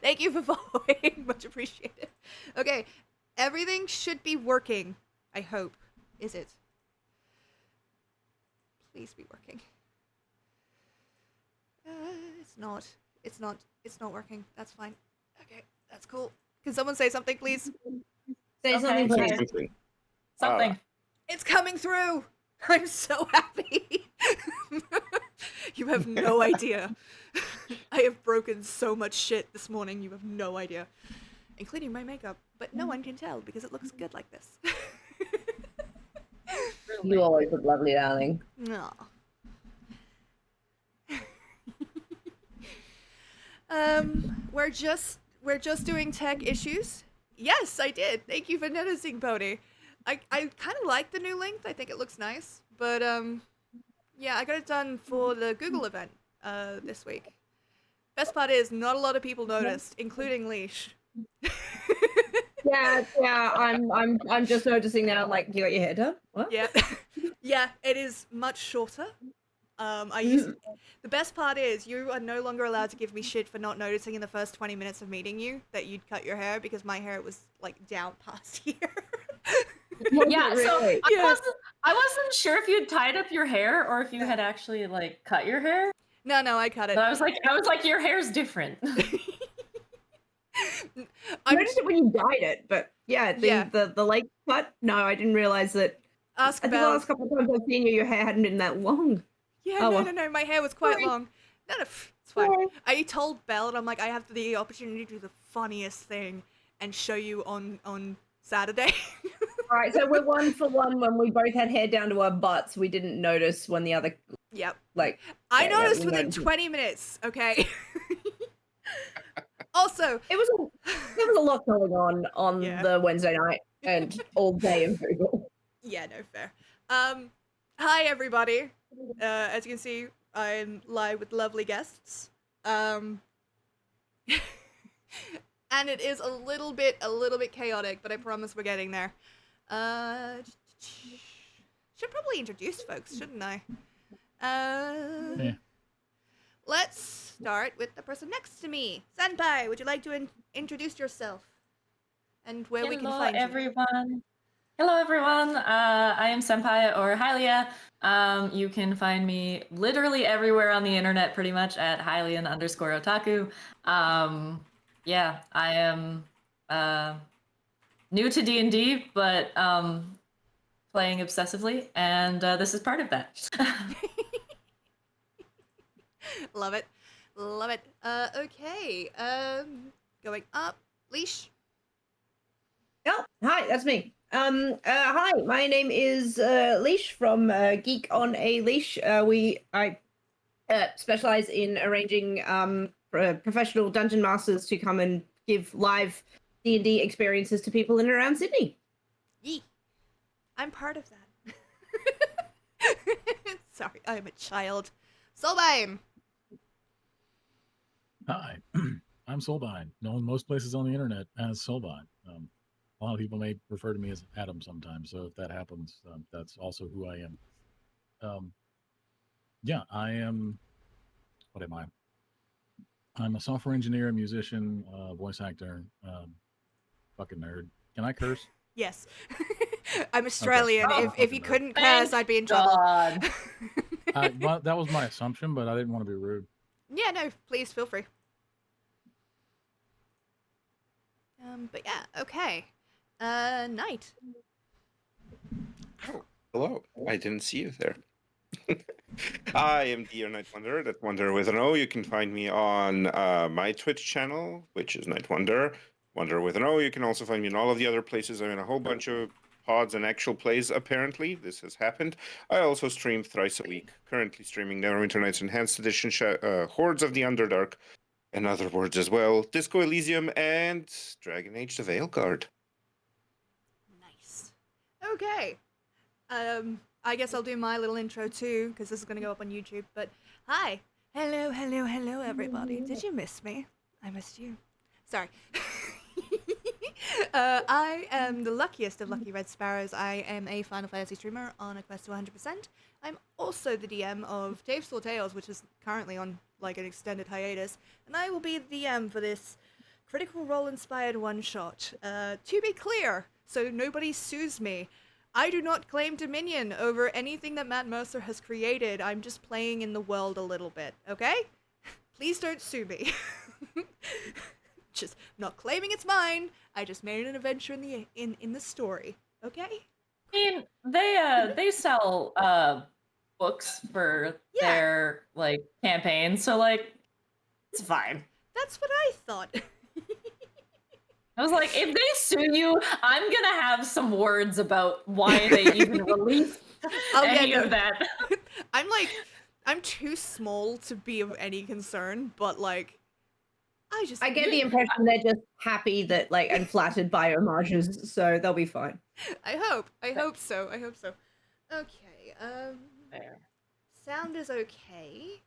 Thank you for following. Much appreciated. Okay, everything should be working. I hope. Is it? Please be working. It's not. It's not. It's not working. That's fine. Okay, that's cool. Can someone say something, please? Say Okay, something, sorry. please. Something. It's coming through. I'm so happy. You have no idea. I have broken so much shit this morning. You have no idea, including my makeup. But no one can tell because it looks good like this. You always look lovely, darling. No. We're just doing tech issues. Yes, I did. Thank you for noticing, Bodhi. I kind of like the new length. I think it looks nice. But yeah, I got it done for the Google event this week. Best part is not a lot of people noticed, including Leash. Yeah. I'm just noticing now. Like, you got your hair done? What? Yeah, yeah, it is much shorter. The best part is you are no longer allowed to give me shit for not noticing in the first 20 minutes of meeting you that you'd cut your hair because my hair was like down past here. Yeah, so Really? I wasn't sure if you'd tied up your hair or if you had actually like cut your hair. No, I cut it. But I was like, your hair's different. I noticed it when you dyed it, but yeah, the late cut. No, I didn't realize that. Ask I think the Belle. last couple of times I've seen you, your hair hadn't been that long. Yeah, Oh, no, my hair was quite Sorry. long. No, it's fine. Sorry. I told Belle, and I'm like, I have the opportunity to do the funniest thing and show you on Saturday. All right, so we're 1 for 1 when we both had hair down to our butts. We didn't notice when the other, Yep. like. I yeah, noticed we within noticed. 20 minutes, okay? Also, There was a lot going on Yeah. the Wednesday night and all day of Google. yeah, no, fair. Hi, everybody. As you can see, I'm live with lovely guests. And it is a little bit chaotic, but I promise we're getting there. Should probably introduce folks, shouldn't I? Yeah. Let's start with the person next to me. Senpai, would you like to introduce yourself? And where we can find everyone. Hello, everyone. I am Senpai or Hylia. You can find me literally everywhere on the internet, pretty much at Hylian_otaku. Yeah, I am new to D&D, but playing obsessively, and this is part of that. Love it. Love it. Okay. Going up. Leash. Oh, hi, that's me. Hi, my name is Leash from Geek on a Leash. I specialize in arranging professional dungeon masters to come and give live D&D experiences to people in and around Sydney. Yee. I'm part of that. Sorry, I'm a child. Solheim. Hi, I'm Soulbind, known in most places on the internet as Soulbind. A lot of people may refer to me as Adam sometimes, so if that happens, that's also who I am. Yeah, I am. What am I? I'm a software engineer, musician, voice actor, fucking nerd. Can I curse? Yes. I'm Australian. Okay. If you couldn't Thank curse, I'd be in trouble. God. Well, that was my assumption, but I didn't want to be rude. Yeah, no, please feel free. But yeah, okay. Knight. Oh, hello. I didn't see you there. I am Dear Night Wanderer, that's Wanderer with an O. You can find me on my Twitch channel, which is Night Wanderer with an O. You can also find me in all of the other places. I'm in a whole bunch of pods and actual plays, apparently. This has happened. I also stream thrice a week. Currently streaming Neverwinter Nights Enhanced Edition, Hordes of the Underdark, and other words as well. Disco Elysium and Dragon Age the Veilguard. Nice. Okay. I guess I'll do my little intro too, because this is going to go up on YouTube. But hi. Hello, everybody. Did you miss me? I missed you. Sorry. I am the luckiest of lucky red sparrows. I am a Final Fantasy streamer on a quest to 100%. I'm also the DM of Dave Saw Tales, which is currently on like an extended hiatus, and I will be the DM for this Critical Role inspired one shot. To be clear, so nobody sues me, I do not claim dominion over anything that Matt Mercer has created. I'm just playing in the world a little bit, okay? Please don't sue me. Just not claiming it's mine. I just made an adventure in the story, okay? I mean, they sell books for Yeah. their like campaign, so like it's fine. That's what I thought. I was like, if they sue you, I'm gonna have some words about why they even released any of that. I'm too small to be of any concern, but like, I get the impression they're just happy that like and flattered by homages, so they'll be fine. I hope so. Okay. There. Sound is okay.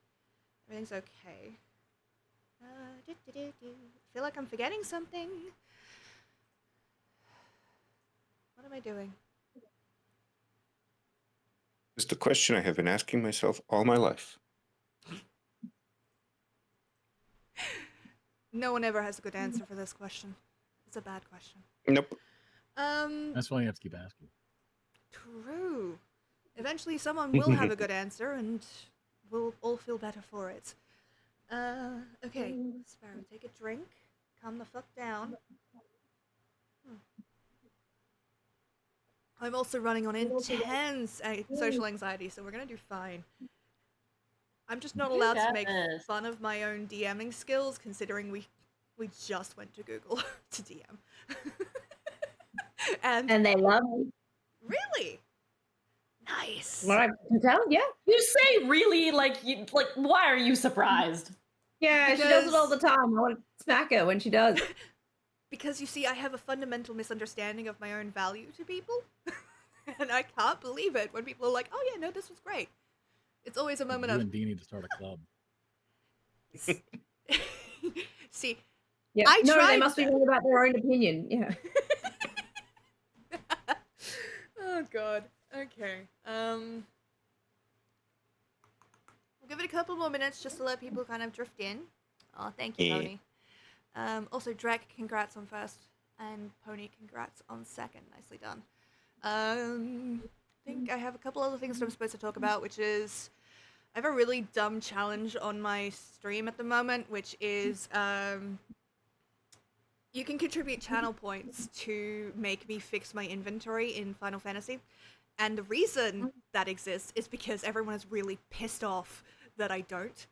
Everything's okay. I feel like I'm forgetting something. What am I doing? It's the question I have been asking myself all my life. No one ever has a good answer for this question. It's a bad question. Nope. That's why you have to keep asking. True. Eventually someone will have a good answer and we'll all feel better for it. Okay. Sparrow, take a drink. Calm the fuck down. I'm also running on intense social anxiety, so we're gonna do fine. I'm just not allowed to make fun of my own DMing skills, considering we just went to Google to DM. and they love me. Really? Nice. What I can tell, yeah. You say really like why are you surprised? Yeah, she does it all the time. I want to smack her when she does. Because you see, I have a fundamental misunderstanding of my own value to people. And I can't believe it when people are like, oh yeah, no, this was great. It's always a moment You of... and Dee need to start a club. See, yeah. I no, tried they must be wrong about their own opinion. Yeah. Oh god. Okay. We'll give it a couple more minutes just to let people kind of drift in. Oh, thank you, Yeah. Pony. Also, Drek, congrats on first, and Pony, congrats on second. Nicely done. I think I have a couple other things that I'm supposed to talk about, which is I have a really dumb challenge on my stream at the moment, which is you can contribute channel points to make me fix my inventory in Final Fantasy. And the reason that exists is because everyone is really pissed off that I don't.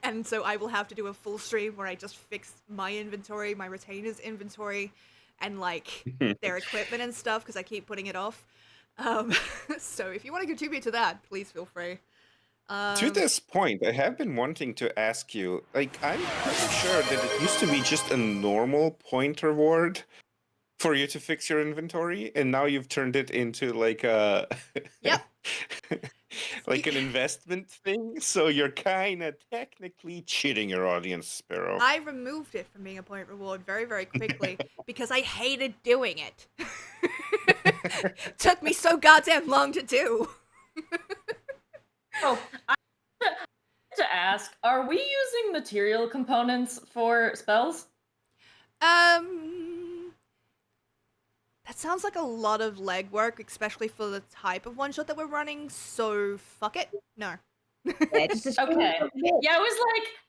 And so I will have to do a full stream where I just fix my inventory, my retainers' inventory, and like their equipment and stuff because I keep putting it off. So if you want to contribute to that, please feel free. To this point, I have been wanting to ask you, like, I'm pretty sure that it used to be just a normal point reward for you to fix your inventory, and now you've turned it into like a Yep. like an investment thing. So you're kind of technically cheating your audience, Sparrow. I removed it from being a point reward very, very quickly because I hated doing it. Took me so goddamn long to do. Oh, I have to ask, are we using material components for spells? That sounds like a lot of legwork, especially for the type of one shot that we're running. So fuck it. No. Yeah, just Okay. Yeah,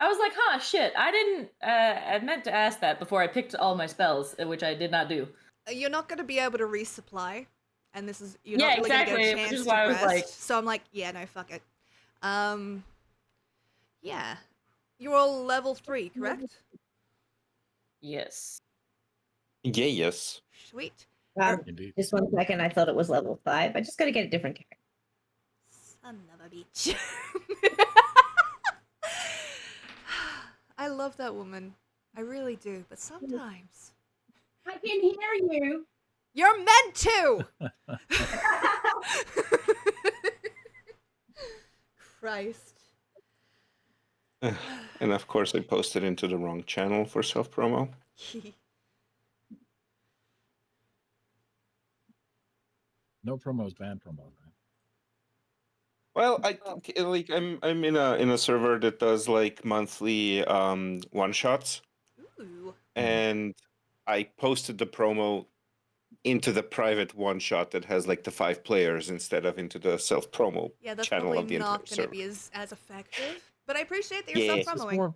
I was like, huh, shit. I didn't. I meant to ask that before I picked all my spells, which I did not do. You're not gonna be able to resupply, and this is you're Yeah, not really gonna exactly, get a which chance is to why I was rest. like- So I'm like, yeah, no, fuck it. Yeah, you're all level 3, correct? Yes. Yeah, yes. Sweet. Indeed. Just 1 second, I thought it was level 5. I just got to get a different character. Son of a bitch. I love that woman. I really do, but sometimes I can hear you. you're meant to. Christ. And of course, I posted into the wrong channel for self promo. No promos, bad promos, right? Well, I think like I'm in a server that does like monthly one shots. Ooh. and I posted the promo into the private one shot that has like the 5 players instead of into the self promo Yeah, that's channel probably of the entire not going to server. be as effective. But I appreciate that you're Yeah. It's just self-promoing. more.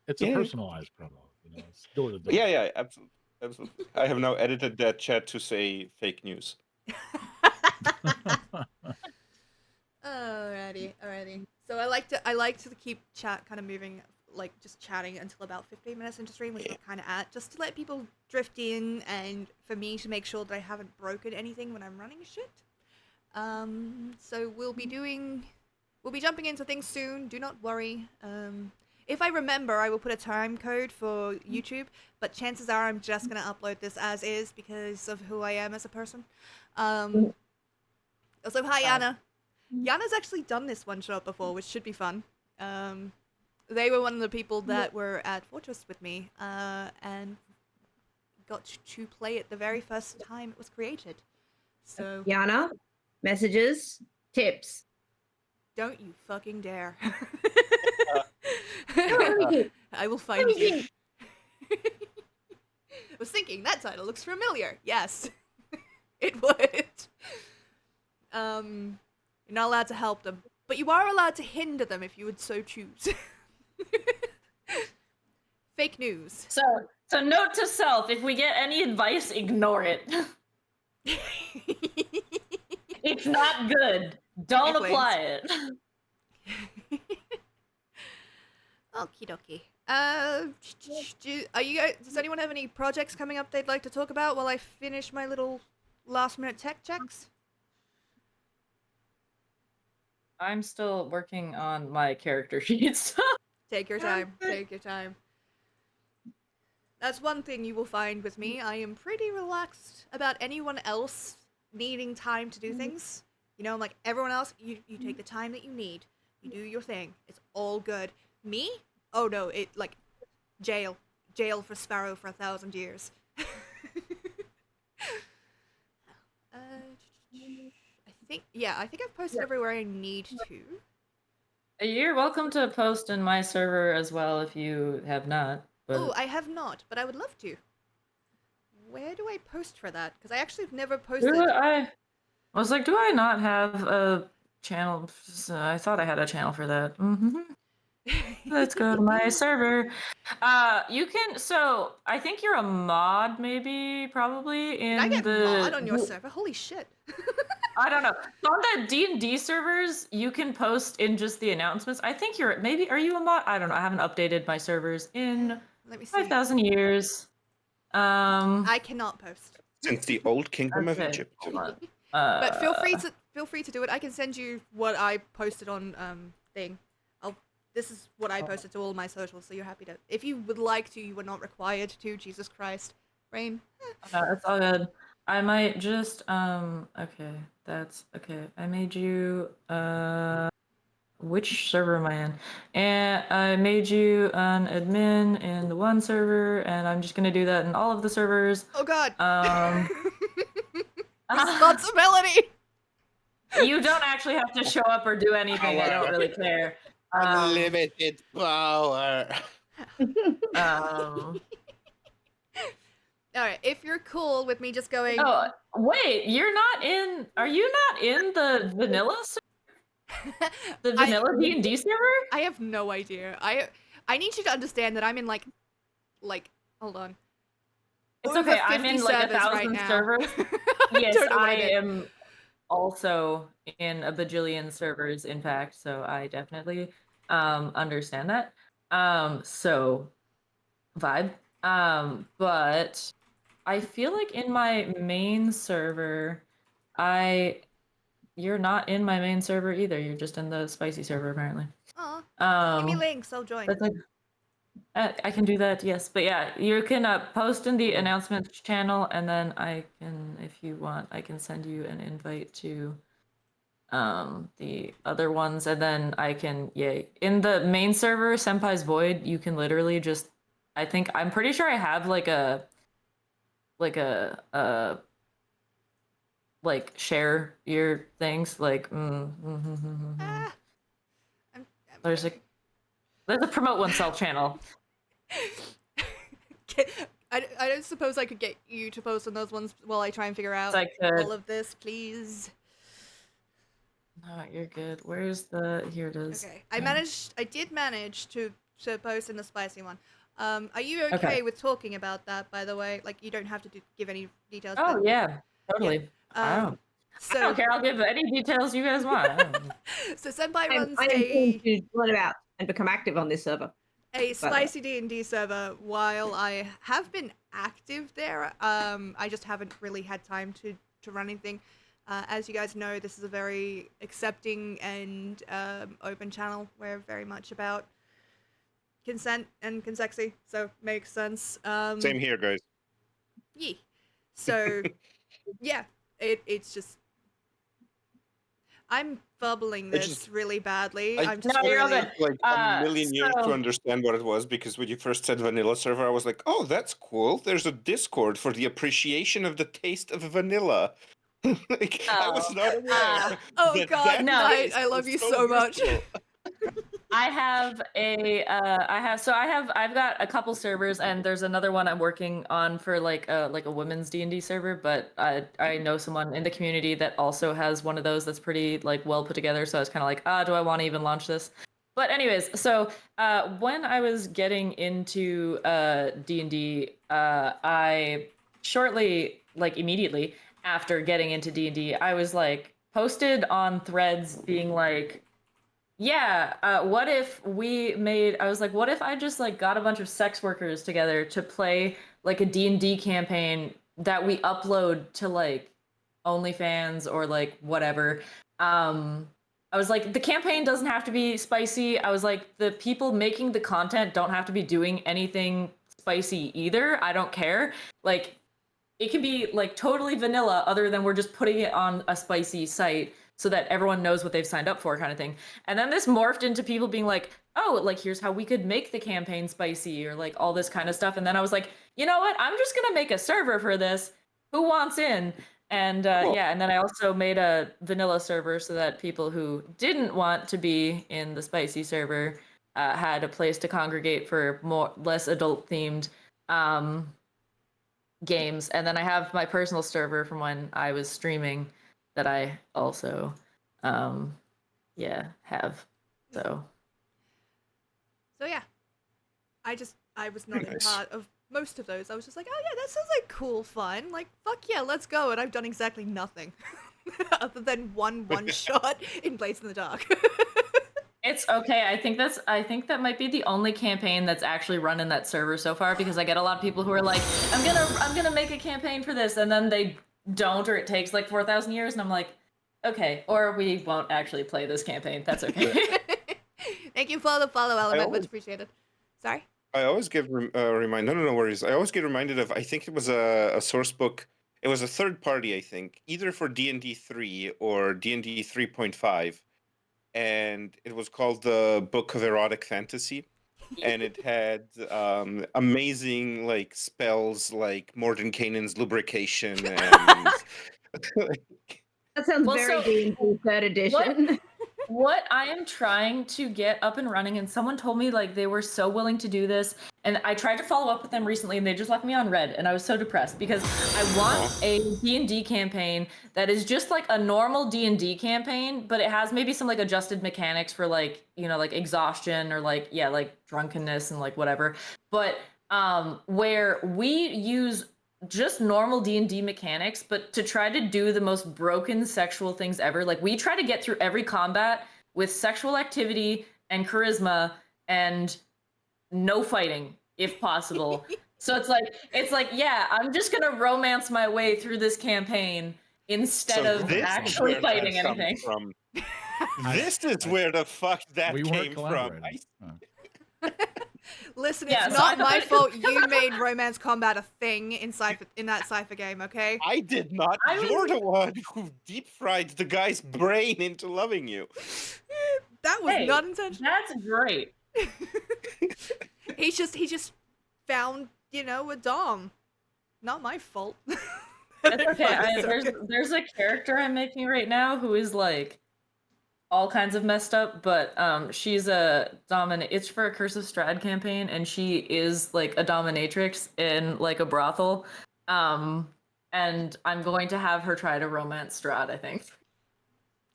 It's a Yeah. personalized promo. It's door to door. Yeah, absolutely. Absolutely. I have now edited that chat to say fake news. Alrighty. So I like to keep chat kind of moving, like just chatting until about 15 minutes into stream, which we're kind of at, just to let people drift in and for me to make sure that I haven't broken anything when I'm running shit. So we'll be jumping into things soon. Do not worry. If I remember, I will put a time code for YouTube, but chances are I'm just gonna upload this as is because of who I am as a person. Also, hi Anna. Yana's actually done this one shot before, which should be fun. They were one of the people that were at Fortress with me, and got to play it the very first time it was created. So Yana, messages, tips. don't you fucking dare. I I will find you. I was thinking that title looks familiar. Yes, it would. You're not allowed to help them, but you are allowed to hinder them if you would so choose. Fake news. So note to self: if we get any advice, ignore it. It's not good. Don't Inkling. apply it. Okie dokie. Does anyone have any projects coming up they'd like to talk about while I finish my little last minute tech checks? I'm still working on my character sheets. Take your time. Take your time. That's one thing you will find with me. I am pretty relaxed about anyone else needing time to do things. You know, like everyone else, you take the time that you need. You do your thing. It's all good. Me? Oh no, jail. Jail for Sparrow for 1,000 years. I think I've posted everywhere I need to. You're welcome to post in my server as well if you have not. But... Oh, I have not, but I would love to. Where do I post for that? Because I actually have never posted. I was like, do I not have a channel? I thought I had a channel for that. Let's go to my server. You can. So I think you're a mod, maybe, probably in I get the mod on your server. Holy shit. I don't know. So on the D&D servers, you can post in just the announcements. I think you're maybe. Are you a mod? I don't know. I haven't updated my servers in Let me see. 5,000 years. I cannot post. Since the old kingdom of Okay, Egypt. hold on. But feel free to do it. I can send you what I posted on thing. This is what I posted to all my socials, so you're happy to. If you would like to, you are not required to. Jesus Christ, Rain. It's all good. I might just okay, that's okay. I made you which server am I in? And I made you an admin in the one server, and I'm just gonna do that in all of the servers. Oh God. Responsibility. You don't actually have to show up or do anything. I don't really care. Unlimited power. All right, if you're cool with me just going. Oh wait, you're not in. Are you not in the vanilla server? The vanilla D&D server? I have no idea. I need you to understand that I'm in like hold on. It's over okay. I'm in like 1,000 right now. servers. Yes, Don't know what I I did. am also in a bajillion servers, in fact. So I definitely understand that. So vibe. But I feel like in my main server, you're not in my main server either. You're just in the spicy server apparently. Aw, give me links, I'll join. That's like, I can do that, yes. But yeah, you can post in the announcements channel, and then I can, if you want, I can send you an invite to the other ones, and then I can, in the main server, Senpai's Void, you can literally just, I'm pretty sure I have like share your things, like, there's a promote oneself channel. I don't suppose I could get you to post on those ones while I try and figure out I could. all of this, please. No, you're good. Where's the? Here it is. Okay, I did manage to post in the spicy one. Are you okay, Okay. with talking about that? By the way, like you don't have to give any details. Oh but, yeah, totally. I So don't care. I'll give any details you guys want. I don't- so Senpai I runs am keen to learn about and become active on this server. a spicy D&D server. While I have been active there, I just haven't really had time to run anything. As you guys know, this is a very accepting and open channel. We're very much about consent and consexy, so makes sense. Same here, guys. Yeah. So, yeah, it's just I'm bubbling It's this just- really badly. I I'm just No, you're all really good. Like a million years to so- understand what it was, because when you first said vanilla server, I was like, "Oh, that's cool. There's a Discord for the appreciation of the taste of vanilla." Like, I was not aware. Oh that God, that no. taste I love was you so much. useful. I have I've got a couple servers, and there's another one I'm working on for like a women's D&D server, but I know someone in the community that also has one of those that's pretty like well put together, so I was kind of like, do I want to even launch this? But anyways, so when I was getting into D&D, I shortly, like immediately after getting into D&D, I was like posted on threads being like, yeah, what if I was like, what if I just like got a bunch of sex workers together to play like a D&D campaign that we upload to like OnlyFans or like whatever. I was like, the campaign doesn't have to be spicy. I was like, the people making the content don't have to be doing anything spicy either. I don't care. Like, it can be like totally vanilla other than we're just putting it on a spicy site so that everyone knows what they've signed up for, kind of thing. And then this morphed into people being like, oh, like here's how we could make the campaign spicy, or like all this kind of stuff. And then I was like, you know what, I'm just gonna make a server for this. Who wants in? And Cool. yeah, and then I also made a vanilla server so that people who didn't want to be in the spicy server had a place to congregate for less adult themed games. And then I have my personal server from when I was streaming that I also have. So yeah, I was not Very in nice. part of most of those. I was just like, oh yeah, that sounds like cool fun. Like fuck yeah, let's go. And I've done exactly nothing other than one shot in Blades in the Dark. it's okay. I think that might be the only campaign that's actually run in that server so far, because I get a lot of people who are like, I'm gonna make a campaign for this, and then they don't, or it takes like 4,000 years, and I'm like, okay, or we won't actually play this campaign. That's okay. Thank you for the follow, Element. always- Much appreciated. Sorry. I always get reminded. No worries. I always get reminded of. I think it was a source book. It was a third party, I think, either for D&D 3 or D&D 3.5, and it was called the Book of Erotic Fantasy, and it had amazing like spells like Morden Canaan's lubrication and. That sounds Well, very so- D&D third edition. What I am trying to get up and running, and someone told me like they were so willing to do this, and I tried to follow up with them recently, and they just left me on red, and I was so depressed because I want a D&D campaign that is just like a normal D&D campaign, but it has maybe some like adjusted mechanics for like, you know, like exhaustion or like, yeah, like drunkenness and like whatever, but where we use just normal D&D mechanics, but to try to do the most broken sexual things ever. Like, we try to get through every combat with sexual activity and charisma and no fighting if possible. So it's like, yeah, I'm just gonna romance my way through this campaign instead of this is actually where fighting that comes anything. From. This is where the fuck that We weren't came from. collaborating. Listen, Yeah, it's so not I my thought- fault you made romance combat a thing in that Cypher game, okay? I did not. I You're was- the one who deep fried the guy's brain into loving you. That was Hey, not intentional. That's great. He just found, you know, a dom. Not my fault. It's okay. There's a character I'm making right now who is like all kinds of messed up, but she's a it's for a Curse of Strahd campaign, and she is like a dominatrix in like a brothel. And I'm going to have her try to romance Strahd, I think.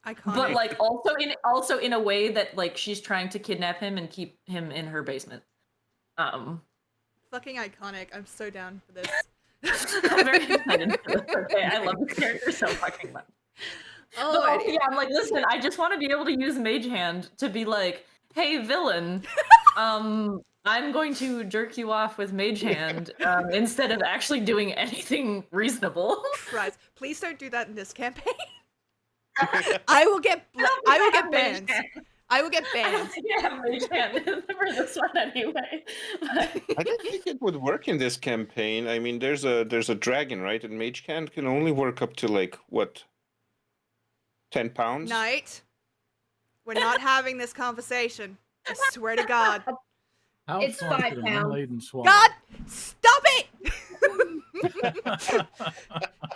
Iconic. But like also in a way that like she's trying to kidnap him and keep him in her basement. Fucking iconic. I'm so down for this. I'm very excited for this. Okay, I love this character so fucking much. Oh, But yeah, I'm like, listen, I just want to be able to use Mage Hand to be like, hey, villain, I'm going to jerk you off with Mage Hand instead of actually doing anything reasonable. Christ. Please don't do that in this campaign. I will get banned. I will get I don't banned. think I have Mage Hand for this one anyway. I don't think it would work in this campaign. I mean, there's a dragon, right? And Mage Hand can only work up to like what, 10 pounds? Knight, we're not having this conversation. I swear to God. How It's far 5 could an pounds. unladen swallow? God, stop it!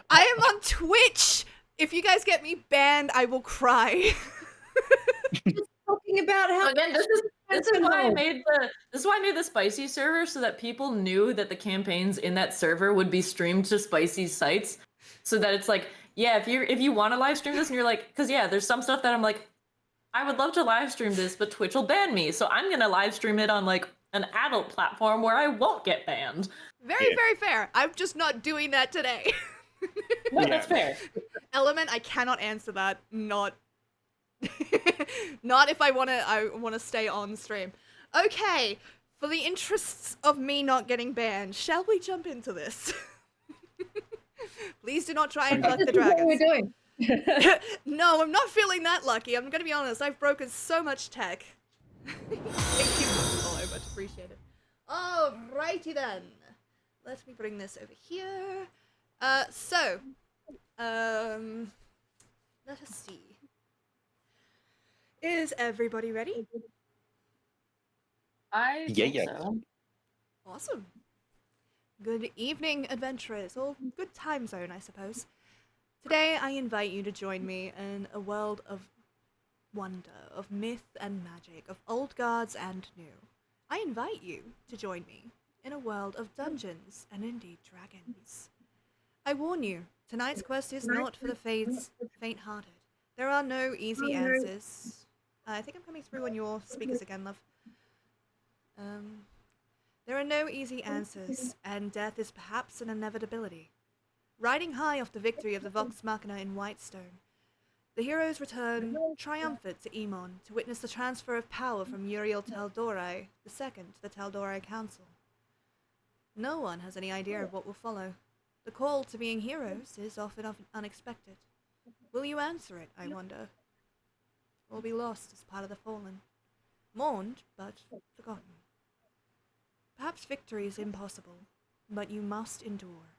I am on Twitch. If you guys get me banned, I will cry. Talking about how Again, this is why I made the spicy server, so that people knew that the campaigns in that server would be streamed to spicy sites, so that it's like, yeah, if you want to live stream this and you're like, because yeah, there's some stuff that I'm like, I would love to live stream this, but Twitch will ban me, so I'm gonna live stream it on like an adult platform where I won't get banned. Very, very fair. I'm just not doing that today. No, that's fair. Element, I cannot answer that. Not not if I wanna stay on stream. Okay, for the interests of me not getting banned, shall we jump into this? Please do not try and fuck the This is what we're dragons. doing. No, I'm not feeling that lucky. I'm gonna be honest, I've broken so much tech. Thank you. Oh, I much appreciate it. Alrighty then. Let me bring this over here. Let us see. Is everybody ready? I Yeah, think yeah. so. Awesome. Good evening, adventurers, or good time zone, I suppose. Today, I invite you to join me in a world of wonder, of myth and magic, of old gods and new. I invite you to join me in a world of dungeons and indeed dragons. I warn you, tonight's quest is not for the faint-hearted. There are no easy answers. I think I'm coming through on your speakers again, love. There are no easy answers, and death is perhaps an inevitability. Riding high off the victory of the Vox Machina in Whitestone, the heroes return triumphant to Emon to witness the transfer of power from Uriel Tal'Dorei II to the Tal'Dorei Council. No one has any idea of what will follow. The call to being heroes is often unexpected. Will you answer it, I wonder? Or be lost as part of the fallen? Mourned, but forgotten. Perhaps victory is impossible, but you must endure.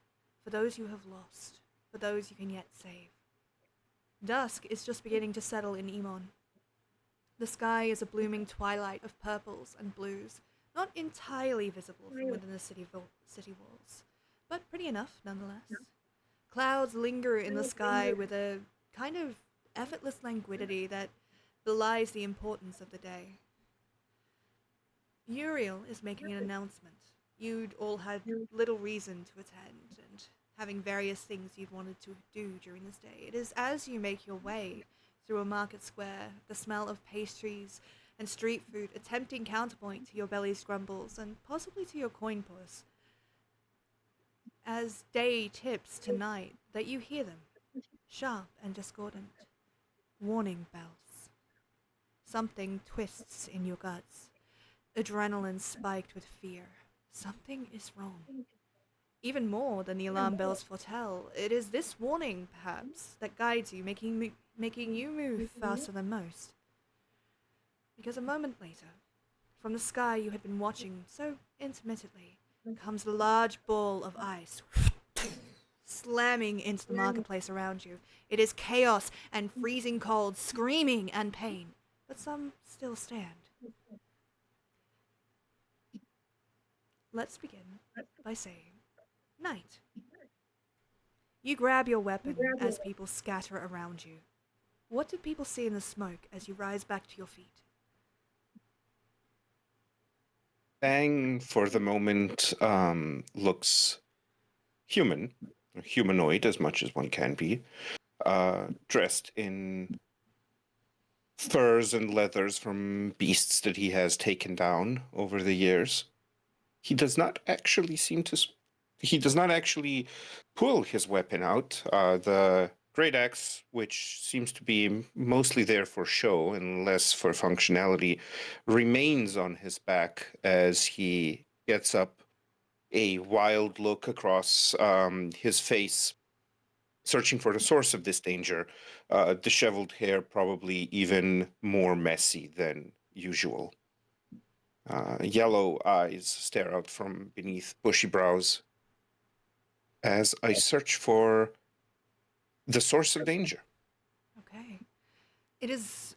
For those you have lost, for those you can yet save. Dusk is just beginning to settle in Emon. The sky is a blooming twilight of purples and blues, not entirely visible from within the city walls, but pretty enough nonetheless. Clouds linger in the sky with a kind of effortless languidity that belies the importance of the day. Uriel is making an announcement. You'd all had little reason to attend, and having various things you'd wanted to do during this day. It is as you make your way through a market square, the smell of pastries and street food, a tempting counterpoint to your belly's grumbles, and possibly to your coin purse, as day tips to night, that you hear them, sharp and discordant, warning bells. Something twists in your guts, adrenaline spiked with fear. Something is wrong. Even more than the alarm bells foretell, it is this warning, perhaps, that guides you, making you move faster than most. Because a moment later, from the sky you had been watching so intermittently, comes the large ball of ice, slamming into the marketplace around you. It is chaos and freezing cold, screaming and pain, but some still stand. Let's begin by saying, night. You grab your weapon as people scatter around you. What do people see in the smoke as you rise back to your feet? Bang, for the moment, looks human, humanoid as much as one can be, dressed in furs and leathers from beasts that he has taken down over the years. He does not actually seem to. He does not actually pull his weapon out. The great axe, which seems to be mostly there for show and less for functionality, remains on his back as he gets up, a wild look across his face, searching for the source of this danger. Disheveled hair, probably even more messy than usual. Yellow eyes stare out from beneath bushy brows as I search for the source of danger. Okay. It is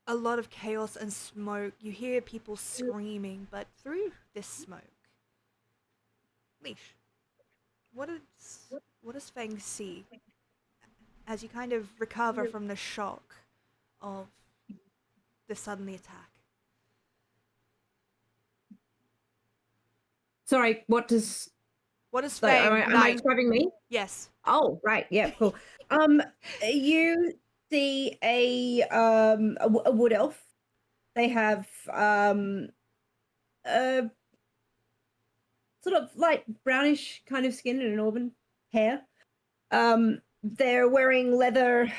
a lot of chaos and smoke. You hear people screaming, but through this smoke. Leash, what does Fang see as you kind of recover from the shock of the suddenly attack? Sorry, what does... What does Like, Fang am I describing me? Yes. Oh, right. Yeah, cool. You see a wood elf. They have a sort of light brownish kind of skin and an auburn hair. They're wearing leather,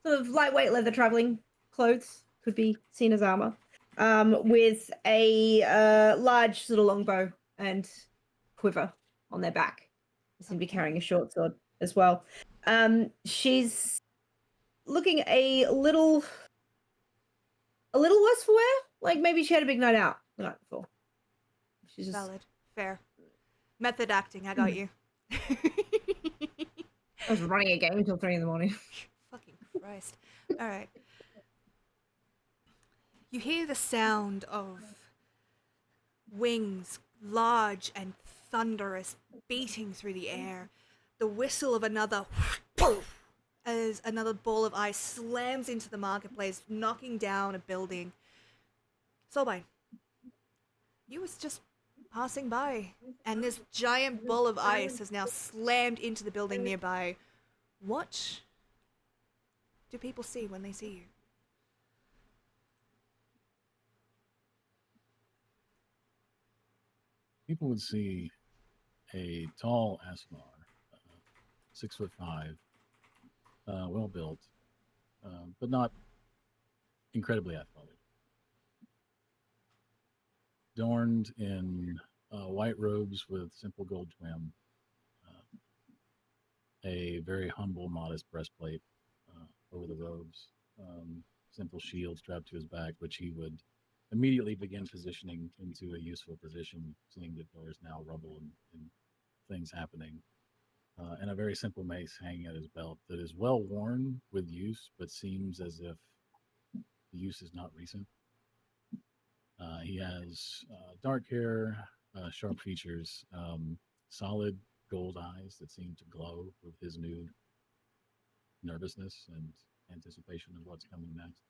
sort of lightweight leather traveling clothes, could be seen as armor, with a large sort of longbow and quiver on their back. They seem to be carrying a short sword as well. She's looking a little worse for wear. Like maybe she had a big night out the night before. She's just... Valid. Fair. Method acting, I got you. I was running a game until 3 a.m. Fucking Christ. Alright. You hear the sound of wings, large and thunderous, beating through the air. The whistle of another poof, as another ball of ice slams into the marketplace, knocking down a building. Soulbine, you was just passing by, and this giant ball of ice has now slammed into the building nearby. What do people see when they see you? People would see a tall Asmar, 6'5", well built, but not incredibly athletic. Adorned in white robes with simple gold trim, a very humble, modest breastplate over the robes, simple shield strapped to his back, which he would immediately begin positioning into a useful position, seeing that there is now rubble and things happening. And a very simple mace hanging at his belt that is well worn with use, but seems as if the use is not recent. He has dark hair, sharp features, solid gold eyes that seem to glow with his new nervousness and anticipation of what's coming next.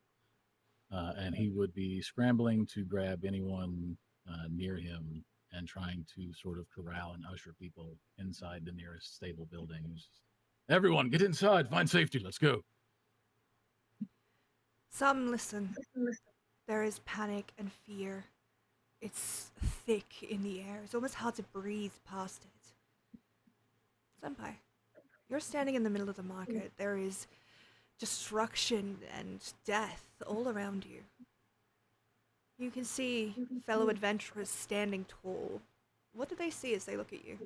And he would be scrambling to grab anyone near him and trying to sort of corral and usher people inside the nearest stable buildings. Everyone, get inside, find safety, let's go. Some listen. There is panic and fear. It's thick in the air. It's almost hard to breathe past it. Senpai, you're standing in the middle of the market. There is destruction and death all around you. You can see fellow adventurers standing tall. What do they see as they look at you?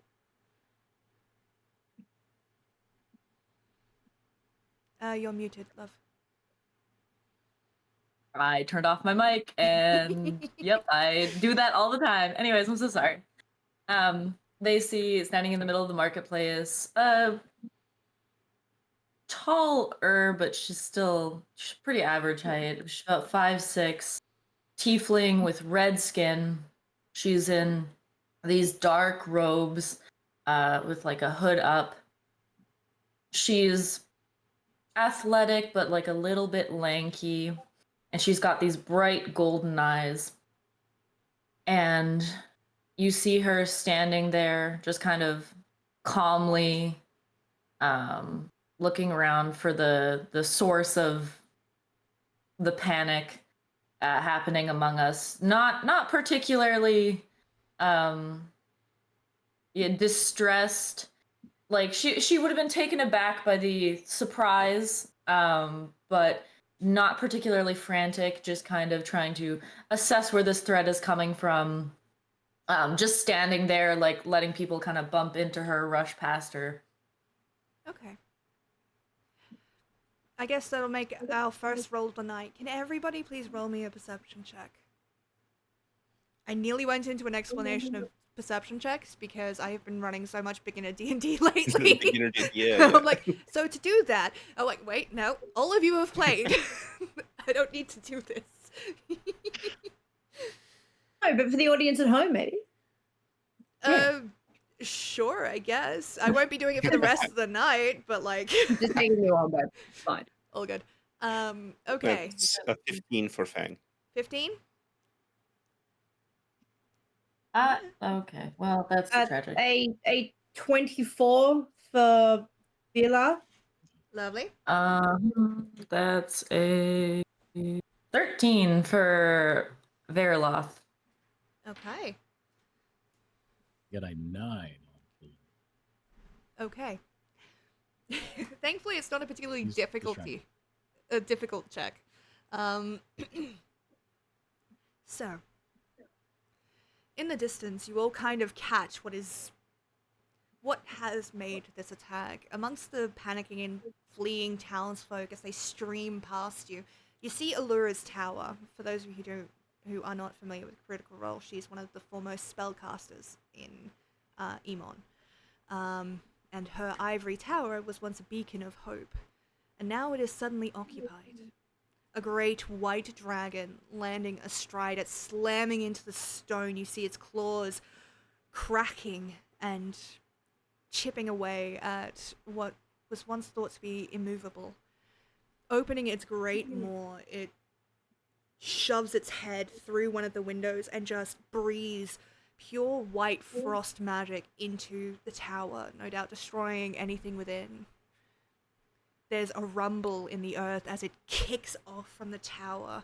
You're muted, love. I turned off my mic, and yep, I do that all the time. Anyways, I'm so sorry. They see standing in the middle of the marketplace, taller, but she's pretty average height. She's about 5'6", tiefling with red skin. She's in these dark robes, with like a hood up. She's athletic, but like a little bit lanky. And she's got these bright golden eyes. And you see her standing there, just kind of calmly looking around for the source of the panic happening among us. Not particularly distressed. Like she would have been taken aback by the surprise, but not particularly frantic, just kind of trying to assess where this threat is coming from. Just standing there, like letting people kind of bump into her, rush past her. Okay. I guess that'll make our first roll of the night. Can everybody please roll me a perception check? I nearly went into an explanation of perception checks because I have been running so much beginner D&D lately. Beginner D&D, yeah. I'm like, so to do that, I'm like, wait, no, all of you have played. I don't need to do this. No, but for the audience at home, maybe. Sure, I guess. I won't be doing it for the rest of the night, but like... Just taking you on, but fine. All good. Okay. That's a 15 for Fang. 15? Okay. Well, that's tragic. A 24 for Vila. Lovely. That's a 13 for Veriloth. Okay. Get a 9. Okay. Thankfully, it's not a particularly Just difficult check. So, in the distance, you all kind of catch what has made this attack. Amongst the panicking and fleeing townsfolk as they stream past you, you see Allura's tower. For those of you who are not familiar with Critical Role, she's one of the foremost spellcasters in Emon. And her ivory tower was once a beacon of hope, and now it is suddenly occupied. A great white dragon landing astride it, slamming into the stone. You see its claws cracking and chipping away at what was once thought to be immovable. Opening its great maw, it shoves its head through one of the windows and just breathes pure white frost magic into the tower, no doubt destroying anything within. There's a rumble in the earth as it kicks off from the tower,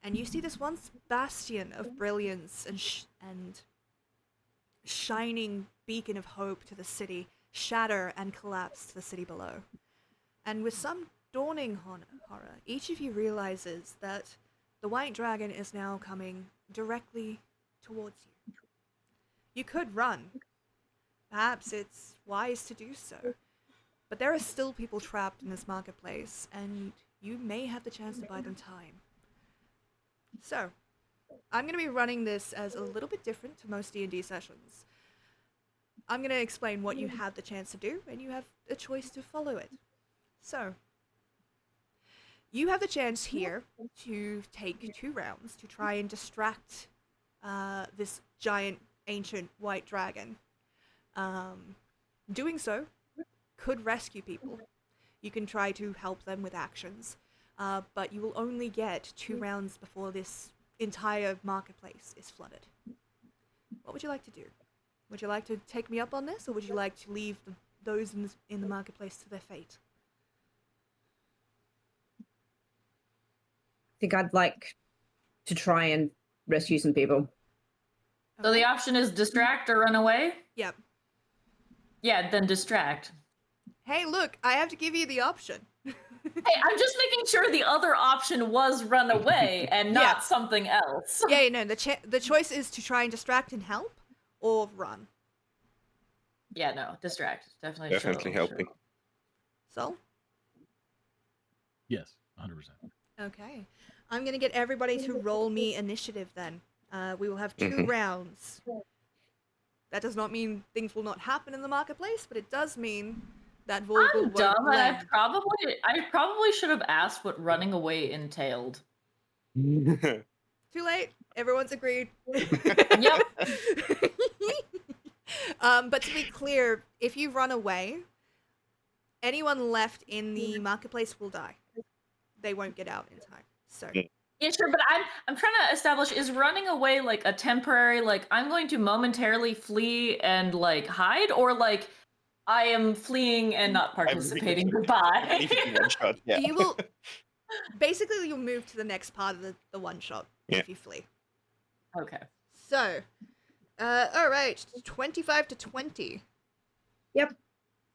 and you see this once bastion of brilliance and shining beacon of hope to the city shatter and collapse to the city below. And with some dawning horror, each of you realizes that the white dragon is now coming directly towards you. You could run. Perhaps it's wise to do so. But there are still people trapped in this marketplace, and you may have the chance to buy them time. So, I'm going to be running this as a little bit different to most D&D sessions. I'm going to explain what you have the chance to do, and you have a choice to follow it. So, you have the chance here to take 2 rounds to try and distract this giant ancient white dragon. Doing so could rescue people. You can try to help them with actions, but you will only get 2 rounds before this entire marketplace is flooded. What would you like to do? Would you like to take me up on this, or would you like to leave those in the marketplace to their fate? I think I'd like to try and rescue some people. So the option is distract or run away? Yep. Yeah, then distract. Hey, look, I have to give you the option. Hey, I'm just making sure the other option was run away and not Yeah. something else. Yeah, no, the choice is to try and distract and help, or run. Yeah, no, distract. Definitely Helping. So? Yes, 100%. Okay. I'm going to get everybody to roll me initiative then. We will have 2 rounds. That does not mean things will not happen in the marketplace, but it does mean that Volgal I'm won't dumb, and land. I probably should have asked what running away entailed. Too late. Everyone's agreed. Yep. But to be clear, if you run away, anyone left in the marketplace will die. They won't get out in time. So Yeah, sure, but I'm trying to establish, is running away like a temporary, like I'm going to momentarily flee and like hide, or like I am fleeing and not participating. Goodbye. If it's one shot, yeah. you will basically you'll move to the next part of the one shot Yeah. if you flee. Okay. So, all right, 25 to 20. Yep.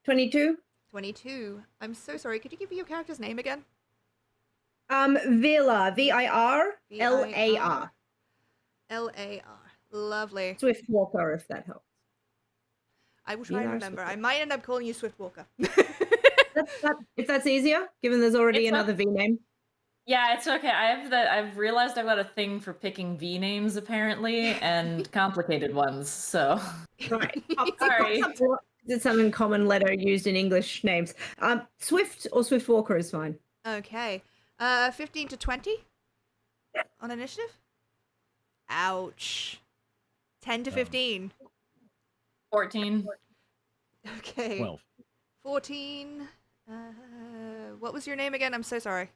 22. 22. I'm so sorry. Could you give me your character's name again? Villa. VIRLAR. L-A-R. Lovely. Swift Walker, if that helps. I will try and Vilar remember. Swiftwalker. I might end up calling you Swiftwalker. If that's easier, given there's already It's not- another V name. Yeah, it's okay. I've realized I've got a thing for picking V names apparently, and complicated ones. So Right. Sorry. It's some uncommon letter used in English names. Swift or Swift Walker is fine. Okay. 15 to 20 on initiative? Ouch. 10 to 15. 14. Okay. 12. 14. What was your name again? I'm so sorry.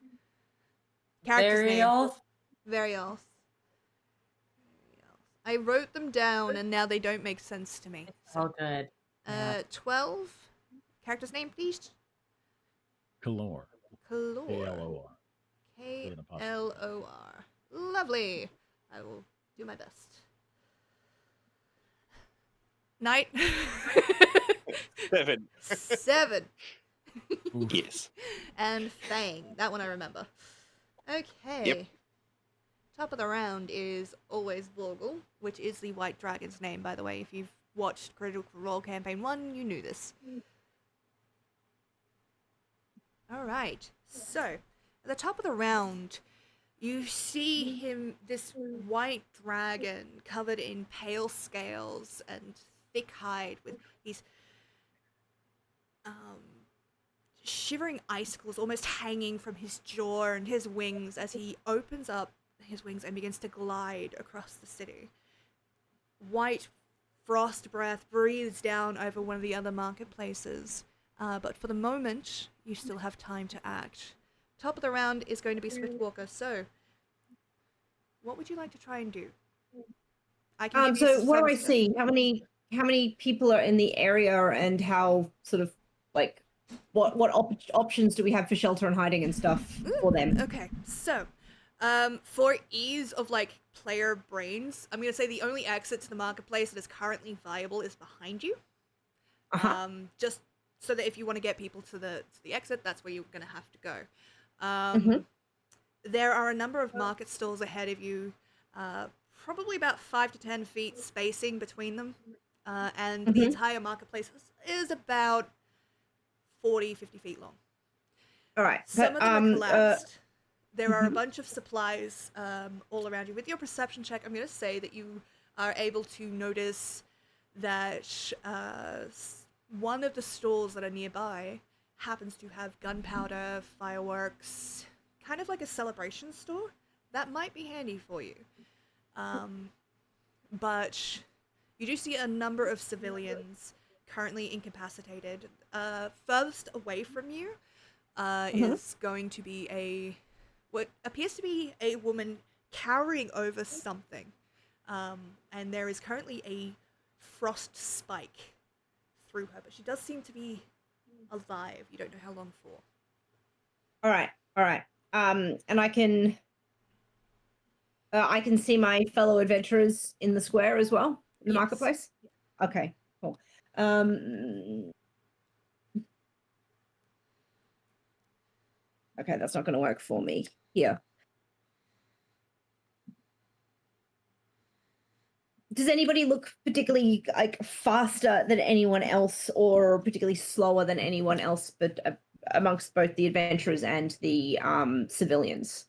Character's name. Burial. Varials. I wrote them down and now they don't make sense to me. Oh, good. Yeah. 12. Character's name, please. Kalor. Kalor. Kalor. K-L-O-R. Lovely. I will do my best. Knight. 7. 7. Yes. And Fang. That one I remember. Okay. Yep. Top of the round is always Vorgel, which is the White Dragon's name, by the way. If you've watched Critical Role Campaign 1, you knew this. Alright, so, at the top of the round, you see him, this white dragon covered in pale scales and thick hide with these shivering icicles almost hanging from his jaw and his wings as he opens up his wings and begins to glide across the city. White frost breath breathes down over one of the other marketplaces, but for the moment, you still have time to act. Top of the round is going to be Swiftwalker, so what would you like to try and do? I can give you So what do I some see? How many people are in the area, and how sort of like what options do we have for shelter and hiding and stuff for them? Okay, so for ease of like player brains, I'm gonna say the only exit to the marketplace that is currently viable is behind you. Uh-huh. Just so that if you want to get people to the exit, that's where you're gonna have to go. There are a number of market stalls ahead of you, probably about 5 to 10 feet spacing between them, and the entire marketplace is about 40, 50 feet long. All right. Some of them are collapsed. There are a bunch of supplies all around you. With your perception check, I'm going to say that you are able to notice that one of the stalls that are nearby happens to have gunpowder, fireworks, kind of like a celebration store. That might be handy for you. But you do see a number of civilians currently incapacitated. Furthest away from you is going to be what appears to be a woman cowering over something. And there is currently a frost spike through her, but she does seem to be alive. You don't know how long for. All right. And I can see my fellow adventurers in the square as well, in the Yes. marketplace. Okay, cool. Okay, that's not going to work for me here. Does anybody look particularly like faster than anyone else, or particularly slower than anyone else, but amongst both the adventurers and the civilians?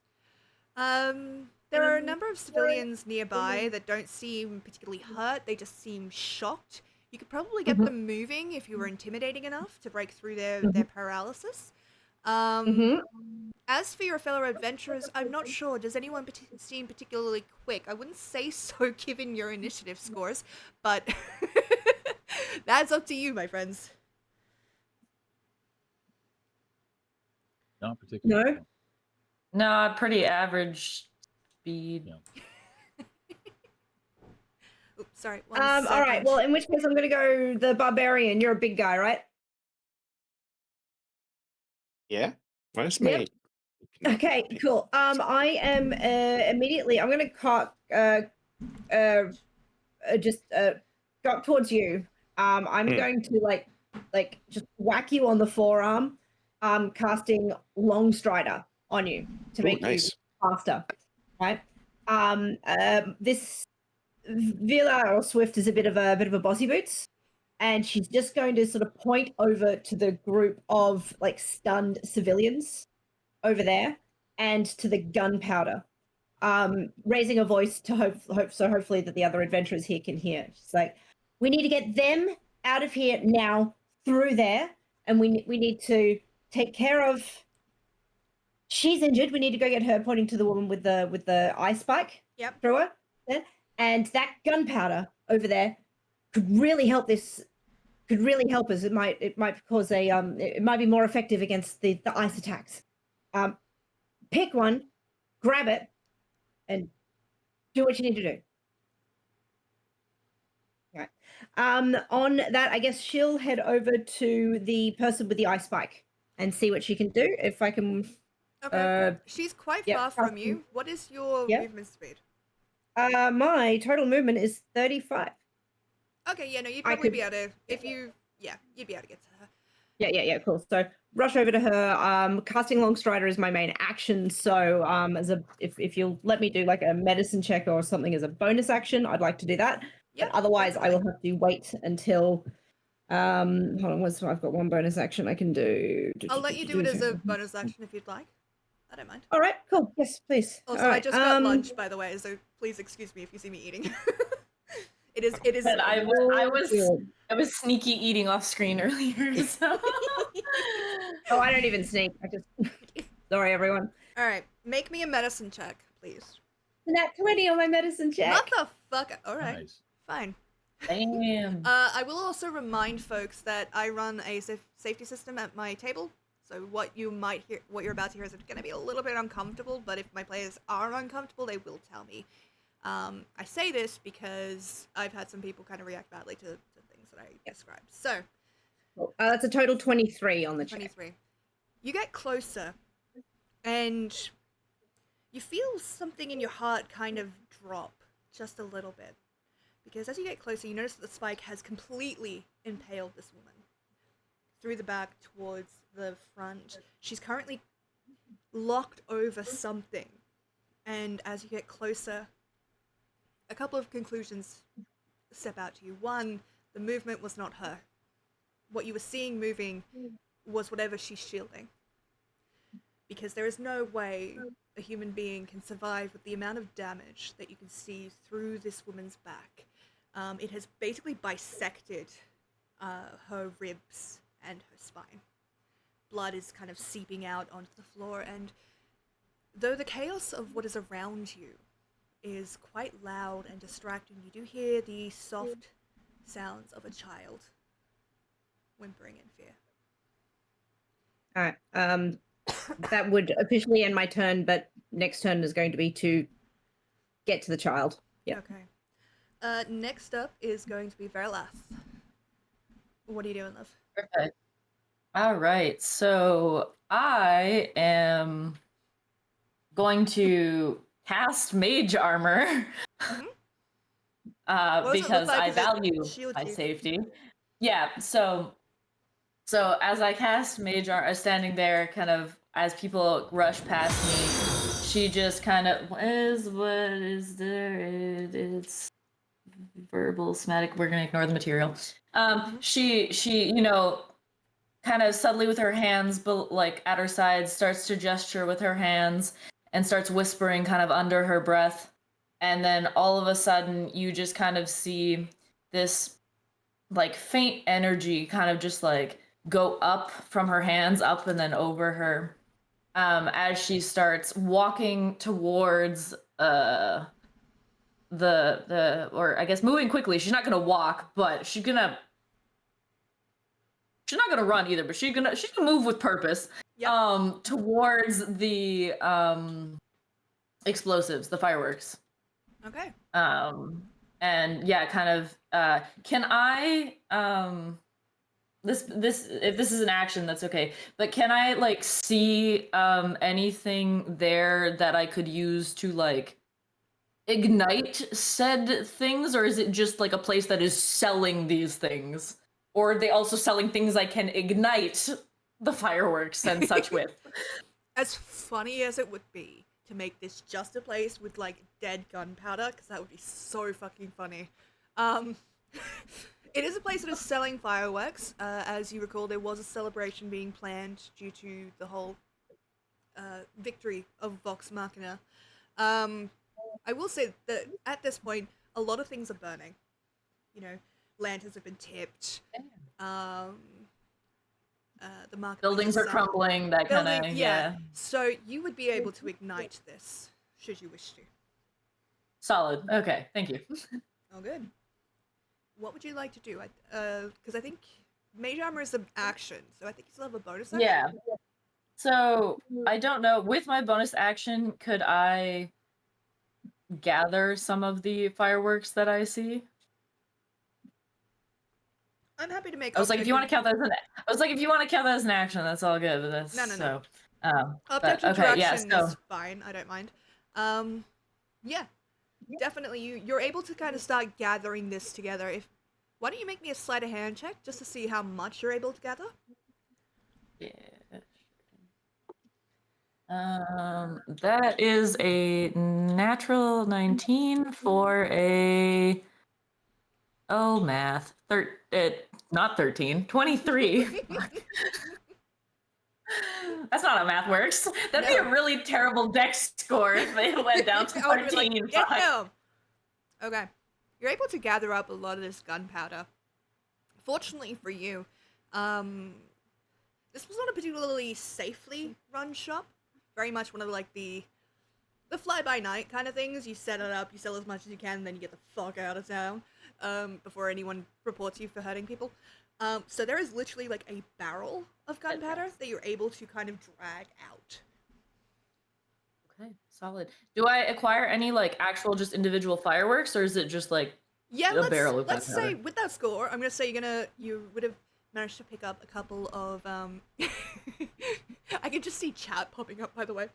There are a number of civilians nearby that don't seem particularly hurt. They just seem shocked. You could probably get them moving if you were intimidating enough to break through their paralysis. As for your fellow adventurers, I'm not sure. Does anyone seem particularly quick? I wouldn't say so given your initiative scores, but that's up to you, my friends. Not particularly. No? No, pretty average speed. Yeah. Oops, sorry. One All right. second. Well, in which case, I'm going to go the barbarian. You're a big guy, right? Yeah. Where's Yep. my? Okay, cool. I am immediately. I'm going to just go up towards you. I'm going to like just whack you on the forearm. Casting Long Strider on you to make nice. you faster. Right. This Vila or Swift is a bit of a bossy boots, and she's just going to sort of point over to the group of like stunned civilians over there and to the gunpowder, raising a voice to hopefully that the other adventurers here can hear. She's like, we need to get them out of here now through there, and we need to take care of. She's injured. We need to go get her, pointing to the woman with the eye spike. Yep. Through her. And that gunpowder over there could really help this. Could really help us. It might cause a it might be more effective against the ice attacks. Pick one, grab it, and do what you need to do. Right. On that, I guess she'll head over to the person with the ice spike and see what she can do. If I can. Okay. She's quite yep, far from you. What is your Yep. movement speed? My total movement is 35. Okay, yeah, no, you'd I probably could- be able to if you you'd be able to get to her. Yeah, cool. So rush over to her. Casting Long Strider is my main action. So if you'll let me do like a medicine check or something as a bonus action, I'd like to do that. Yeah, But otherwise, I will definitely. have to wait until. Hold on, I've got one bonus action I can do. I'll let you do it as a bonus action if you'd like. I don't mind. All right, cool. Yes, please. Also, All I right, just got lunch, by the way, so please excuse me if you see me eating. It is. But I was sneaky eating off screen earlier. So. Oh, I don't even sneak. I just. Sorry, everyone. All right, make me a medicine check, please. Nat 20 on my medicine check. What the fuck? All right, Nice. fine. Damn. I will also remind folks that I run a safety system at my table. So what you're about to hear is going to be a little bit uncomfortable, but if my players are uncomfortable, they will tell me. I say this because I've had some people kind of react badly to things that I described. So, That's a total 23 on the check. 23. You get closer, and you feel something in your heart kind of drop just a little bit. Because as you get closer, you notice that the spike has completely impaled this woman. Through the back towards the front. She's currently locked over something. And as you get closer, a couple of conclusions step out to you. One, the movement was not her. What you were seeing moving was whatever she's shielding. Because there is no way a human being can survive with the amount of damage that you can see through this woman's back. It has basically bisected her ribs and her spine. Blood is kind of seeping out onto the floor, and though the chaos of what is around you is quite loud and distracting, you do hear the soft sounds of a child whimpering in fear. All right. That would officially end my turn, but next turn is going to be to get to the child. Yeah. Okay. Next up is going to be Verlath. What are you doing, love? Perfect. All right, so I am going to cast Mage Armor because I value my safety. Yeah, so as I cast Mage Armor, standing there, kind of as people rush past me, she just kind of what is there? It's verbal, somatic. We're gonna ignore the material. She kind of subtly with her hands, but like at her side, starts to gesture with her hands and starts whispering kind of under her breath. And then all of a sudden you just kind of see this like faint energy kind of just like go up from her hands up and then over her as she starts walking towards or I guess moving quickly. She's not gonna walk, but she's not gonna run either, but she's gonna move with purpose. Yep. towards the explosives, the fireworks. Okay. And yeah, kind of can I this if this is an action, that's okay, but can I like see anything there that I could use to like ignite said things, or is it just like a place that is selling these things, or are they also selling things I can ignite the fireworks and such with? As funny as it would be to make this just a place with like dead gunpowder, because that would be so fucking funny. It is a place that is selling fireworks. As you recall, there was a celebration being planned due to the whole victory of Vox Machina. I will say that at this point, a lot of things are burning. You know, lanterns have been tipped. The market Buildings are crumbling, that kind of, yeah. So you would be able to ignite this, should you wish to. Solid. Okay, thank you. Oh, good. What would you like to do? Because I think Mage Armor is an action, so I think you still have a bonus action. Yeah. So I don't know. With my bonus action, could I gather some of the fireworks that I see? I'm happy to make. I was like, if you want to count that as an, action, that's all good. But that's No. So, objective okay, yeah, direction so is fine. I don't mind. Yeah, definitely. You're able to kind of start gathering this together. Why don't you make me a sleight of hand check just to see how much you're able to gather? yeah. That is a natural 19 for a math. Not 13, 23. That's not how math works. That'd be a really terrible dex score if it went down to 13. Okay. You're able to gather up a lot of this gunpowder. Fortunately for you, this was not a particularly safely run shop. Very much one of like the fly-by-night kind of things. You set it up, you sell as much as you can, and then you get the fuck out of town before anyone reports you for hurting people. So there is literally like a barrel of gunpowder that you're able to kind of drag out. Okay, solid. Do I acquire any like actual just individual fireworks, or is it just like a barrel of gunpowder? Let's say with that score, I'm gonna say you would have managed to pick up a couple of I can just see chat popping up, by the way.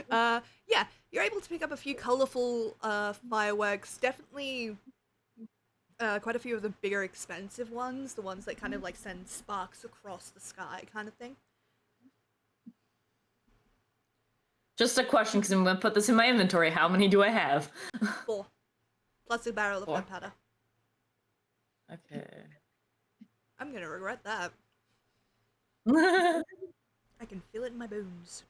Yeah, you're able to pick up a few colorful fireworks. Definitely quite a few of the bigger expensive ones, the ones that kind of like send sparks across the sky kind of thing. Just a question, because I'm going to put this in my inventory. How many do I have? 4. Plus a barrel of gunpowder. Okay. I'm going to regret that. I can feel it in my bones.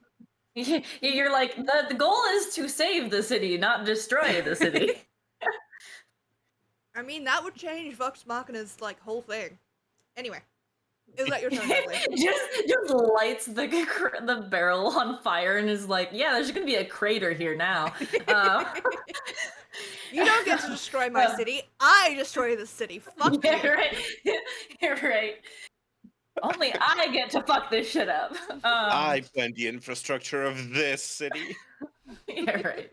You're like, the goal is to save the city, not destroy the city. I mean, that would change Vox Machina's like whole thing. Anyway. Is that your turn, Natalie? just lights the barrel on fire and is like, yeah, there's gonna be a crater here now. You don't get to destroy my city. I destroy the city. Fuck you. Right. You're right. Only I get to fuck this shit up. I plan the infrastructure of this city. Yeah, right.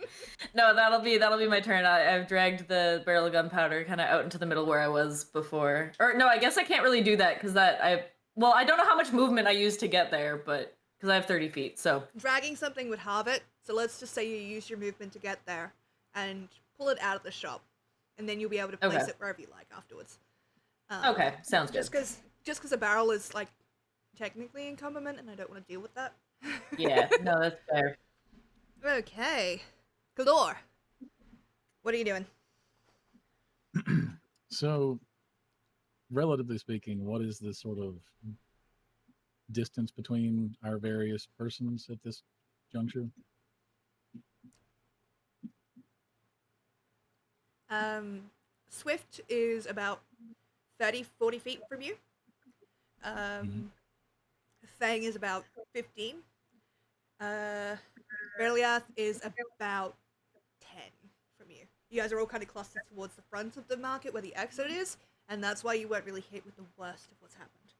No, that'll be my turn. I've dragged the barrel of gunpowder kind of out into the middle where I was before. Or no, I guess I can't really do that because I don't know how much movement I used to get there, but because I have 30 feet, so. Dragging something would halve it, so let's just say you use your movement to get there and pull it out of the shop, and then you'll be able to place it wherever you like afterwards. Okay, sounds good. Just because a barrel is like technically encumberment, and I don't want to deal with that. Yeah, no, that's fair. Okay, Glor, what are you doing? So, relatively speaking, what is the sort of distance between our various persons at this juncture? Swift is about 30-40 feet from you. Fang is about 15. Berliath is about 10 from you. You guys are all kind of clustered towards the front of the market where the exit is, and that's why you weren't really hit with the worst of what's happened.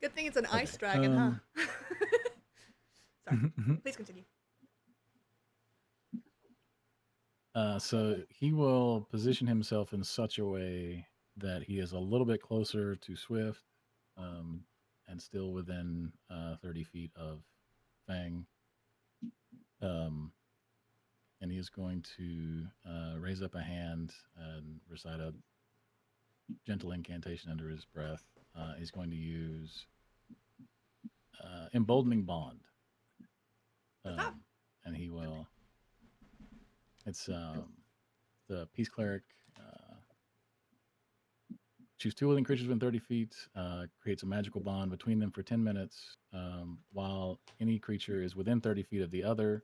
Good thing it's an Okay, ice dragon, huh? Sorry. Please continue. So he will position himself in such a way that he is a little bit closer to Swift, and still within 30 feet of Fang. And he is going to raise up a hand and recite a gentle incantation under his breath. He's going to use Emboldening Bond. What's that? And he will. It's the Peace Cleric. Choose two living creatures within 30 feet, creates a magical bond between them for 10 minutes. While any creature is within 30 feet of the other,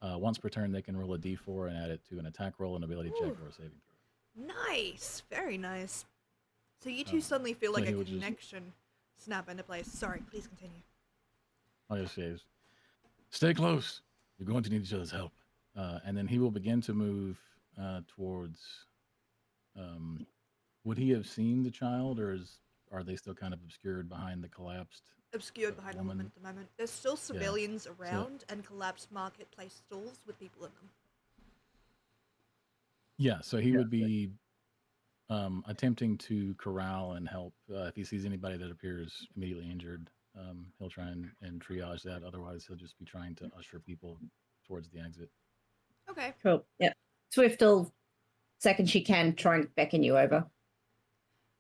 once per turn, they can roll a d4 and add it to an attack roll, an ability check, Ooh. or a saving throw. Nice. Very nice. So you two suddenly feel so like he a would just- connection snap into place. Sorry, please continue. All you say is, stay close. You're going to need each other's help. And then he will begin to move towards. Would he have seen the child, or are they still kind of obscured behind the collapsed? Obscured behind the woman? woman at the moment. There's still civilians around and collapsed marketplace stalls with people in them. Yeah, so he would be attempting to corral and help. If he sees anybody that appears immediately injured, he'll try and triage that. Otherwise, he'll just be trying to usher people towards the exit. Okay. Cool. Yeah. Swift will, second she can, try and beckon you over.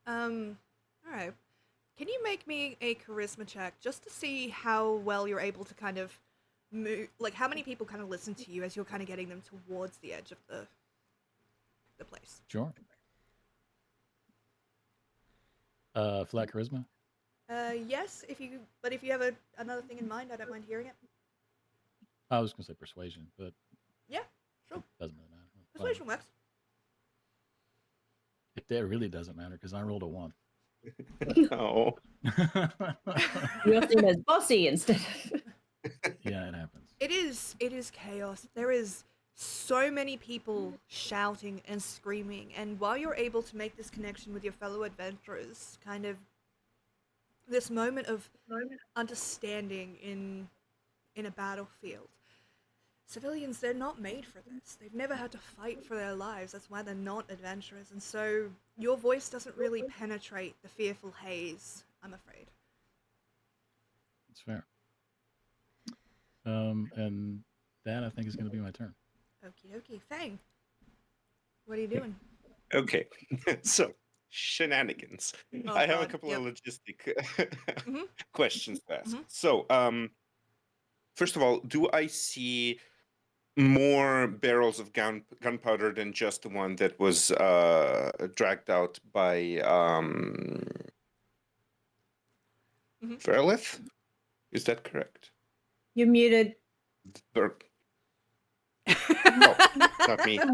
Alright. Can you make me a charisma check just to see how well you're able to kind of move, like how many people kind of listen to you as you're kind of getting them towards the edge of the place? Sure. Flat charisma. Yes, if you have another thing in mind, I don't mind hearing it. I was going to say persuasion, but Yeah, sure. doesn't really matter. Persuasion works. It really doesn't matter because I rolled a 1. No. You're seen as bossy instead of... Yeah, it happens. It is chaos. There is so many people shouting and screaming, and while you're able to make this connection with your fellow adventurers, kind of this moment of understanding in a battlefield. Civilians, they're not made for this. They've never had to fight for their lives. That's why they're not adventurers. And so your voice doesn't really penetrate the fearful haze, I'm afraid. It's fair. And that I think is going to be my turn. Okie dokie. Fang, what are you doing? Okay. So, shenanigans. Oh, I have a God, couple yep. of logistic Mhm. questions to ask. Mhm. So, first of all, do I see more barrels of gunpowder than just the one that was dragged out by Mhm. Verlith? Is that correct? You're muted. Or... Oh, not me. You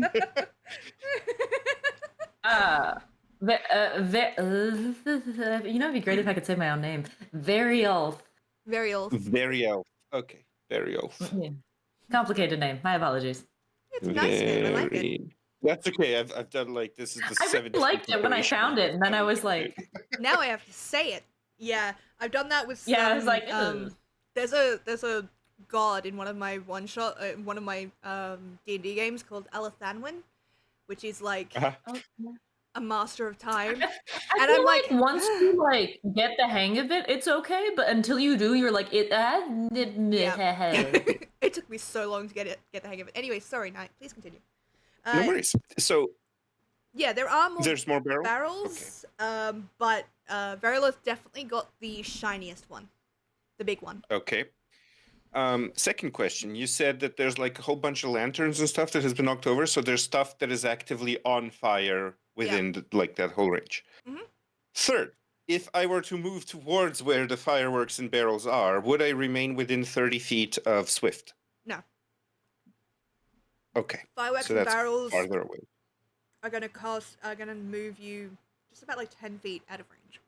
know, it'd be great if I could say my own name. Varial. Very old. Very elf. Okay, very elf. Yeah. Complicated name. My apologies. It's a nice name. I like it. That's okay. I've done like this is the I really 7th liked it when I found it, and then I was like, Now I have to say it. Yeah, I've done that with some, yeah, I was like, ugh. there's a god in one of my D&D games called Alathanwin, which is like Uh-huh. a master of time. I And feel I'm like like, once you like get the hang of it, it's okay. But until you do, you're like it. It took me so long to get the hang of it. Anyway, sorry, Knight. Please continue. No worries. So Yeah, there are more there's more barrels. barrels, but Verilith definitely got the shiniest one, the big one. Okay. Second question. You said that there's like a whole bunch of lanterns and stuff that has been knocked over. So there's stuff that is actively on fire within like that whole range. Mhm. Third, if I were to move towards where the fireworks and barrels are, would I remain within 30 feet of Swift? No. Okay. Fireworks So and that's barrels farther away. are gonna move you just about like 10 feet out of range.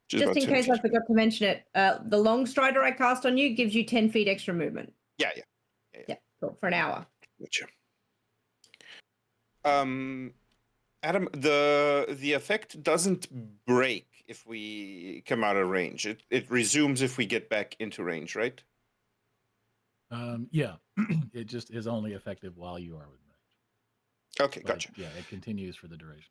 Just Just about in 10 case I feet. forgot to mention it, the long strider I cast on you gives you 10 feet extra movement. Yeah. Yeah, cool, for an hour. Gotcha. Adam, the effect doesn't break if we come out of range. It resumes if we get back into range, right? Yeah, it just is only effective while you are within range. Okay, But gotcha. yeah, it continues for the duration.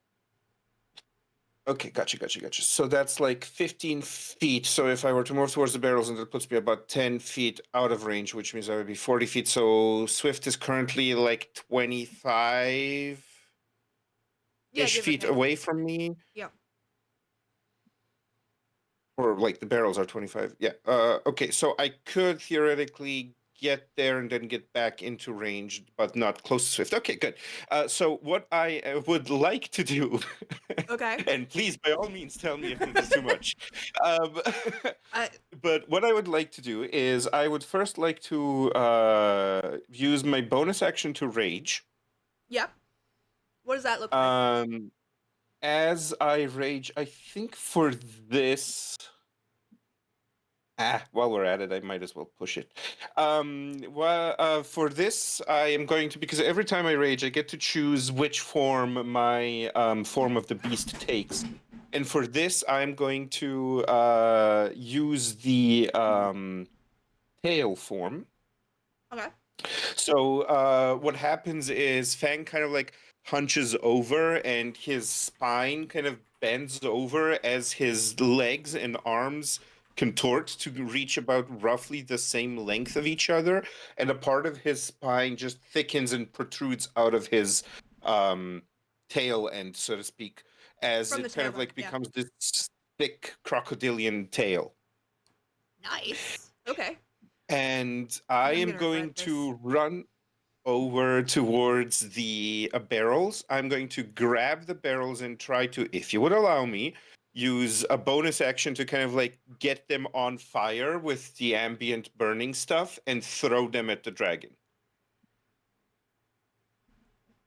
Okay, gotcha. So that's like 15 feet. So if I were to move towards the barrels, and that puts me about 10 feet out of range, which means I would be 40 feet. So Swift is currently like 25-ish Yeah, give or feet take. away from me. Yeah. Or like the barrels are 25. Yeah. Okay, so I could theoretically get there and then get back into range, but not close to Swift. Okay, good. So what I would like to do, Okay. and please, by all means, tell me if this is too much. Um, I, but what I would like to do is I would first like to use my bonus action to rage. yep. What does that look like? As I rage, I think for this. While we're at it, I might as well push it. For this, I am going to, because every time I rage, I get to choose which form my form of the beast takes. And for this, I'm going to use the tail form. Okay. So what happens is Fang kind of like hunches over and his spine kind of bends over as his legs and arms contort to reach about roughly the same length of each other, and a part of his spine just thickens and protrudes out of his tail end, so to speak, as From the it kind tail of like end, yeah. becomes this thick crocodilian tail. Nice. Okay. And I I'm am gonna going regret to run over towards the barrels. I'm going to grab the barrels and try to, if you would allow me, use a bonus action to kind of like get them on fire with the ambient burning stuff and throw them at the dragon.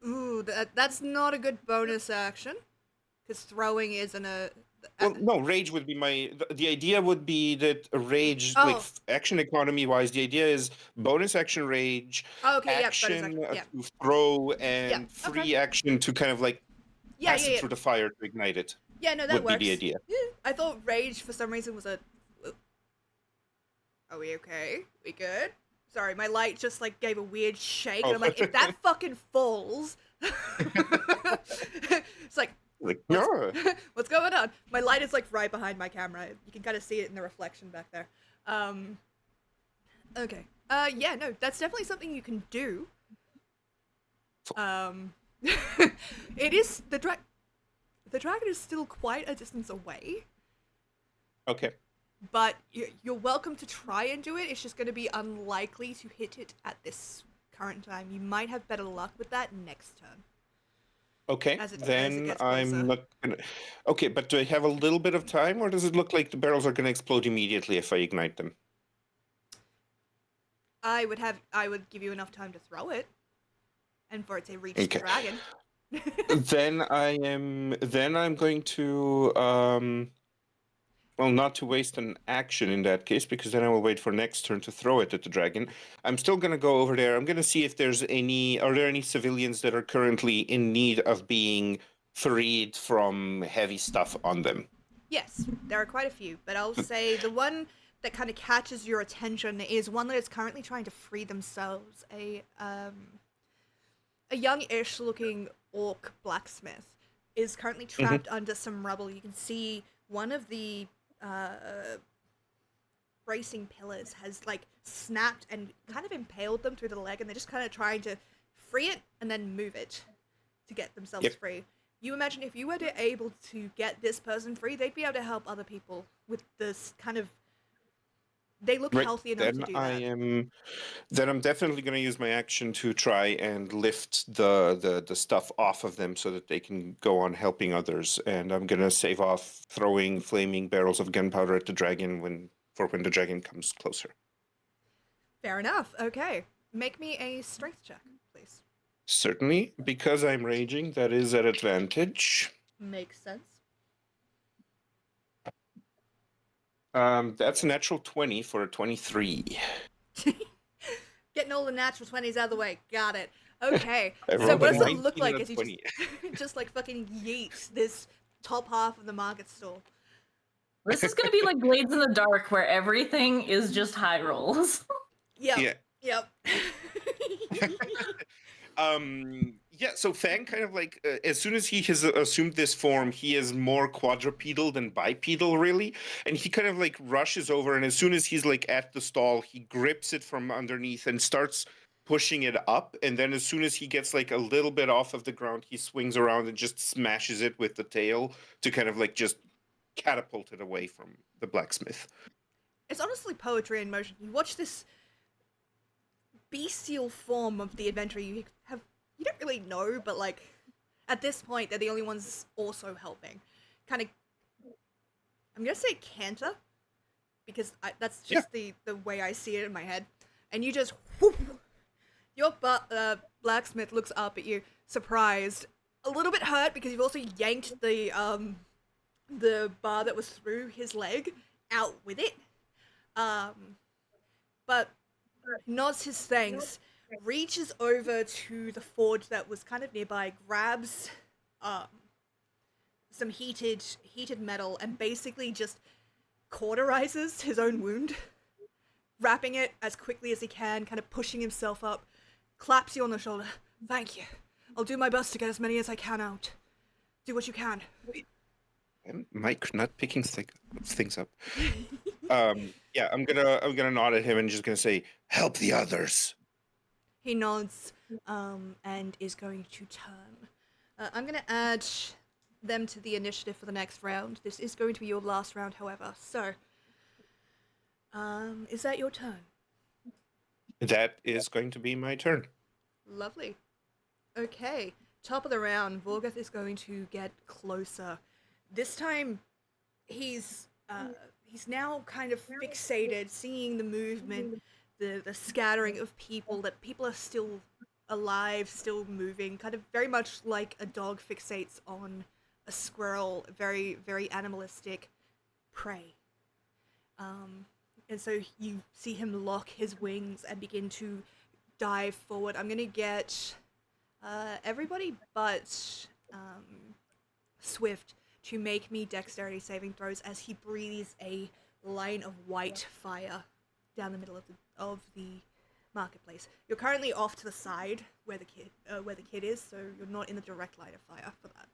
Ooh, that's not a good bonus action. Because throwing isn't a. Well, no, rage would be the idea would be that a rage, Oh. like action economy wise, the idea is bonus action rage, Oh, okay, yep, bonus action action, yeah. to throw, and Yeah, free okay. action to kind of like Yeah, pass yeah, it yeah. through the fire to ignite it. Yeah, no, that would works. be the idea. Yeah, I thought rage for some reason was a. Are we okay? We good? Sorry, my light just like gave a weird shake, and I'm like, if that fucking falls, it's like, Like, what's, no. what's going on? My light is like right behind my camera. You can kind of see it in the reflection back there. Okay. Yeah, no, that's definitely something you can do. It is the dragon is still quite a distance away. Okay. But you're welcome to try and do it. It's just going to be unlikely to hit it at this current time. You might have better luck with that next turn. Okay, As it then gets I'm closer. not gonna. Okay, but do I have a little bit of time, or does it look like the barrels are gonna explode immediately if I ignite them? I would give you enough time to throw it, and for it to reach the Okay. dragon. Then I'm going to well, not to waste an action in that case, because then I will wait for next turn to throw it at the dragon. I'm still going to go over there. I'm going to see if are there any civilians that are currently in need of being freed from heavy stuff on them? Yes, there are quite a few, but I'll say the one that kind of catches your attention is one that is currently trying to free themselves. A young-ish looking orc blacksmith is currently trapped under some rubble. You can see one of the bracing pillars has like snapped and kind of impaled them through the leg, and they're just kind of trying to free it and then move it to get themselves free. You imagine if you were able to get this person free, they'd be able to help other people with this kind of. They look healthy enough to do that. Then I'm definitely going to use my action to try and lift the stuff off of them so that they can go on helping others. And I'm going to save off throwing flaming barrels of gunpowder at the dragon when the dragon comes closer. Fair enough. Okay. Make me a strength check, please. Certainly, because I'm raging, that is at advantage. Makes sense. That's a natural 20 for a 23. Getting all the natural 20s out of the way. Got it. Okay. I So rolled what a does it look 19 like and a as you 20. just like fucking yeet this top half of the market stall? This is gonna be like Blades in the Dark, where everything is just high rolls. Yep. Yeah. Yep. Yeah, so Fang kind of like as soon as he has assumed this form, he is more quadrupedal than bipedal, really, and he kind of like rushes over, and as soon as he's like at the stall, he grips it from underneath and starts pushing it up, and then as soon as he gets like a little bit off of the ground, he swings around and just smashes it with the tail to kind of like just catapult it away from the blacksmith. It's honestly poetry in motion. You watch this bestial form of the adventurer you don't really know, but like at this point they're the only ones also helping. Kind of, I'm gonna say canter, because that's just the way I see it in my head. And you just whoop, your blacksmith looks up at you, surprised, a little bit hurt because you've also yanked the bar that was through his leg out with it. But nods his thanks, reaches over to the forge that was kind of nearby, grabs some heated metal, and basically just cauterizes his own wound, wrapping it as quickly as he can, kind of pushing himself up, claps you on the shoulder. Thank you. I'll do my best to get as many as I can out. Do what you can. Mike not picking things up. Yeah, I'm gonna nod at him and just gonna say, "Help the others." He nods, and is going to turn. I'm gonna add them to the initiative for the next round. This is going to be your last round, however. So, is that your turn? That is going to be my turn. Lovely. Okay, top of the round, Vorgoth is going to get closer. This time, he's now kind of fixated, seeing the movement, the scattering of people, that people are still alive, still moving, kind of very much like a dog fixates on a squirrel, very, very animalistic prey. And so you see him lock his wings and begin to dive forward. I'm gonna get everybody but Swift to make me dexterity saving throws as he breathes a line of white fire down the middle of the marketplace. You're currently off to the side where the kid is, so you're not in the direct line of fire for that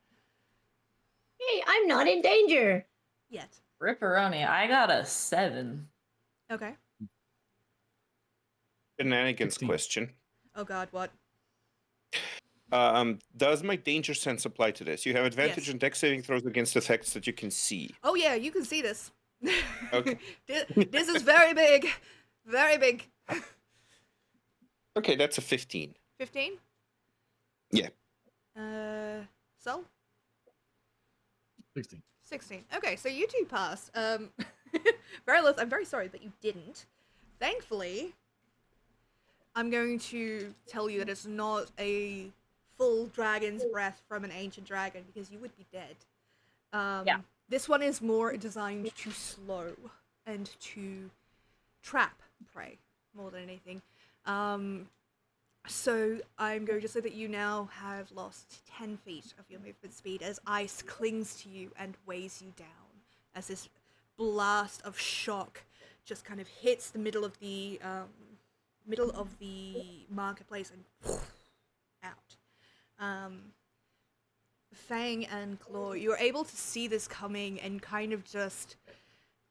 Hey, I'm not in danger. yet. Ripperoni, I got a 7. Okay. Shenanigans 16. question. Oh God, what? Does my danger sense apply to this? You have advantage Yes. on dex saving throws against effects that you can see. Oh yeah, you can see this. Okay. This is very big, very big. Okay, that's a 15. 15. Yeah. So 16. 16. Okay, so you two passed. I'm very sorry that you didn't. Thankfully, I'm going to tell you that it's not a full dragon's breath from an ancient dragon, because you would be dead. Yeah. This one is more designed to slow and to trap prey more than anything. So I'm going to say that you now have lost 10 feet of your movement speed as ice clings to you and weighs you down, as this blast of shock just kind of hits the middle of the marketplace and out. Fang and Claw, you're able to see this coming and kind of just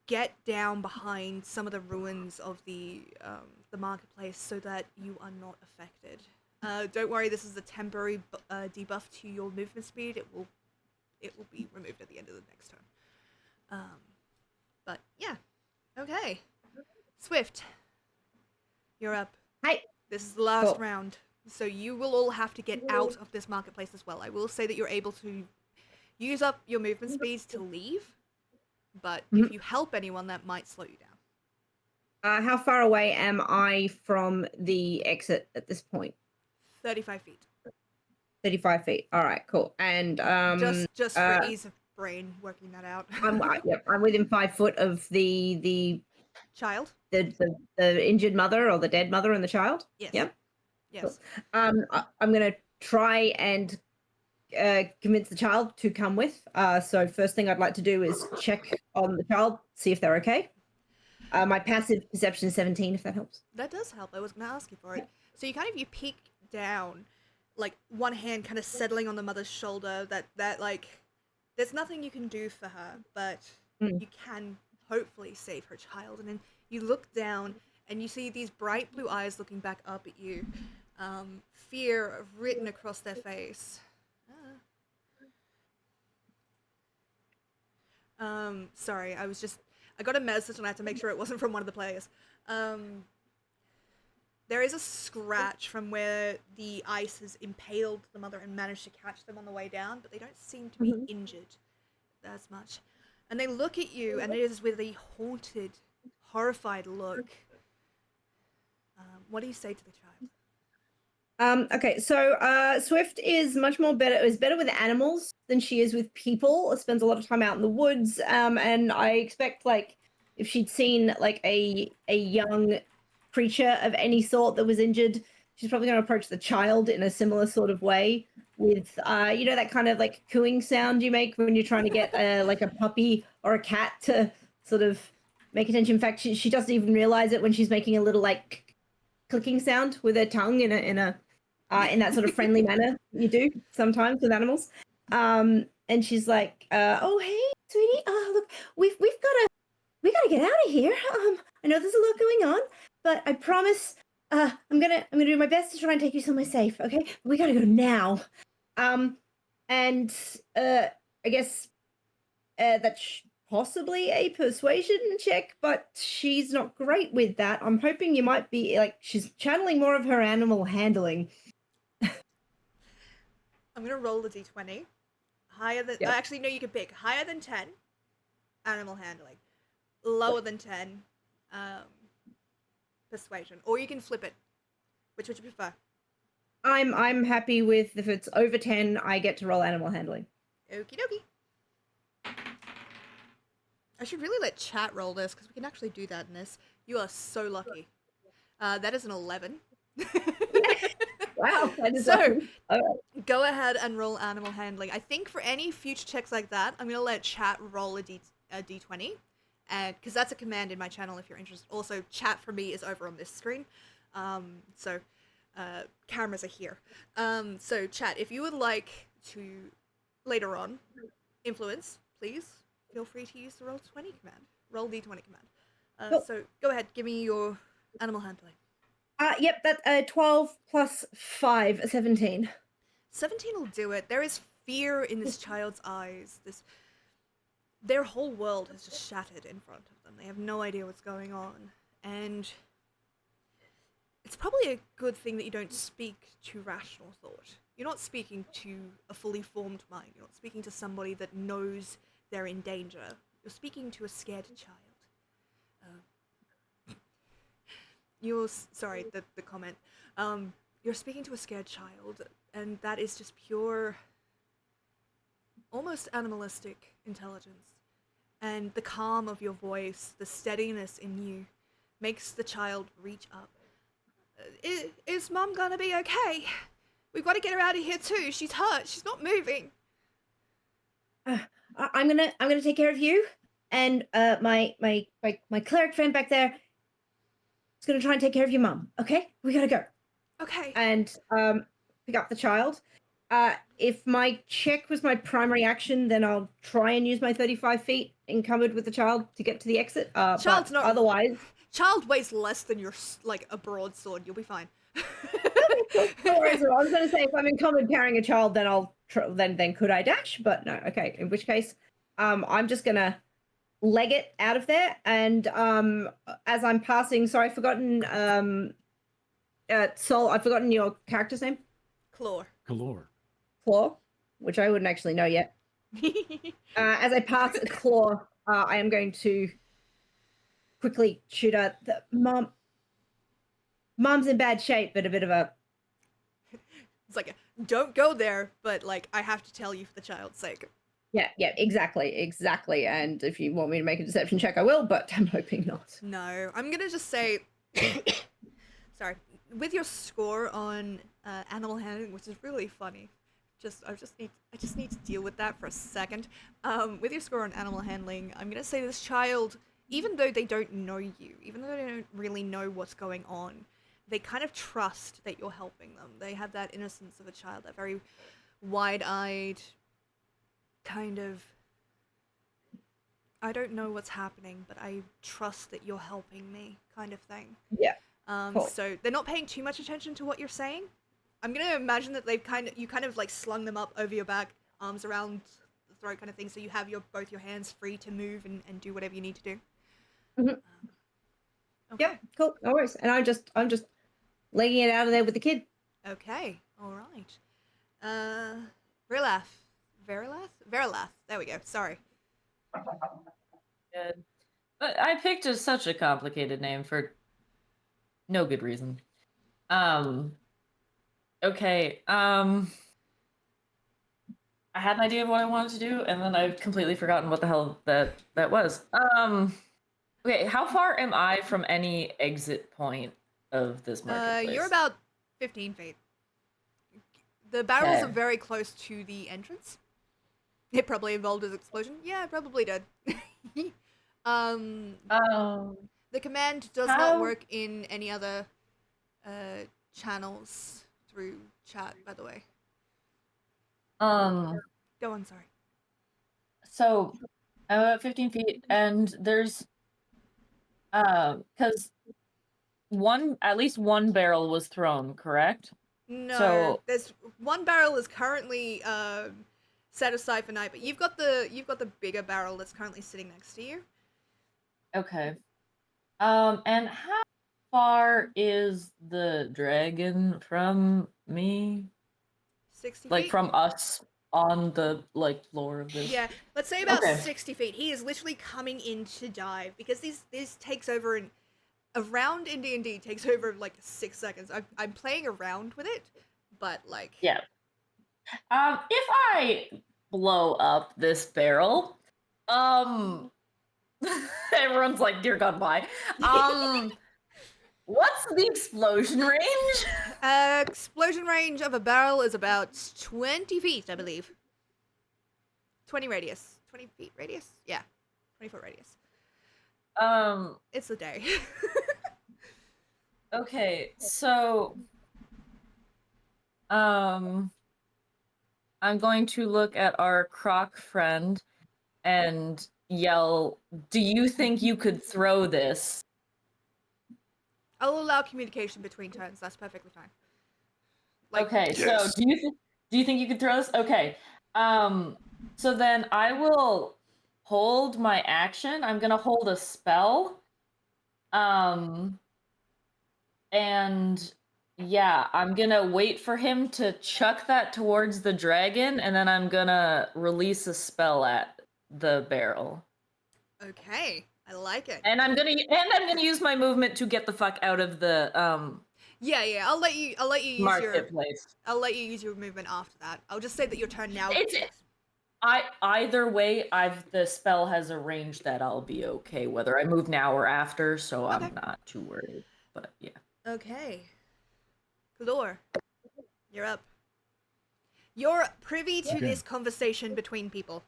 get down behind some of the ruins of the marketplace so that you are not affected. Don't worry, this is a temporary debuff to your movement speed. It will be removed at the end of the next turn. But yeah, okay. Swift, you're up. Hi. This is the last Cool. round, so you will all have to get out of this marketplace as well. I will say that you're able to use up your movement speeds to leave, but if you help anyone, that might slow you down. How far away am I from the exit at this point? 35 feet. 35 feet. All right, cool. And Just for ease of brain working that out. I'm within 5 foot of the Child? injured mother or the dead mother and the child. Yes. Yep. Yes. I'm gonna try and convince the child to come with. So first thing I'd like to do is check on the child, see if they're okay. My passive perception is 17, if that helps. That does help. I was going to ask you for it. So you peek down, like one hand kind of settling on the mother's shoulder. That like, there's nothing you can do for her, but you can hopefully save her child. And then you look down and you see these bright blue eyes looking back up at you. Fear written across their face. Sorry, I got a message and I had to make sure it wasn't from one of the players. There is a scratch from where the ice has impaled the mother and managed to catch them on the way down, but they don't seem to be injured as much. And they look at you, and it is with a haunted, horrified look. What do you say to the child? Okay, so Swift is much more better. Is better with animals than she is with people. Spends a lot of time out in the woods, and I expect like if she'd seen like a young creature of any sort that was injured, she's probably going to approach the child in a similar sort of way with that kind of like cooing sound you make when you're trying to get like a puppy or a cat to sort of make attention. In fact, she doesn't even realize it when she's making a little like clicking sound with her tongue in that sort of friendly manner you do sometimes with animals. And she's like, "Oh hey, sweetie, look, we gotta get out of here. I know there's a lot going on, but I promise, I'm gonna do my best to try and take you somewhere safe. Okay, we gotta go now." And I guess that's possibly a persuasion check, but she's not great with that. I'm hoping you might be like she's channeling more of her animal handling. I'm gonna roll the d20. Higher than actually no, you can pick higher than 10. Animal handling, lower than 10. Persuasion, or you can flip it. Which would you prefer? I'm happy with if it's over 10, I get to roll animal handling. Okie dokie. I should really let chat roll this because we can actually do that in this. You are so lucky. That is an 11. Wow. So, go ahead and roll animal handling. I think for any future checks like that, I'm going to let chat roll a d20. And because that's a command in my channel if you're interested. Also, chat for me is over on this screen. So, cameras are here. So, chat, if you would like to later on influence, please feel free to use the roll 20 command. Roll d20 command. Cool. So, go ahead, give me your animal handling. Yep, that's 12 plus 5, 17. 17 will do it. There is fear in this child's eyes. Their whole world has just shattered in front of them. They have no idea what's going on. And it's probably a good thing that you don't speak to rational thought. You're not speaking to a fully formed mind. You're not speaking to somebody that knows they're in danger. You're speaking to a scared child. Sorry, the comment. You're speaking to a scared child, and that is just pure, almost animalistic intelligence. And the calm of your voice, the steadiness in you, makes the child reach up. Is Mom gonna be okay? We've got to get her out of here too. She's hurt. She's not moving. I'm gonna take care of you, and my cleric friend back there is gonna try and take care of your mom. Okay, we gotta go. Okay. And pick up the child. If my check was my primary action, then I'll try and use my 35 feet encumbered with the child to get to the exit. Child's not. Otherwise, child weighs less than your like a broadsword. You'll be fine. No worries. I was going to say if I'm encumbered carrying a child, then I'll then could I dash? But no. Okay. In which case, I'm just gonna leg it out of there. And as I'm passing, sorry, I've forgotten. Sol, I've forgotten your character's name. Claw. Claw, which I wouldn't actually know yet. As I pass Claw, I am going to quickly shoot at the Mom's in bad shape, but a bit of a. It's like, don't go there, but like, I have to tell you for the child's sake. Yeah, exactly. And if you want me to make a deception check, I will, but I'm hoping not. No, I'm gonna just say, sorry, with your score on animal handling, which is really funny, I just need to deal with that for a second. With your score on animal handling, I'm gonna say this child, even though they don't know you, even though they don't really know what's going on, they kind of trust that you're helping them. They have that innocence of a child, that very wide-eyed kind of, I don't know what's happening, but I trust that you're helping me kind of thing. Yeah. Cool. So they're not paying too much attention to what you're saying. I'm gonna imagine that you kind of like slung them up over your back, arms around the throat kind of thing, so you have both your hands free to move and do whatever you need to do. Mhm. Okay. Yep. Cool. No worries. And I'm just legging it out of there with the kid. Okay. All right. Verilath. There we go. Sorry. Good. But I picked such a complicated name for no good reason. Okay. I had an idea of what I wanted to do, and then I've completely forgotten what the hell that was. Okay, how far am I from any exit point of this marketplace? You're about 15 feet. The barrels Okay. are very close to the entrance. It probably involved his explosion. Yeah, it probably did. The command does not work in any other channels through chat, by the way. Go on, sorry. So I'm at 15 feet, and there's because at least one barrel was thrown, correct? No, So there's one barrel is currently set aside for night, but you've got the bigger barrel that's currently sitting next to you. okay. And how far is the dragon from me? 60 Like feet? from us on the floor of this? Yeah, let's say about Okay. 60 feet. He is literally coming in to dive because this takes over a round in D&D takes over like 6 seconds. I'm playing around with it, but like Yeah. If I blow up this barrel, everyone's like, dear God, why? What's the explosion range? Explosion range of a barrel is about 20 feet, I believe. 20 radius. 20 feet radius? Yeah. 20-foot radius. It's a day. Okay, so I'm going to look at our croc friend and yell, do you think you could throw this? I'll allow communication between turns. That's perfectly fine. Like, Okay, Yes. so do you think you could throw this? Okay. So then I will hold my action. I'm gonna hold a spell. And yeah, I'm gonna wait for him to chuck that towards the dragon, and then I'm gonna release a spell at the barrel. okay, I like it. And I'm gonna use my movement to get the fuck out of the Yeah. I'll let you use marketplace. I'll let you use your movement after that. I'll just say that your turn now. Either way, the spell has arranged that I'll be okay whether I move now or after, so Okay. I'm not too worried. But yeah. Okay. Glor, you're up. You're privy to Okay. this conversation between people.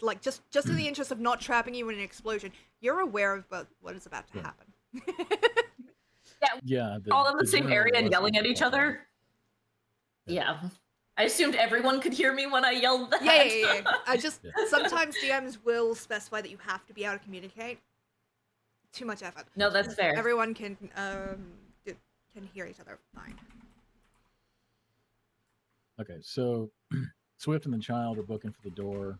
Like just in the interest of not trapping you in an explosion, you're aware of what is about to Yeah. happen. Yeah. All in the same general area and lesson yelling at is each also- other. Yeah. I assumed everyone could hear me when I yelled that. Yeah. I just Yeah. sometimes DMs will specify that you have to be able to communicate. Too much effort. No, that's fair. Everyone can hear each other fine. Okay, so Swift and the child are booking for the door.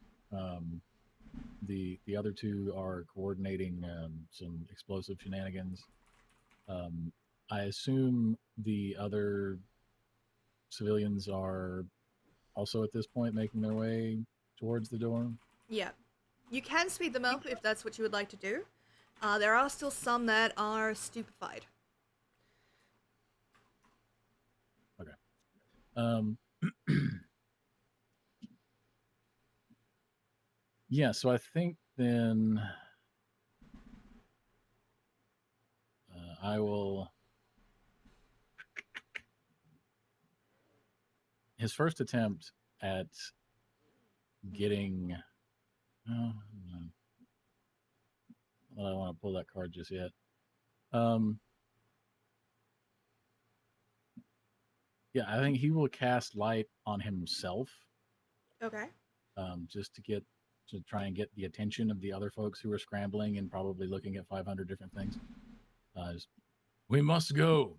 The other two are coordinating some explosive shenanigans. I assume the other civilians are also at this point making their way towards the door. Yeah. You can speed them up if that's what you would like to do. There are still some that are stupefied. Yeah, so I think then I will. His first attempt at getting. Oh, I don't want to pull that card just yet. Yeah, I think he will cast light on himself. Okay. Just to try and get the attention of the other folks who are scrambling and probably looking at 500 different things. We must go.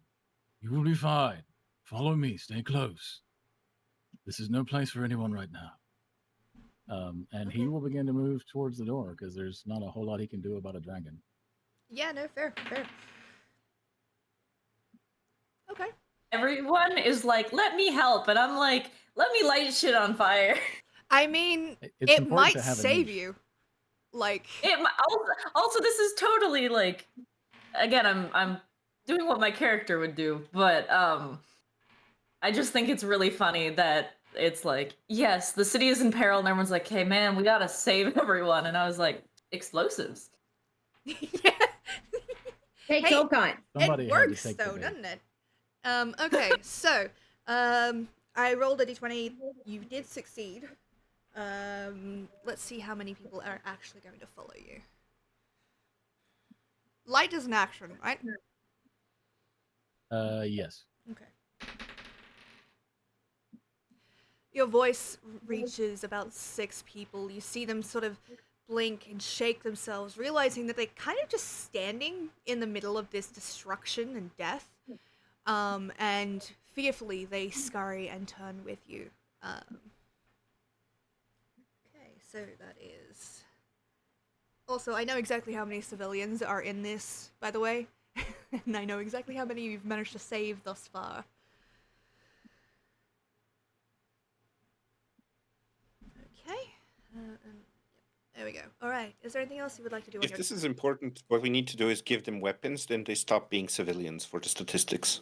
You will be fine. Follow me. Stay close. This is no place for anyone right now. And he will begin to move towards the door because there's not a whole lot he can do about a dragon. Yeah, no, fair. Okay. Everyone is like, let me help. And I'm like, let me light shit on fire. I mean, It's it important might to have a save niche. you. Like, Also, this is totally like, again, I'm doing what my character would do, but I just think it's really funny that it's like, yes, the city is in peril, and everyone's like, hey man, we gotta save everyone. And I was like, explosives. yeah. Takes Hey, all kinds. Somebody it had to works take the though, bait. doesn't it? Okay, so I rolled a d20. You did succeed. Let's see how many people are actually going to follow you. Light is an action, right? Yes. Okay. Your voice reaches about 6 people. You see them sort of blink and shake themselves, realizing that they're kind of just standing in the middle of this destruction and death. And fearfully, they scurry and turn with you. Okay, so that is... Also, I know exactly how many civilians are in this, by the way. And I know exactly how many you've managed to save thus far. Okay. There we go. Alright, is there anything else you would like to do on If your... this is important, what we need to do is give them weapons, then they stop being civilians for the statistics.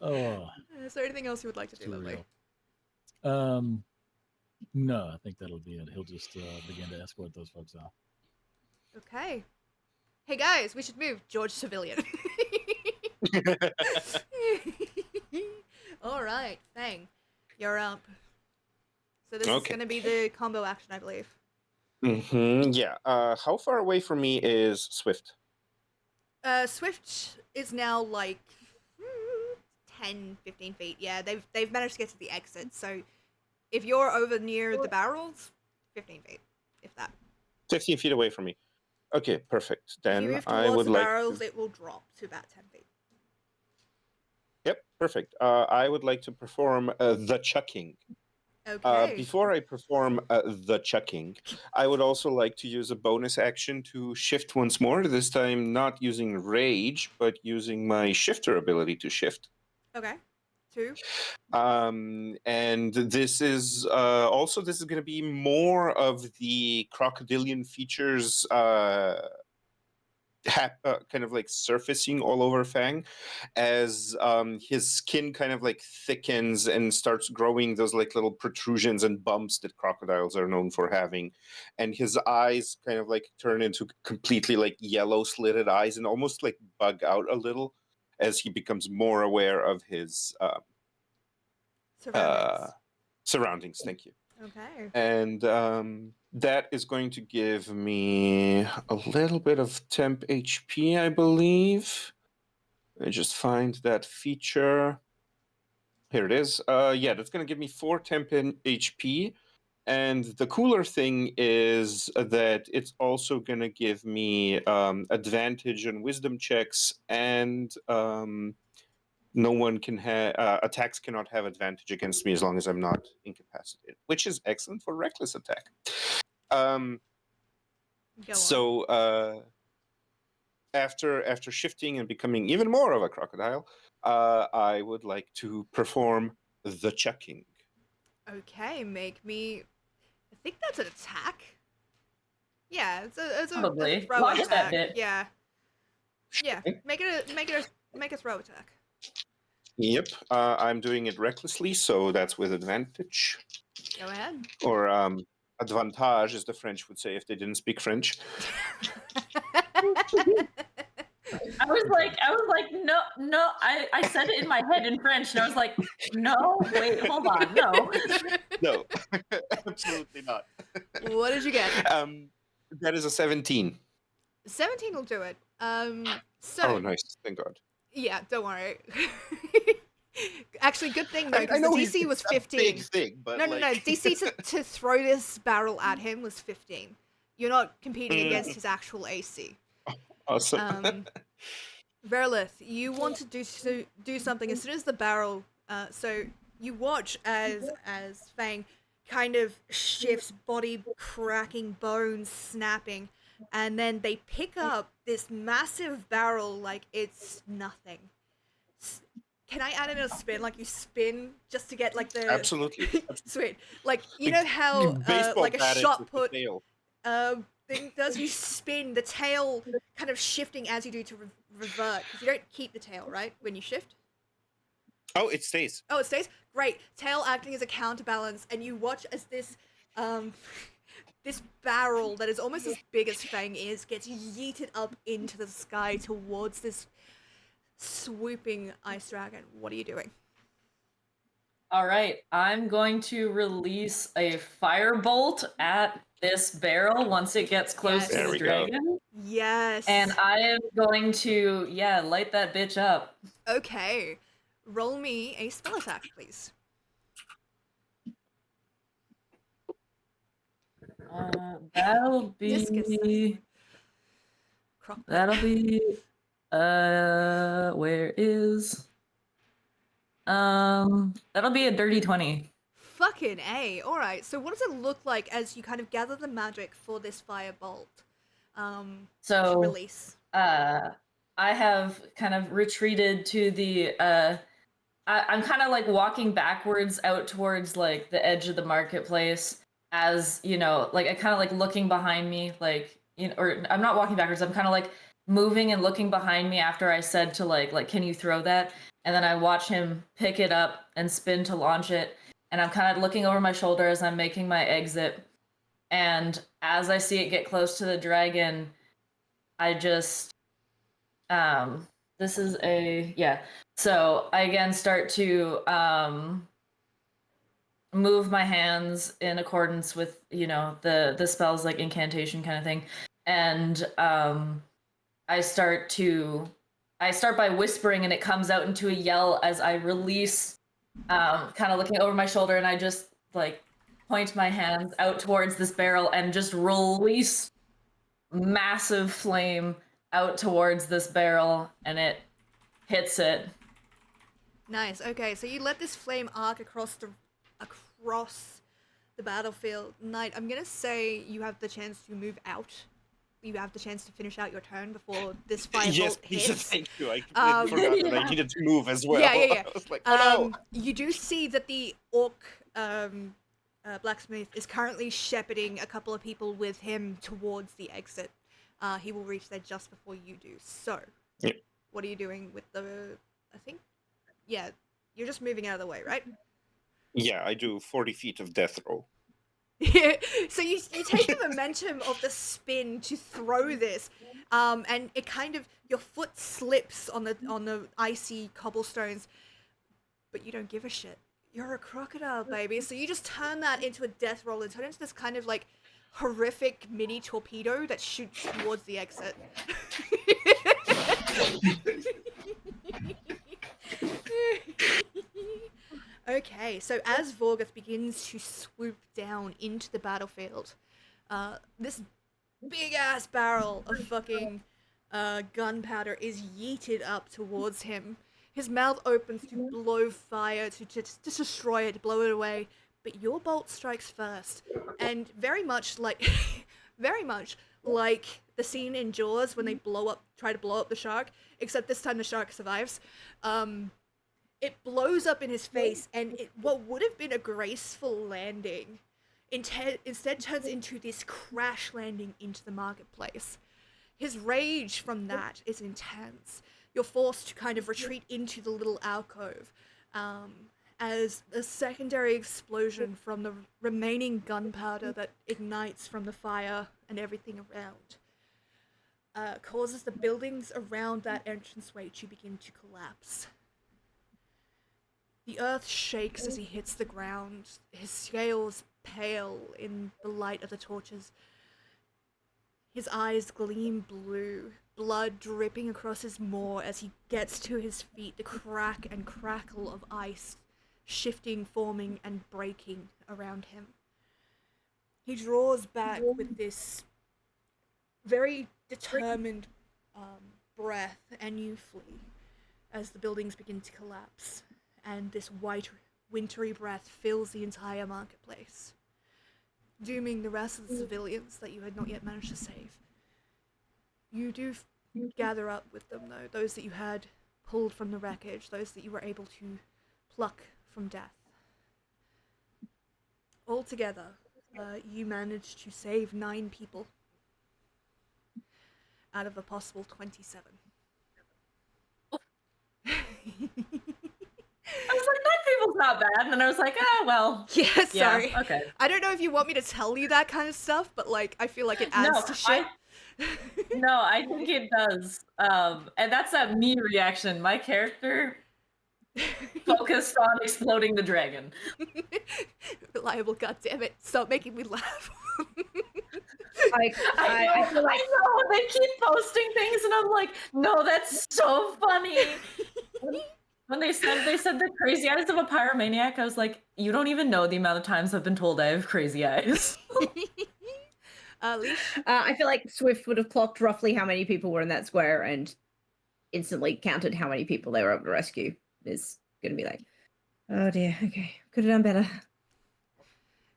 Oh, Is there anything else you would like to do, too Lovely? real. No, I think that'll be it. He'll just begin to escort those folks out. Okay. Hey guys, we should move. George Civilian. Alright, Fang. You're up. So this is Okay. gonna be the combo action, I believe. Yeah. How far away from me is Swift? Swift is now like 10, 15 feet. Yeah, they've managed to get to the exit, so if you're over near the barrels, 15 feet, if that. 15 feet away from me. Okay, perfect. If you Then move I towards would the like barrels, to... it will drop to about 10 feet. Yep, perfect. I would like to perform the chucking. Okay. Before I perform the chucking, I would also like to use a bonus action to shift once more, this time not using rage, but using my shifter ability to shift. Okay. 2. And this is also, this is going to be more of the crocodilian features kind of like surfacing all over Fang as his skin kind of like thickens and starts growing those like little protrusions and bumps that crocodiles are known for having, and his eyes kind of like turn into completely like yellow slitted eyes and almost like bug out a little as he becomes more aware of his Surroundings. surroundings. Thank you. Okay. And that is going to give me a little bit of temp HP, I believe. Let me just find that feature. Here it is. Yeah, that's going to give me 4 temp HP. And the cooler thing is that it's also going to give me advantage on wisdom checks, and no one can have attacks cannot have advantage against me as long as I'm not incapacitated, which is excellent for reckless attack. Go on. So after shifting and becoming even more of a crocodile, I would like to perform the chucking. Okay, make me... I think that's an attack. Yeah, it's a Probably. throw Watch attack. that bit. Yeah. Yeah, make a throw attack. Yep, I'm doing it recklessly, so that's with advantage. Go ahead. Or avantage, as the French would say if they didn't speak French. I was like, no. I said it in my head in French, and I was like, no, wait, hold on, no. No, absolutely not. What did you get? That is a 17. 17 will do it. So Oh, nice. Thank God. yeah, don't worry. Actually, good thing though, I because the know DC was it's a 15. big thing, but No. DC to throw this barrel at him was 15. You're not competing against his actual AC. Awesome. Verlith, you want to do something as soon as the barrel. So you watch as Fang kind of shifts, body cracking, bones snapping, and then they pick up this massive barrel like it's nothing. Can I add in a spin? Like you spin just to get like the Absolutely. sweet. Like you know how Baseball like a bat is shot with the put tail. thing does, you spin the tail kind of shifting as you do to revert, because you don't keep the tail, right, when you shift? Oh, it stays. Oh, it stays? Great. Tail acting as a counterbalance, and you watch as this this barrel that is almost as big as Fang is gets yeeted up into the sky towards this swooping ice dragon. What are you doing? All right, I'm going to release a firebolt at this barrel once it gets close Yes. to There the we go. dragon. Yes. And I am going to, light that bitch up. Okay. Roll me a spell attack, please. That'll Discus. be, Crockpot. where is, that'll be a dirty 20. Fucking A. Alright, so what does it look like as you kind of gather the magic for this firebolt to So, release? I have kind of retreated to the, I'm kind of like walking backwards out towards like the edge of the marketplace, as you know, like I kind of like looking behind me, like, you know, or I'm not walking backwards, I'm kind of like moving and looking behind me after I said to like can you throw that, and then I watch him pick it up and spin to launch it, and I'm kind of looking over my shoulder as I'm making my exit, and as I see it get close to the dragon, I just this is so I again start to move my hands in accordance with, you know, the spells, like incantation kind of thing, and I start by whispering, and it comes out into a yell as I release, kind of looking over my shoulder, and I just like point my hands out towards this barrel and just release massive flame out towards this barrel, and it hits it. Nice. Okay, so you let this flame arc across the battlefield. Knight, I'm gonna say you have the chance to move out. You have the chance to finish out your turn before this firebolt Yes, hits. Lisa, thank you. I completely forgot that I needed to move as well. Yeah. I was like, oh no. You do see that the orc blacksmith is currently shepherding a couple of people with him towards the exit. He will reach there just before you do. So, Yep. What are you doing with the? I think, yeah, you're just moving out of the way, right? Yeah, I do 40 feet of death roll. So you take the momentum of the spin to throw this, and it kind of, your foot slips on the icy cobblestones, but you don't give a shit. You're a crocodile, baby. So you just turn that into a death roll and turn it into this kind of like horrific mini torpedo that shoots towards the exit. Okay, so as Vorgoth begins to swoop down into the battlefield, this big ass barrel of fucking gunpowder is yeeted up towards him. His mouth opens to blow fire, to destroy it, blow it away. But your bolt strikes first, and very much like the scene in Jaws when they try to blow up the shark, except this time the shark survives. It blows up in his face, and what would have been a graceful landing instead turns into this crash landing into the marketplace. His rage from that is intense. You're forced to kind of retreat into the little alcove, as a secondary explosion from the remaining gunpowder that ignites from the fire and everything around causes the buildings around that entranceway to begin to collapse. The earth shakes as he hits the ground, his scales pale in the light of the torches. His eyes gleam blue, blood dripping across his maw as he gets to his feet, the crack and crackle of ice shifting, forming, and breaking around him. He draws back with this very determined breath, and you flee as the buildings begin to collapse, and this white, wintry breath fills the entire marketplace, dooming the rest of the civilians that you had not yet managed to save. You do gather up with them, though, those that you had pulled from the wreckage, those that you were able to pluck from death. Altogether, you managed to save 9 people out of a possible 27. I was like, that people's not bad. And then I was like, well. Yeah, sorry. Yeah, okay. I don't know if you want me to tell you that kind of stuff, but, like, I feel like it adds to shit. No, I think it does. And that's a me reaction. My character focused on exploding the dragon. Reliable, goddammit. Stop making me laugh. I feel like I know, they keep posting things and I'm like, no, that's so funny. When they said the crazy eyes of a pyromaniac, I was like, you don't even know the amount of times I've been told I have crazy eyes. Leash? I feel like Swift would have clocked roughly how many people were in that square and instantly counted how many people they were able to rescue. Is going to be like, oh dear, okay, could have done better.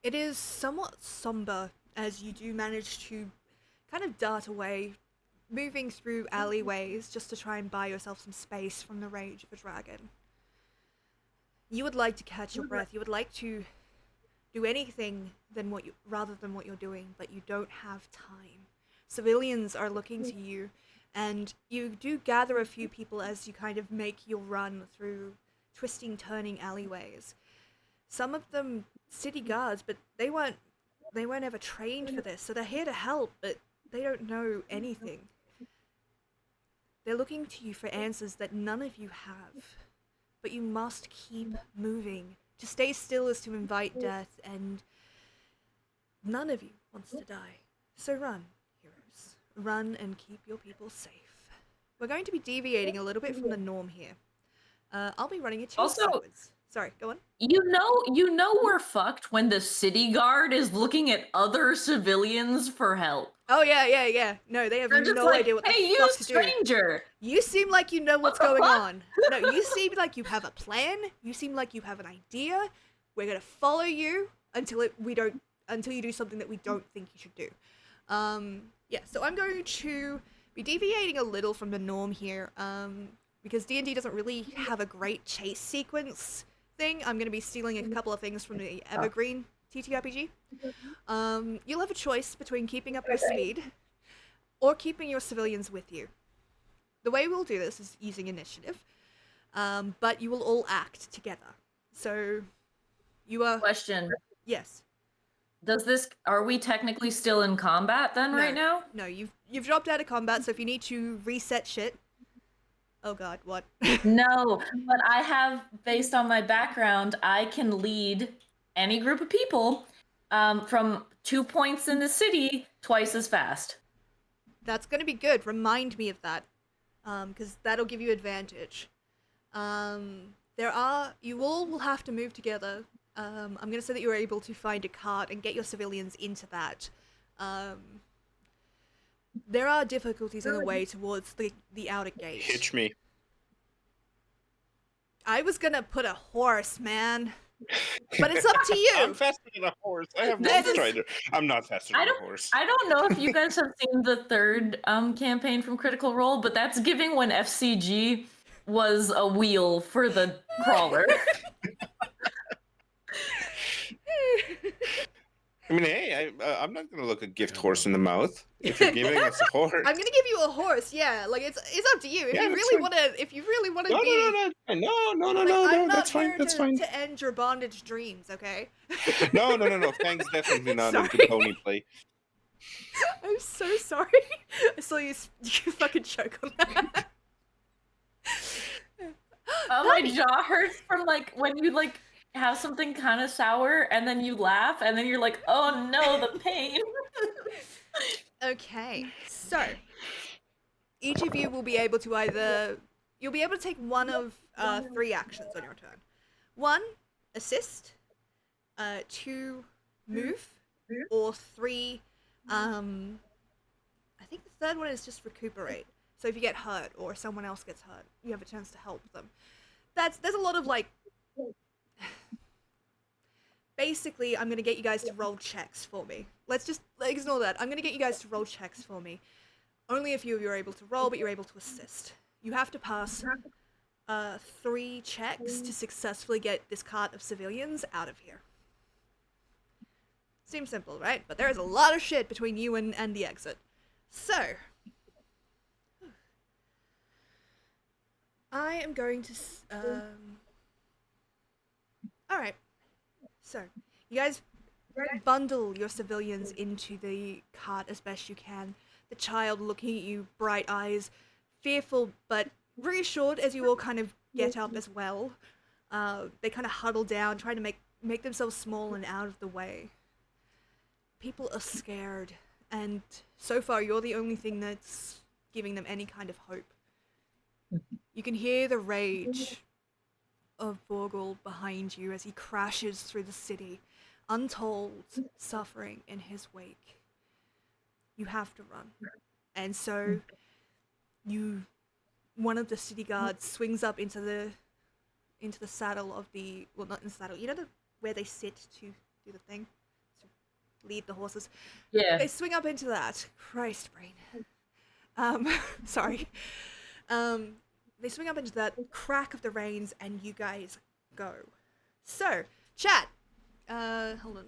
It is somewhat somber as you do manage to kind of dart away, moving through alleyways just to try and buy yourself some space from the rage of a dragon. You would like to catch your breath. You would like to do anything rather than what you're doing, but you don't have time. Civilians are looking to you, and you do gather a few people as you kind of make your run through twisting, turning alleyways. Some of them city guards, but they weren't ever trained for this, so they're here to help, but they don't know anything. They're looking to you for answers that none of you have, but you must keep moving. To stay still is to invite death, and none of you wants to die. So run, heroes. Run and keep your people safe. We're going to be deviating a little bit from the norm here. I'll be running it to you Also- backwards. Sorry, go on. You know we're fucked when the city guard is looking at other civilians for help. Oh, yeah. No, they have They're just no like, idea what the hey, you fuck to do. stranger. You seem like you know what's What the going fuck? on. No, you seem like you have a plan. You seem like you have an idea. We're gonna follow you until you do something that we don't think you should do. Yeah, so I'm going to be deviating a little from the norm here, because D&D doesn't really have a great chase sequence thing. I'm gonna be stealing a couple of things from the Evergreen TTRPG. You'll have a choice between keeping up your speed or keeping your civilians with you. The way we'll do this is using initiative, but you will all act together. So, you are... Question. Yes. Are we technically still in combat then No. right now? No, you've dropped out of combat, so if you need to reset shit... Oh god, what? No, but I have, based on my background, I can lead any group of people from 2 points in the city twice as fast. That's gonna be good. Remind me of that, because that'll give you advantage. You all will have to move together. I'm gonna say that you're able to find a cart and get your civilians into that. There are difficulties on the way towards the outer gate. Hitch me. I was gonna put a horse, man. But it's up to you. I'm faster than a horse. I have This no is- strider. I'm not faster than a horse. I don't know if you guys have seen the third campaign from Critical Role, but that's giving when FCG was a wheel for the crawler. I mean, hey, I'm not gonna look a gift horse in the mouth if you're giving us a horse. I'm gonna give you a horse. Yeah, like it's up to you. If Yeah, you that's really fine. wanna No, be. no, Like, I'm not that's fine. here That's fine. to end your bondage dreams, okay? No. Thanks, definitely not Sorry. into pony play. I'm so sorry. I saw you fucking choke on that. My jaw hurts from like when you like have something kind of sour and then you laugh and then you're like, oh no, the pain. Okay, so each of you will be able to you'll be able to take one of 3 actions on your turn. 1, assist. 2, move. Or 3, I think the third one is just recuperate. So if you get hurt or someone else gets hurt, you have a chance to help them. There's a lot of like. Basically, I'm gonna get you guys to roll checks for me. Let's just ignore that. I'm gonna get you guys to roll checks for me. Only a few of you are able to roll, but you're able to assist. You have to pass 3 checks to successfully get this cart of civilians out of here. Seems simple, right? But there is a lot of shit between you and the exit. So, I am going to alright. So, you guys bundle your civilians into the cart as best you can. The child looking at you, bright eyes, fearful but reassured as you all kind of get up as well. They kind of huddle down, trying to make themselves small and out of the way. People are scared, and so far you're the only thing that's giving them any kind of hope. You can hear the rage of Borgel behind you as he crashes through the city, untold suffering in his wake. You have to run. And so one of the city guards swings up into the saddle of the, well, not in the saddle, you know where they sit to do the thing? To lead the horses? Yeah. They swing up into that. Christ, brain. Sorry. They swing up into that crack of the reins, and you guys go. So, chat. Hold on. 1, 2, 3, 6.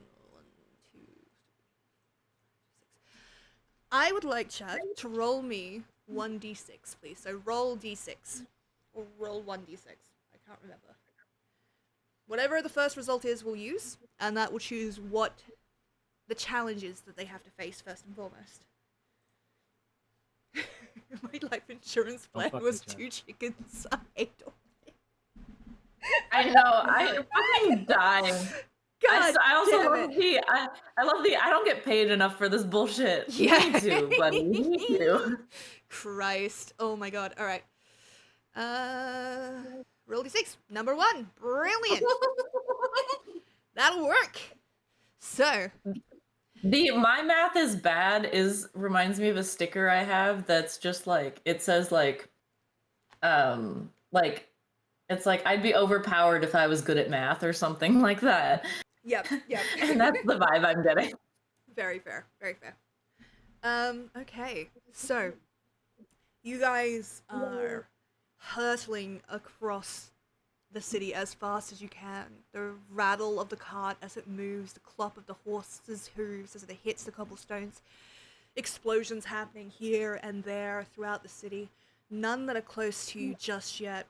I would like chat to roll me 1d6, please. So roll d6, or roll 1d6. I can't remember. Whatever the first result is, we'll use, and that will choose what the challenges that they have to face first and foremost. My life insurance plan was 2 chickens. I hate all it. I know, I'm fucking dying. God I also damn love it. I love I don't get paid enough for this bullshit. Yeah. Me too, buddy. Me too. Christ. Oh my god. Alright. Roll d6. Number 1. Brilliant. That'll work. So. My math is bad reminds me of a sticker I have that's just like, it says like it's like I'd be overpowered if I was good at math or something like that. Yep. And that's the vibe I'm getting. Very fair. Very fair. Okay. So, you guys are hurtling across the city as fast as you can. The rattle of the cart as it moves, the clop of the horse's hooves as it hits the cobblestones. Explosions happening here and there throughout the city. None that are close to you just yet.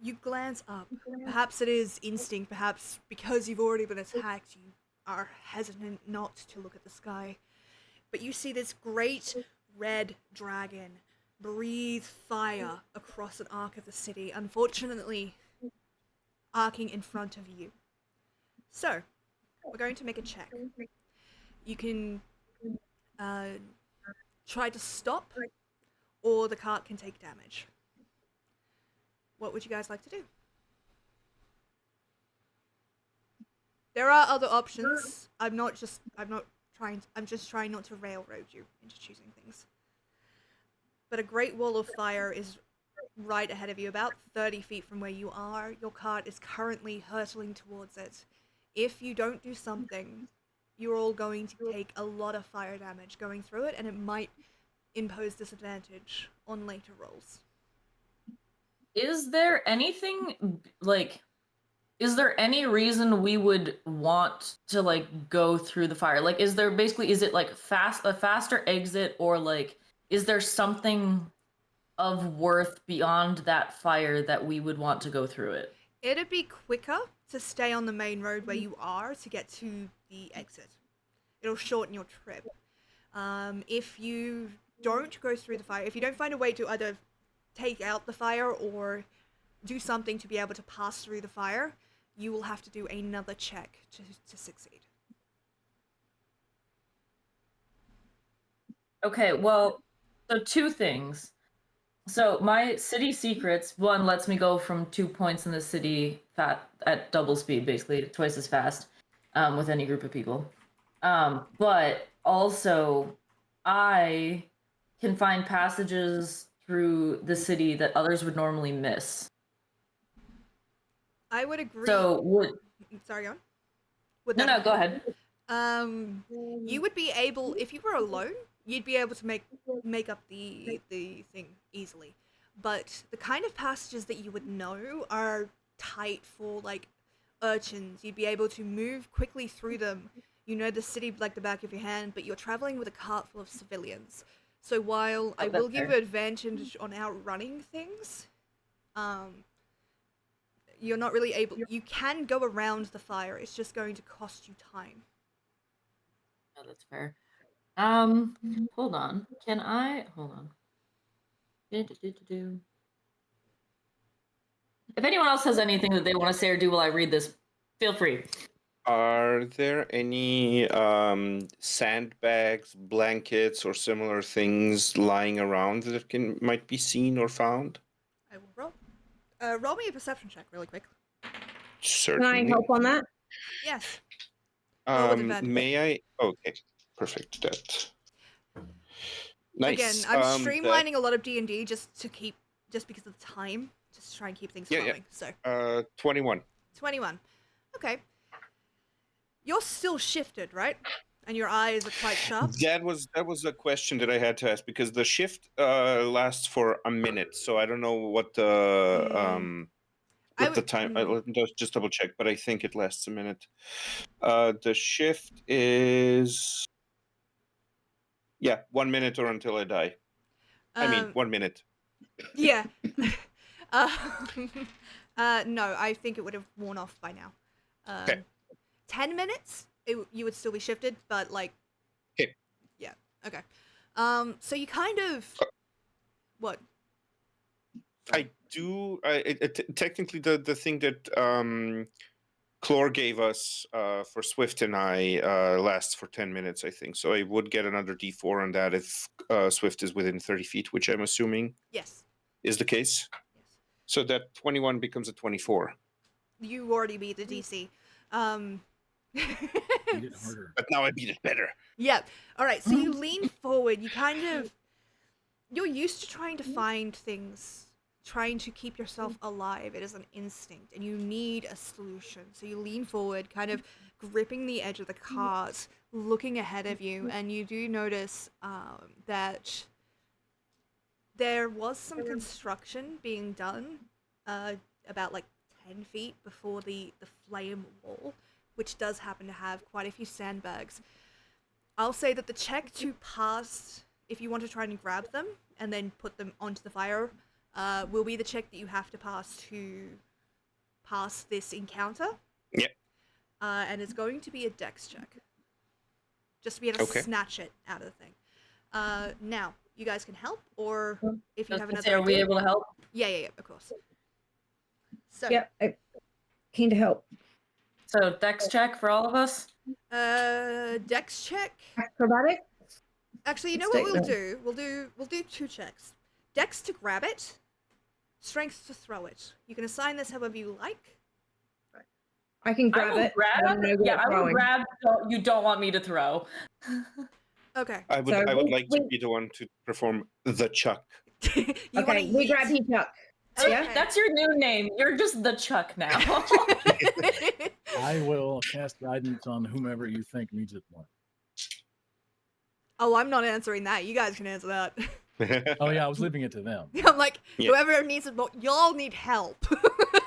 You glance up. Perhaps it is instinct, perhaps because you've already been attacked, you are hesitant not to look at the sky. But you see this great red dragon breathe fire across an arc of the city, unfortunately arcing in front of you. So, we're going to make a check. You can try to stop, or the cart can take damage. What would you guys like to do? There are other options. I'm just trying not to railroad you into choosing things. But a great wall of fire is right ahead of you, about 30 feet from where you are. Your cart is currently hurtling towards it. If you don't do something, you're all going to take a lot of fire damage going through it, and it might impose disadvantage on later rolls. Is there anything, like, is there any reason we would want to, like, go through the fire? Like, is it, like, a faster exit, or, like, is there something of worth beyond that fire that we would want to go through it? It'd be quicker to stay on the main road where you are to get to the exit. It'll shorten your trip. If you don't go through the fire, if you don't find a way to either take out the fire or do something to be able to pass through the fire, you will have to do another check to succeed. Okay, well, so two things. So my city secrets, one lets me go from 2 points in the city at double speed, basically twice as fast, with any group of people. But also, I can find passages through the city that others would normally miss. I would agree. So would Sorry, go on. Would no, that no, go ahead. You would be able, if you were alone, you'd be able to make up the thing easily. But the kind of passages that you would know are tight for like urchins. You'd be able to move quickly through them. You know the city like the back of your hand, but you're traveling with a cart full of civilians. So while I will give you advantage on outrunning things, you're not really able. You can go around the fire. It's just going to cost you time. Oh, that's fair. Hold on. Hold on. If anyone else has anything that they want to say or do while I read this, feel free. Are there any sandbags, blankets, or similar things lying around that might be seen or found? I will roll. Roll me a perception check really quick. Certainly. Can I help on that? Yes. Roll with advantage. May I? Okay, perfect. That. Nice. Again, I'm streamlining a lot of D&D just because of the time, just to try and keep things flowing. Yeah. So 21. 21. Okay. You're still shifted, right? And your eyes are quite sharp. That was a question that I had to ask because the shift lasts for a minute, so I don't know what the the time. Let me just double check, but I think it lasts a minute. The shift is 1 minute or until I die. I mean 1 minute. Yeah. No, I think it would have worn off by now. Okay. 10 minutes, you would still be shifted, but like. Okay. Yeah. Okay. So you kind of. What? I do. Technically, the thing that Chlor gave us for Swift and I lasts for 10 minutes, I think. So I would get another D4 on that if Swift is within 30 feet, which I'm assuming Yes. is the case. Yes. So that 21 becomes a 24. You already beat the DC. Beat it harder. But now I beat it better. Yeah. All right. So you lean forward. You're used to trying to find things, trying to keep yourself alive. It is an instinct, and you need a solution. So you lean forward, kind of gripping the edge of the cart, looking ahead of you, and you do notice that there was some construction being done about like 10 feet before the flame wall, which does happen to have quite a few sandbags. I'll say that the check to pass, if you want to try and grab them and then put them onto the fire, will be the check that you have to pass this encounter. Yep. And it's going to be a dex check. Just to be able to snatch it out of the thing. Now, you guys can help, or if you have another Are we able to help? Yeah, of course. So, Yep. Keen to help. So dex check for all of us? dex check. Acrobatic? Actually, you know what we'll do? We'll do 2 checks. Dex to grab it, strength to throw it. You can assign this however you like. I can grab it. I will grab. You don't want me to throw. Okay. I would like to be the one to perform the chuck. We grab he chuck. Okay. That's your new name. You're just the Chuck now. I will cast guidance on whomever you think needs it more. Oh, I'm not answering that. You guys can answer that. Oh yeah, I was leaving it to them. I'm like, whoever needs it more, y'all need help.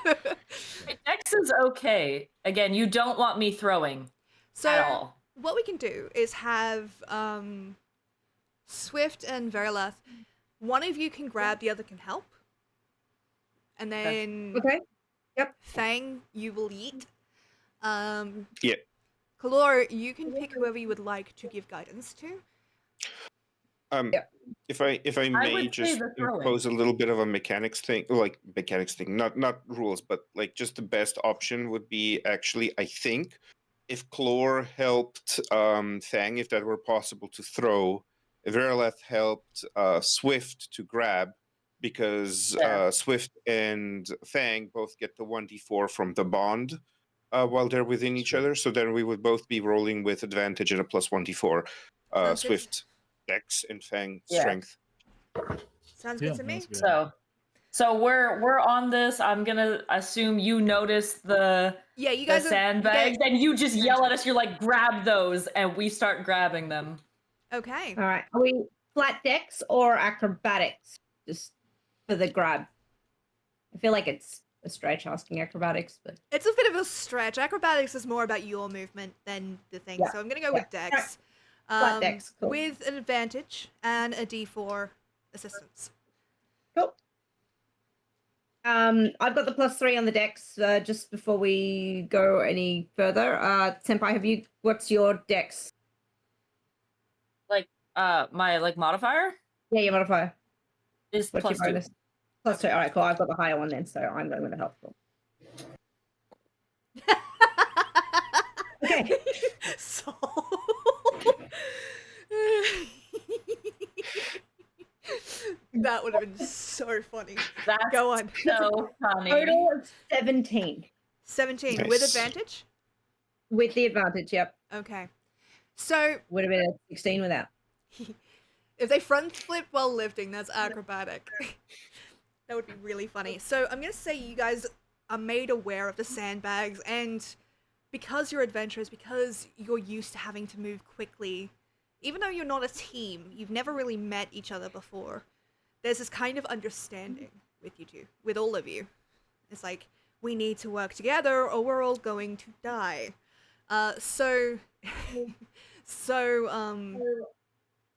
Dex is okay. Again, you don't want me throwing at all. What we can do is have Swift and Verlath, one of you can grab, the other can help. And then Okay. Yep. Fang, you will eat. Yeah. Kalor, you can pick whoever you would like to give guidance to. Yeah. If I I may would say just the throwing. impose a little bit of a mechanics thing, not rules, but like just the best option would be actually, I think, if Chlor helped Fang, if that were possible to throw, Verileth helped Swift to grab, because Swift and Fang both get the 1d4 from the bond while they're within each other. So then we would both be rolling with advantage and a plus 1d4. Sounds good. Swift Dex and Fang Yeah. Strength. Sounds Yeah, good to me. that's a good idea. So we're on this. I'm gonna assume you notice the Yeah, you guys sandbags, and you just yell at us. You're like, grab those, and we start grabbing them. Okay. All right. Are we flat decks or acrobatics? Just for the grab. I feel like it's a stretch asking acrobatics, but It's a bit of a stretch. Acrobatics is more about your movement than the thing, Yeah, so I'm gonna go yeah. with Dex. Flat Dex, cool. With an advantage and a D4 assistance. cool. I've got the +3 on the dex. Just before we go any further, Senpai, what's your dex? Like my modifier Yeah, your modifier. is What's plus your 2. bonus? +2. All right, cool. I've got the higher one then, so I'm going with the helpful. Okay. So. That would have been so funny. That's Go on. so funny. Total of 17 17 with Nice. advantage? with the advantage. Yep. Okay. So Would have been a 16 without. if they front flip while lifting, that's acrobatic. That would be really funny. So I'm gonna say you guys are made aware of the sandbags, and because you're adventurers, because you're used to having to move quickly, even though you're not a team, you've never really met each other before, there's this kind of understanding with you two, with all of you. It's like, we need to work together or we're all going to die. So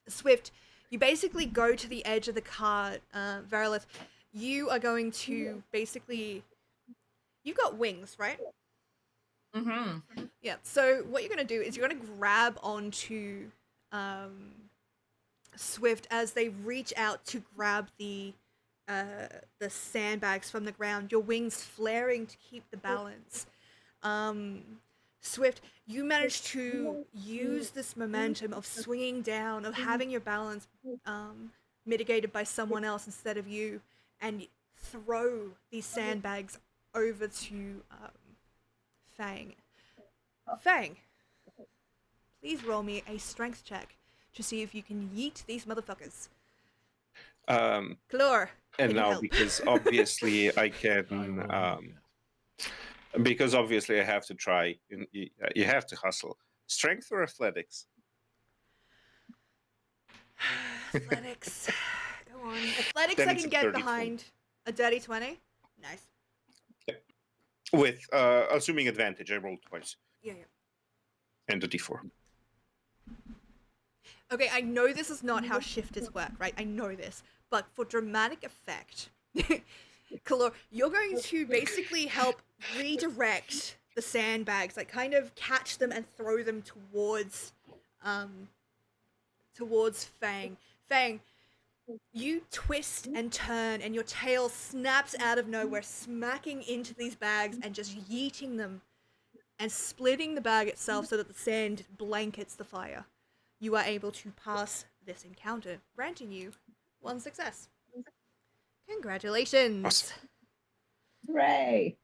Swift, you basically go to the edge of the cart, Verilith. You are going to basically, you've got wings, right? Mm-hmm. Yeah. So what you're gonna do is you're gonna grab onto Swift as they reach out to grab the sandbags from the ground. Your wings flaring to keep the balance. Swift, you manage to use this momentum of swinging down, of having your balance mitigated by someone else instead of you, and throw these sandbags over to Fang. Fang, please roll me a strength check to see if you can yeet these motherfuckers. Chlor, And can you now, help? because obviously I I can, will, yes. because obviously I have to try. You have to hustle. Strength or athletics? Athletics. Go on. Athletics Then I it's can a get 30 behind. A dirty 20? Nice. With assuming advantage, I rolled twice Yeah. and a d4. Okay, I know this is not how shifters work, right? I know this. But for dramatic effect, Kalor, you're going to basically help redirect the sandbags, like kind of catch them and throw them towards Fang. Fang, you twist and turn and your tail snaps out of nowhere, smacking into these bags and just yeeting them and splitting the bag itself so that the sand blankets the fire. You are able to pass this encounter, granting you 1 success. Congratulations! Awesome. Hooray!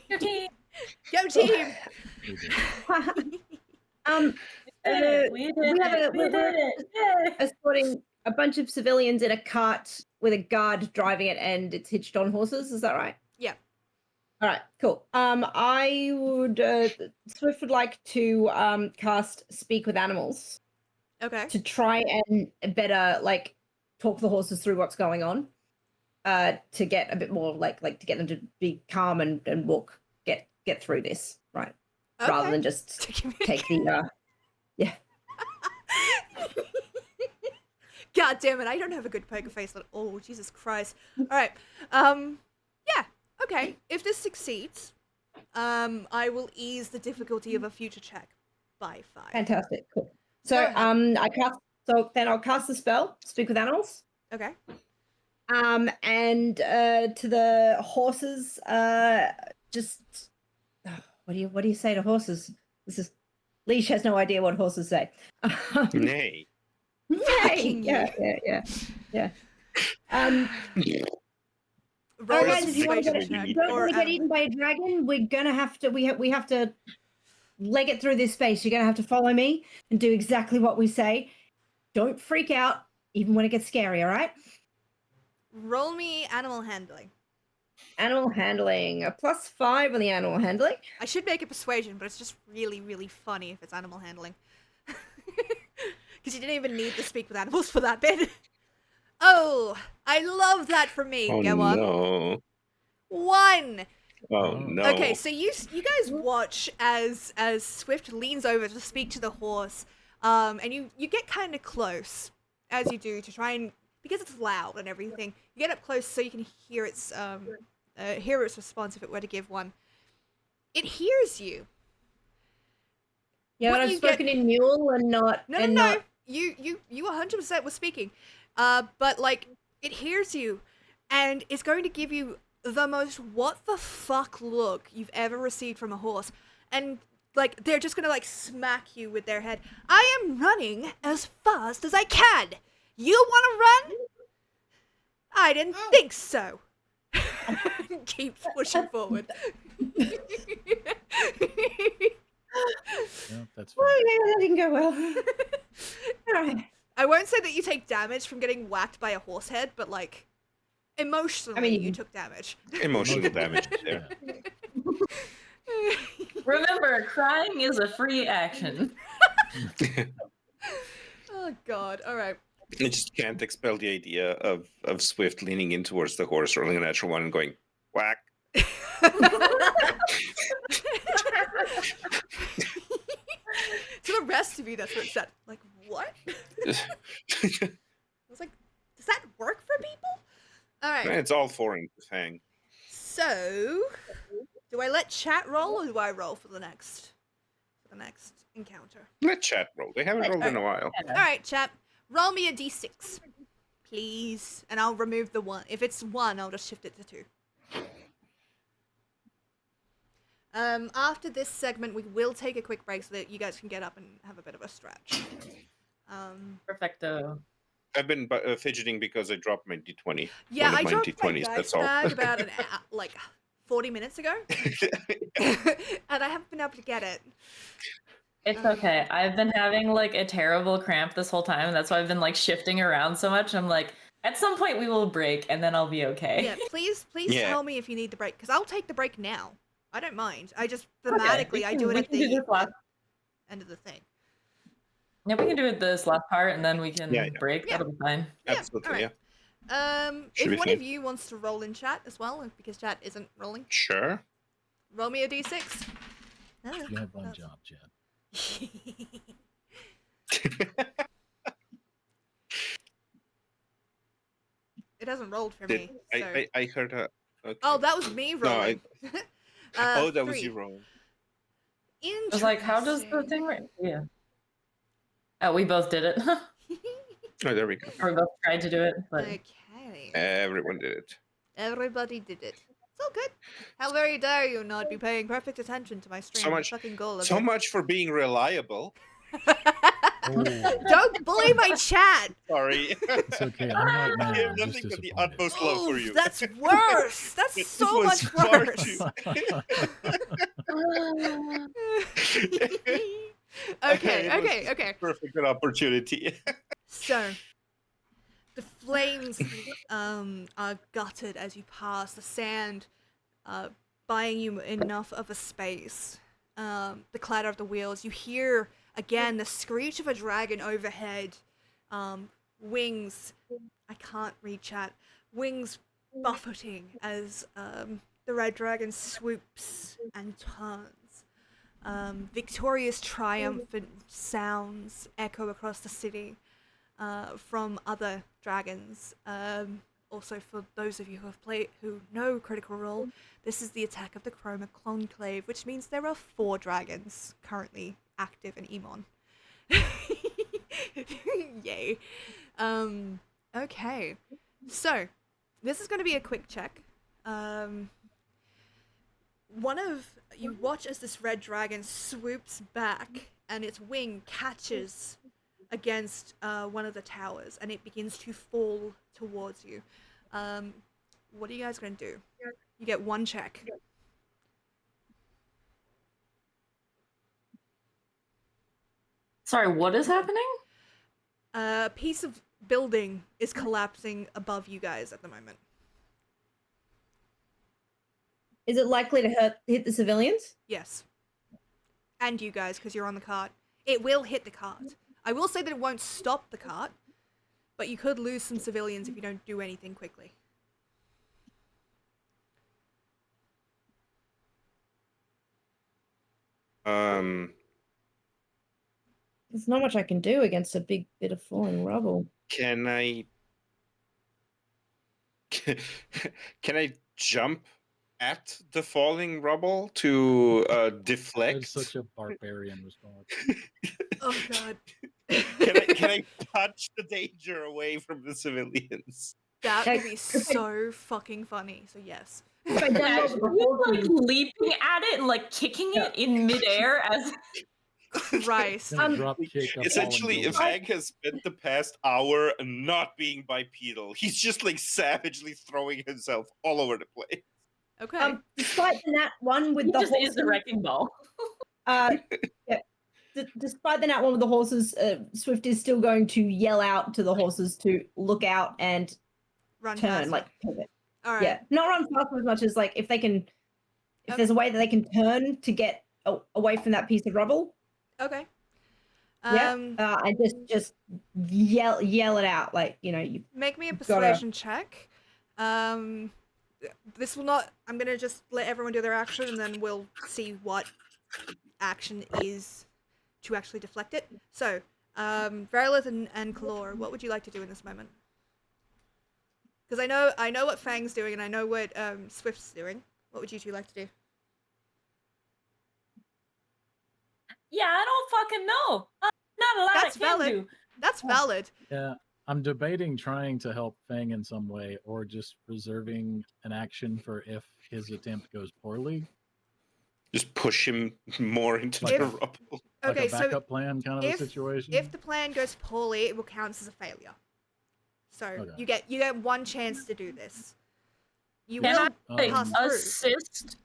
Your team. Go team! We did. We did it. Yay. Escorting a bunch of civilians in a cart with a guard driving it, and it's hitched on horses. Is that right? Yeah. All right, cool. I would Swift would like to cast Speak with Animals Okay. to try and better talk the horses through what's going on. To get a bit more to get them to be calm and get through this, right? Rather than just take the yeah. God damn it, I don't have a good poker face at all. Jesus Christ. Alright. Yeah, okay. If this succeeds, I will ease the difficulty of a future check by 5. Fantastic. Cool. Go So ahead. I'll cast the spell, Speak with Animals. Okay. And to the horses, just what do you say to horses? This is Leash has no idea what horses say. Nay. Fucking yeah. Roll a Guys, if you want to persuasion get, check. don't Or want to get eaten by a dragon, we're gonna have to. We have to leg it through this space. You're gonna have to follow me and do exactly what we say. Don't freak out, even when it gets scary. All right? roll me animal handling. Animal handling, a +5 on the animal handling. I should make it persuasion, but it's just really, really funny if it's animal handling. Because you didn't even need to speak with animals for that bit. Oh, I love that for me. Oh Go on. no. 1. Oh no. Okay, so you guys watch as Swift leans over to speak to the horse, and you get kind of close as you do to try and, because it's loud and everything, you get up close so you can hear its response if it were to give one. It hears you. Yeah, What but I've you get- spoken in mule and not. No, and no, no. not- You 100% was speaking. But like it hears you, and it's going to give you the most what the fuck look you've ever received from a horse, and like they're just gonna like smack you with their head. I am running as fast as I can. You want to run? I didn't think so. Keeps pushing forward. Yeah, that's fine. Oh, yeah, that didn't go well. All right. I won't say that you take damage from getting whacked by a horse head, but like emotionally you took damage. Emotional damage there. Remember, crying is a free action. Oh god, alright. I just can't expel the idea of Swift leaning in towards the horse, rolling a natural one, and going whack. To the rest of you, that's what it said. Like, what? I was like, does that work for people? Alright, It's all foreign to Fang. so do I let chat roll or do I roll for the next encounter? Let chat roll. They haven't rolled in a while. Alright, chat. Roll me a d6. Please. And I'll remove the 1. If it's 1, I'll just shift it to 2. After this segment, we will take a quick break so that you guys can get up and have a bit of a stretch. Perfecto. I've been fidgeting because I dropped my d20. Yeah, One I of my dropped my D20s, dice that's all. bag about like 40 minutes ago, and I haven't been able to get it. It's okay. I've been having like a terrible cramp this whole time. That's why I've been like shifting around so much. I'm like, at some point we will break and then I'll be okay. Yeah, please Yeah. tell me if you need the break, because I'll take the break now. I don't mind. I just Okay, thematically I do it we at can do the this last. end of the thing. Yeah, we can do it this last part and then we can Yeah. break. Yeah. That'll be fine. Yeah, Absolutely, alright. yeah. Should If be one fine. of you wants to roll in chat as well, because chat isn't rolling, Sure. roll me a d6. You have one job, Chad. It hasn't rolled for me. So. I heard a. Okay. Oh, that was me rolling. Oh, that was 3. you rolling. I was like, how does the Interesting. thing work? Yeah. Oh, we both did it. Oh, there we go. Or we both tried to do it, but Okay. Everyone did it. Everybody did it. It's all good. How very dare you not be paying perfect attention to my stream. So much- Fucking goal of So it. much for being reliable. Don't bully my chat. Sorry. It's okay. I'm not I mad. have I'm just nothing but the disappointed. utmost love for Oof, you. that's worse. That's This so was much far worse. Okay. Perfect opportunity. So, the flames are gutted as you pass. The sand buying you enough of a space. The clatter of the wheels. You hear again the screech of a dragon overhead. Wings. I can't read chat. Wings buffeting as the red dragon swoops and turns. Victorious, triumphant sounds echo across the city from other dragons. also for those of you who know Critical Role, this is the attack of the Chroma Conclave, which means there are 4 dragons currently active in Emon. Yay. Okay. So, this is going to be a quick check. You watch as this red dragon swoops back and its wing catches against one of the towers and it begins to fall towards you. What are you guys going to do? You get 1 check. Sorry, what is happening? A piece of building is collapsing above you guys at the moment. Is it likely to hit the civilians? Yes. And you guys, because you're on the cart. It will hit the cart. I will say that it won't stop the cart, but you could lose some civilians if you don't do anything quickly. There's not much I can do against a big bit of falling rubble. Can I can I jump at the falling rubble to deflect? That's such a barbarian response. Oh god. Can I punch the danger away from the civilians? That would be so fucking funny. So yes. If I done Imagine what you, the like leaping at it and like kicking it in midair as Christ. Drop kick a Essentially, fallen building. Vag has spent the past hour not being bipedal. He's just like savagely throwing himself all over the place. Okay. Despite the nat one with he the just horses, is the wrecking ball. yeah, despite the nat one with the horses, Swift is still going to yell out to the horses to look out and Run turn, faster. like pivot. All right. Yeah, not run fast as much as like if they can, if Okay. there's a way that they can turn to get away from that piece of rubble. Okay. And just yell it out, like you. Make me a gotta- persuasion check. This will not. I'm gonna just let everyone do their action, and then we'll see what action is to actually deflect it. So, Verilith and Kalor, what would you like to do in this moment? Because I know what Fang's doing, and I know what Swift's doing. What would you two like to do? Yeah, I don't fucking know. Not a lot That's I can valid. do. That's valid. Yeah, I'm debating trying to help Fang in some way or just reserving an action for if his attempt goes poorly. Just push him more into the If- rubble. Like Okay, a so backup plan kind of if- a situation. if the plan goes poorly, it will count as a failure. So Okay. you get 1 chance to do this. You Can will I pass through. assist?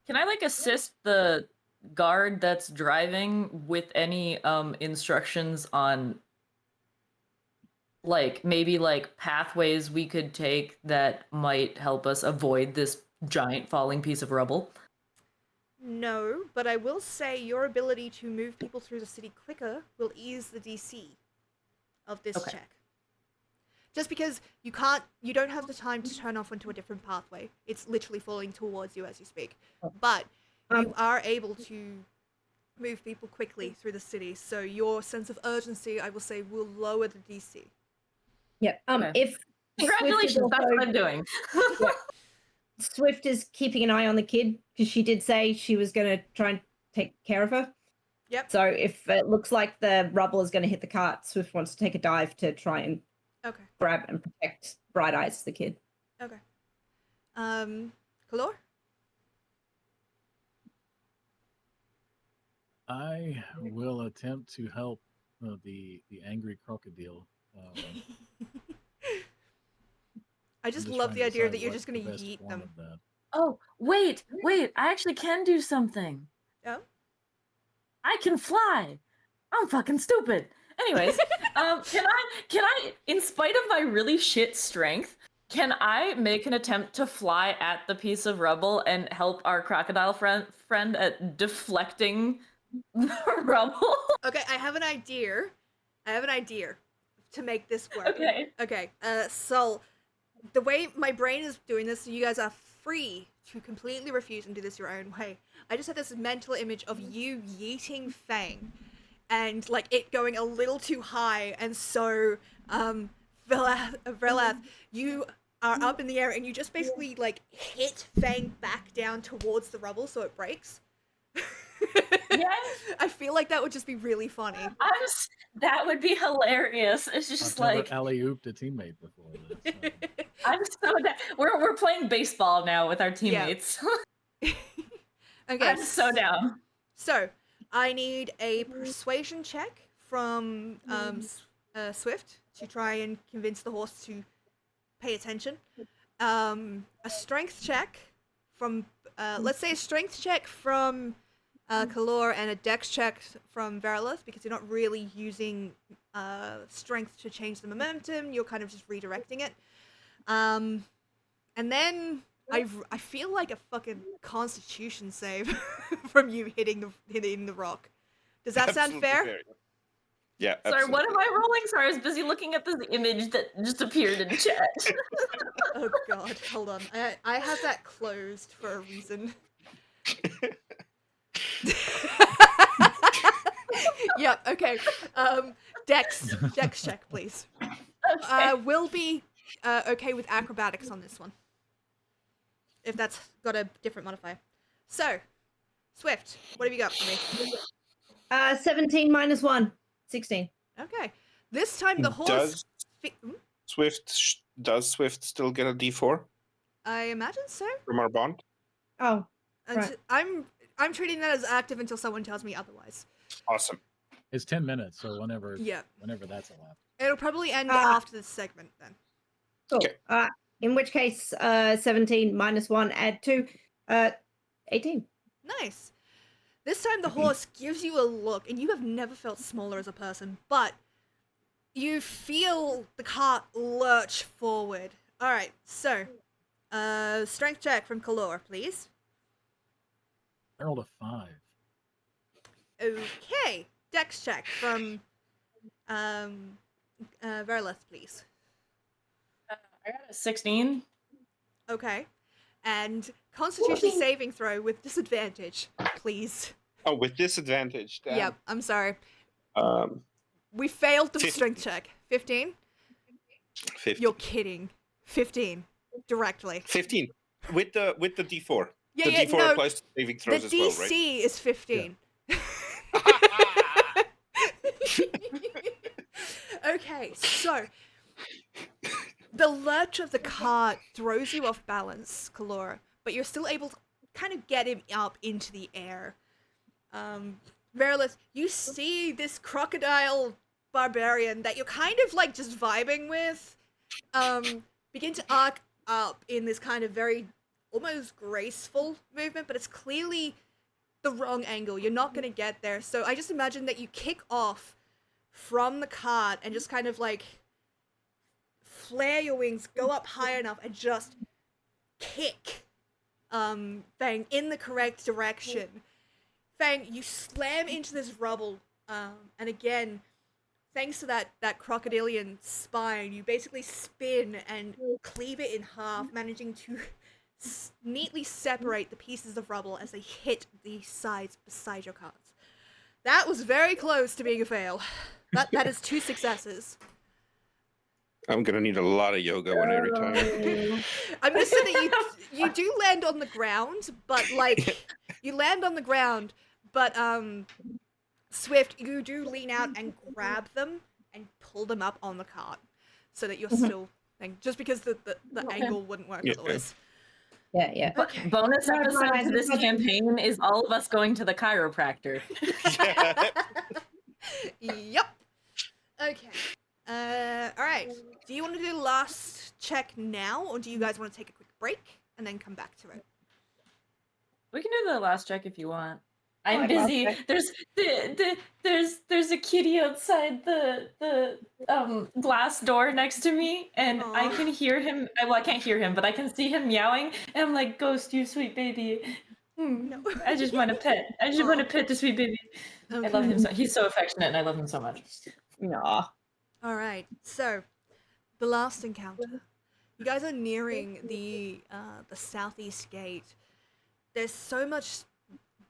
Can I like assist the guard that's driving with any instructions on like maybe like pathways we could take that might help us avoid this giant falling piece of rubble? No, but I will say your ability to move people through the city quicker will ease the DC of this Okay. check. Just because you don't have the time to turn off onto a different pathway. It's literally falling towards you as you speak. But you are able to move people quickly through the city, so your sense of urgency, I will say, will lower the DC. Yeah. Okay. If Congratulations, that's what I'm doing. Swift is keeping an eye on the kid because she did say she was going to try and take care of her. Yep. So if it looks like the rubble is going to hit the cart, Swift wants to take a dive to try and Okay. grab and protect Bright Eyes, the kid. Okay. Kalor? I will attempt to help the angry crocodile. I I'm just just love trying the to idea that decide you're what's just gonna the best yeet form them. of that. Oh, wait, I actually can do something. Oh? I can fly. I'm fucking stupid. Anyways, can I, in spite of my really shit strength, can I make an attempt to fly at the piece of rubble and help our crocodile friend at deflecting the rubble? Okay, I have an idea. To make this work. Okay. Okay, so the way my brain is doing this, so you guys are free to completely refuse and do this your own way. I just had this mental image of you yeeting Fang and like it going a little too high, and so Vrelath, you are up in the air, and you just basically like hit Fang back down towards the rubble so it breaks. Yes. I feel like that would just be really funny. That would be hilarious. It's I've just never like alley-ooped a teammate before this. I'm so we're playing baseball now with our teammates. Okay, I'm so down. so I need a persuasion check from Swift to try and convince the horse to pay attention. A strength check from let's say a strength check from Kalor and a dex check from Verilith, because you're not really using strength to change the momentum, you're kind of just redirecting it. And then I feel like a fucking constitution save from you hitting the rock. Does that sound Absolutely fair? Yeah. Sorry, what am absolutely. I rolling? Sorry, I was busy looking at this image that just appeared in chat. Oh god, hold on. I have that closed for a reason. Yep, okay. Dex check, please. Okay. We'll be okay with acrobatics on this one, if that's got a different modifier. So, Swift, what have you got for me? 17 minus 1. 16. Okay. This time the horse... Does Swift still get a D4 I imagine so. from our bond? Oh, And right. I'm treating that as active until someone tells me otherwise. Awesome. It's 10 minutes, so whenever Yeah. that's allowed. It'll probably end after this segment then. Cool. Okay. In which case, 17 minus 1, add 2, 18. Nice. This time the horse gives you a look, and you have never felt smaller as a person, but you feel the cart lurch forward. Alright, so, strength check from Kalor, please. I rolled a 5. Okay, dex check from Verilith, please. I got a 16. Okay, and Constitution saving throw with disadvantage, please. Oh, with disadvantage. Damn. Yep, I'm sorry. Um, We failed the 15. strength check. 15? 15. You're kidding. 15. Directly. 15 with the D4. Yeah, the yeah, D4 no. applies to saving The throws as well, DC right? is 15. Okay, so the lurch of the cart throws you off balance, Kalora, but you're still able to kind of get him up into the air. Verilith, you see this crocodile barbarian that you're kind of like just vibing with, begin to arc up in this kind of very almost graceful movement, but it's clearly the wrong angle. You're not gonna get there. So I just imagine that you kick off from the cart and just kind of like flare your wings, go up high enough, and just kick Fang in the correct direction. Fang, you slam into this rubble, and again, thanks to that crocodilian spine, you basically spin and cleave it in half, managing to neatly separate the pieces of rubble as they hit the sides beside your carts. That was very close to being a fail. That is 2 successes. I'm gonna need a lot of yoga when I retire. I'm gonna say that you do land on the ground, but like you land on the ground, but Swift, you do lean out and grab them and pull them up on the cart, so that you're still just because the angle wouldn't work otherwise. Yeah. Okay. Bonus episode to this campaign is all of us going to the chiropractor. Yep. Okay. All right. Do you want to do the last check now, or do you guys want to take a quick break and then come back to it? We can do the last check if you want. I'm like busy. last There's a kitty outside the glass door next to me, and I Aw. can hear him. I can't hear him, but I can see him meowing, and I'm like, "Ghost, you sweet baby." No. I just want to pet. I just want to pet the sweet baby. I love him so. He's so affectionate, and I love him so much. Aw. All right. So, the last encounter. You guys are nearing the southeast gate. There's so much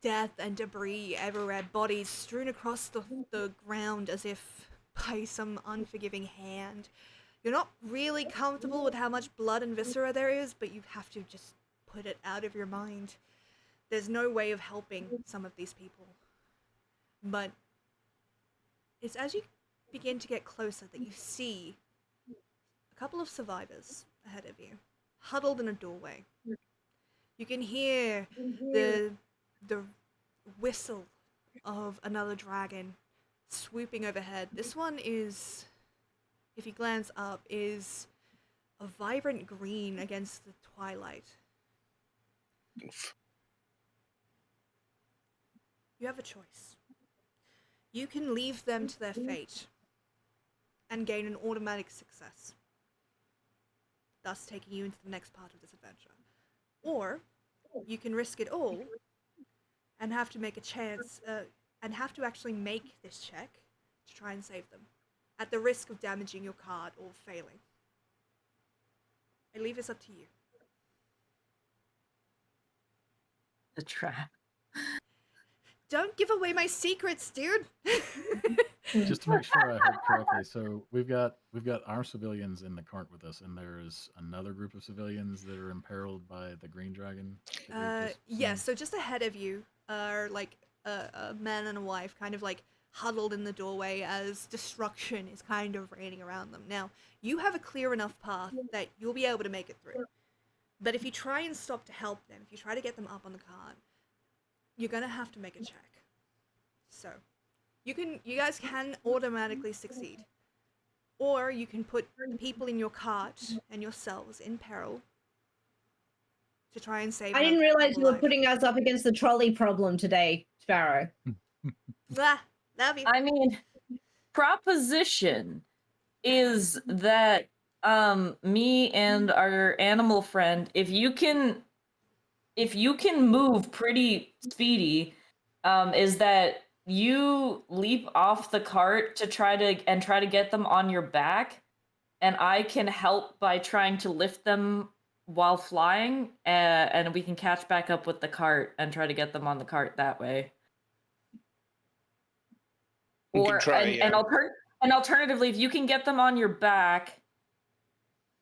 death and debris everywhere, bodies strewn across the ground as if by some unforgiving hand. You're not really comfortable with how much blood and viscera there is, but you have to just put it out of your mind. There's no way of helping some of these people. But it's as you begin to get closer that you see a couple of survivors ahead of you, huddled in a doorway. You can hear the whistle of another dragon swooping overhead. This one is, if you glance up, is a vibrant green against the twilight. You have a choice. You can leave them to their fate and gain an automatic success, thus taking you into the next part of this adventure. Or you can risk it all and have to make a chance, and have to actually make this check to try and save them, at the risk of damaging your card or failing. I leave this up to you. The trap. Don't give away my secrets, dude! Just to make sure I heard correctly, so we've got our civilians in the cart with us, and there's another group of civilians that are imperiled by the green dragon. Yes, so just ahead of you are like a man and a wife kind of like huddled in the doorway as destruction is kind of raining around them. Now, you have a clear enough path that you'll be able to make it through. But if you try and stop to help them, if you try to get them up on the cart, you're gonna have to make a check. So, you guys can automatically succeed. Or you can put the people in your cart and yourselves in peril to try and save them. I didn't realize you were putting us up against the trolley problem today, Sparrow. Ah, love you. I mean, proposition is that me and our animal friend, if you can move pretty speedy, is that you leap off the cart to try to get them on your back, and I can help by trying to lift them while flying, and we can catch back up with the cart and try to get them on the cart that way. Or and alternatively, if you can get them on your back,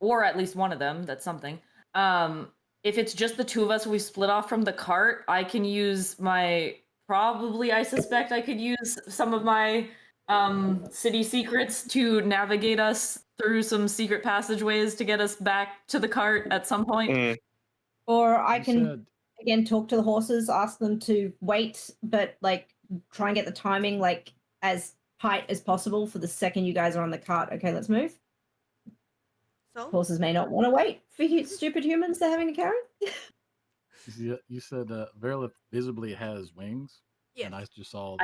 or at least one of them, that's something. If it's just the two of us, we split off from the cart, I can use I suspect I could use some of my city secrets to navigate us through some secret passageways to get us back to the cart at some point. Or I can again talk to the horses, ask them to wait, but like try and get the timing like as tight as possible for the second you guys are on the cart. Okay, let's move. So? Horses may not want to wait for stupid humans they're having to carry. You said Verlith visibly has wings. Yes. And I just saw.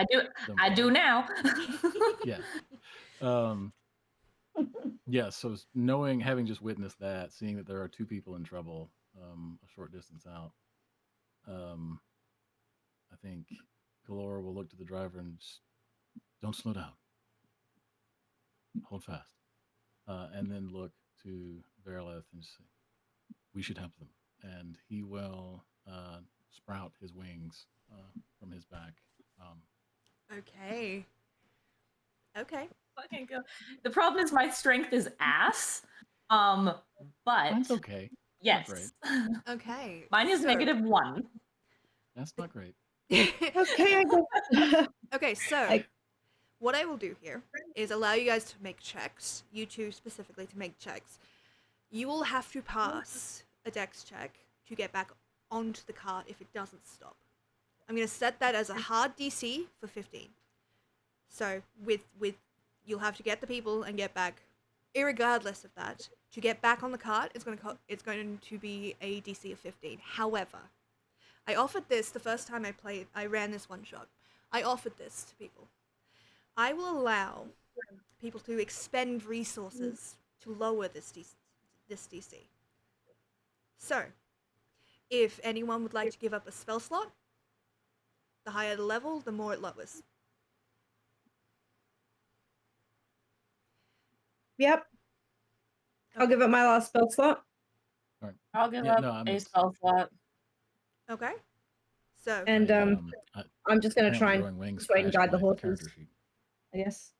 I do now. Yeah. Yeah. So having just witnessed that, seeing that there are two people in trouble, a short distance out, I think Galore will look to the driver and just, don't slow down. Hold fast. And then look to Verlith and say, we should help them. And he will sprout his wings from his back. Okay. Fucking go. The problem is my strength is ass. But That's okay. Yes. Okay. Mine is -1. That's not great. Okay, Okay, so what I will do here is allow you guys to make checks, you two specifically to make checks. You will have to pass a dex check to get back onto the cart if it doesn't stop. I'm going to set that as a hard DC for 15. So with you'll have to get the people and get back. Irregardless of that, to get back on the cart, it's going to be a DC of 15. However, I offered this the first time I ran this one shot. I offered this to people. I will allow people to expend resources to lower this DC. So, if anyone would like to give up a spell slot, the higher the level, the more it lowers. Yep. I'll give up my last spell slot. All right. I'll give up a spell slot. Okay. So. And I'm just going to try and persuade and guide the horses. I guess.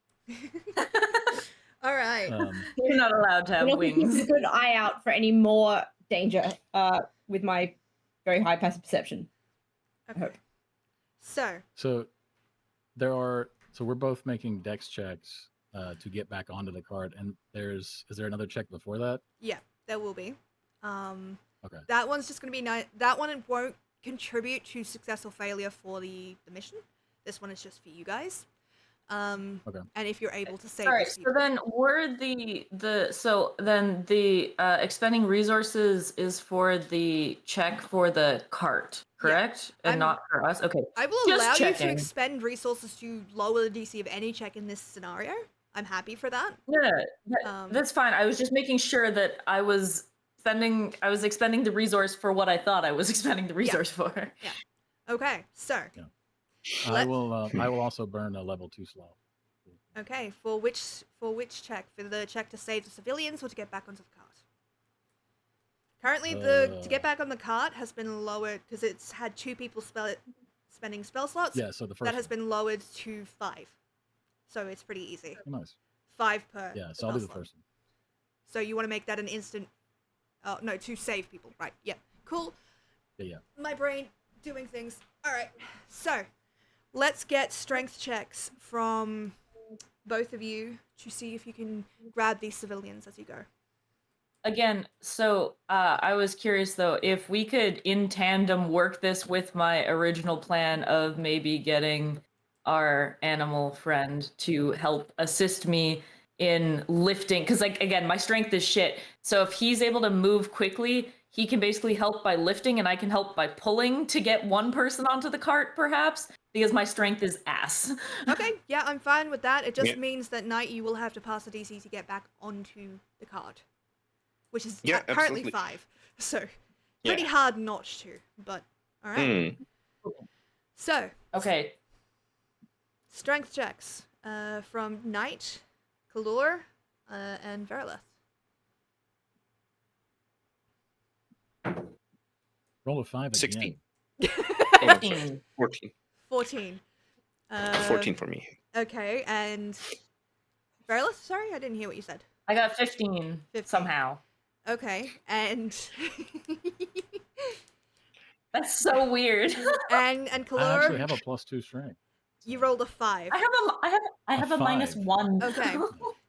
All right. You're not allowed to I'm have also keeping a wings. good eye out for any more danger with my very high passive perception. Okay. hope. So, So we're both making dex checks to get back onto the cart, and is there another check before that? yeah, there will be. Okay. That one's just going to be that one won't contribute to success or failure for the mission. This one is just for you guys. Okay. And if you're able to save All right. those So people. then, were the expending resources is for the check for the cart, correct? And I'm- not for us. Okay. I will Just allow you to checking. expend resources to lower the DC of any check in this scenario. I'm happy for that. Yeah, Um, that's fine. I was just making sure that I was expending the resource for what I thought I was expending the resource for. Okay, so Yeah. Let- I will also burn a level 2 slot. okay, for which check? For the check to save the civilians or to get back onto the cart? Currently, to get back on the cart has been lowered because it's had 2 people spending spell slots. Yeah, so the first That has been lowered to 5, so it's pretty easy. Oh, nice. 5 per. Yeah, so I'll do the slot. first one. So you want to make that an instant? Oh no, to save people, right? Yeah, cool. Yeah. My brain doing things. All right, so let's get strength checks from both of you to see if you can grab these civilians as you go. Again, so I was curious though, if we could in tandem work this with my original plan of maybe getting our animal friend to help assist me in lifting, because like again, my strength is shit. So if he's able to move quickly, he can basically help by lifting, and I can help by pulling to get one person onto the cart, perhaps, because my strength is ass. Okay, yeah, I'm fine with that. It just Yeah. means that night you will have to pass a DC to get back onto the cart, which is Yeah, currently absolutely. 5. So pretty Yeah. hard not to, but all right. So Okay. strength checks from Knight, Kalor, and Verilith. Roll a 5 16. again. 15. 14. 14. 14 for me. Okay, and Verilith, sorry, I didn't hear what you said. I got 15, 15. somehow. Okay, and That's so weird. and I actually Kalor, have a +2 strength. you rolled a 5. I have a minus five. 1. Okay.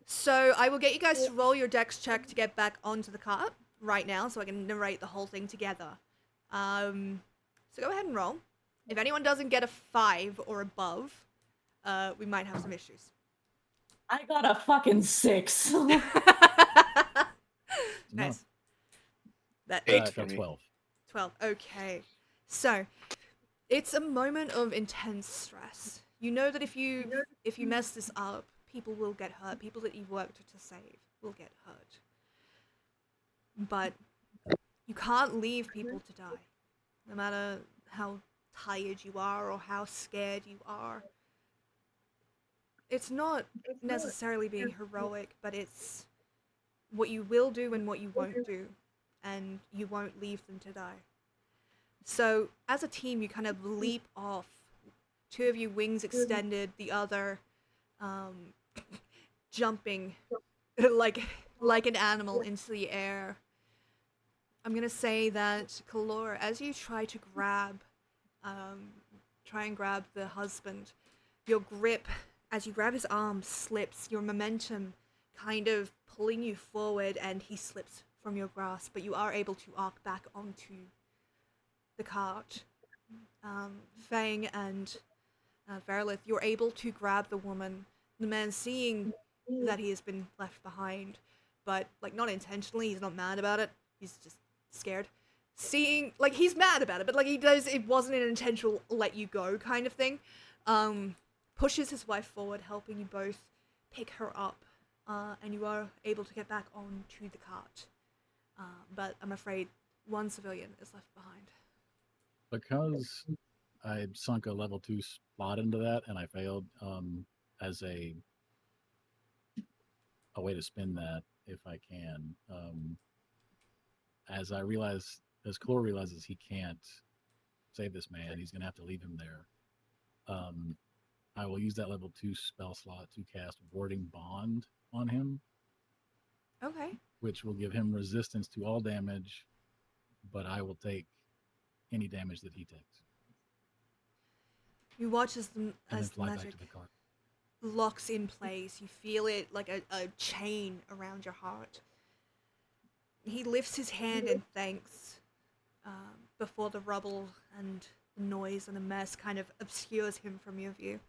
So I will get you guys to roll your dex check to get back onto the cart right now, so I can narrate the whole thing together. So go ahead and roll. If anyone doesn't get a 5 or above, we might have some issues. I got a fucking 6. Nice. That 8 Got for me. 12. 12. Okay. So, it's a moment of intense stress. You know that if you mess this up, people will get hurt. People that you've worked to save will get hurt. But you can't leave people to die. No matter how tired you are or how scared you are. It's not necessarily being heroic, but it's what you will do and what you won't do, and you won't leave them to die. So, as a team, you kind of leap off. 2 of you wings extended, the other jumping like an animal into the air. I'm gonna say that Kalor, as you try to grab the husband, your grip as you grab his arm slips, your momentum kind of pulling you forward, and he slips from your grasp, but you are able to arc back onto the cart. Fang and Verilith, you're able to grab the woman. The man, seeing that he has been left behind, but like not intentionally, he's not mad about it, he's just scared. Seeing, like, he's mad about it, but like it wasn't an intentional let you go kind of thing. Pushes his wife forward, helping you both pick her up, and you are able to get back onto the cart. But I'm afraid one civilian is left behind. Because I sunk a level 2 slot into that and I failed, as a way to spin that if I can. As Chlor realizes he can't save this man, he's gonna have to leave him there. I will use that level 2 spell slot to cast Warding Bond on him, Okay. which will give him resistance to all damage, but I will take any damage that he takes. You watch as And then the fly back magic to the car. locks in place. You feel it like a chain around your heart. He lifts his hand in thanks before the rubble and the noise and the mess kind of obscures him from your view.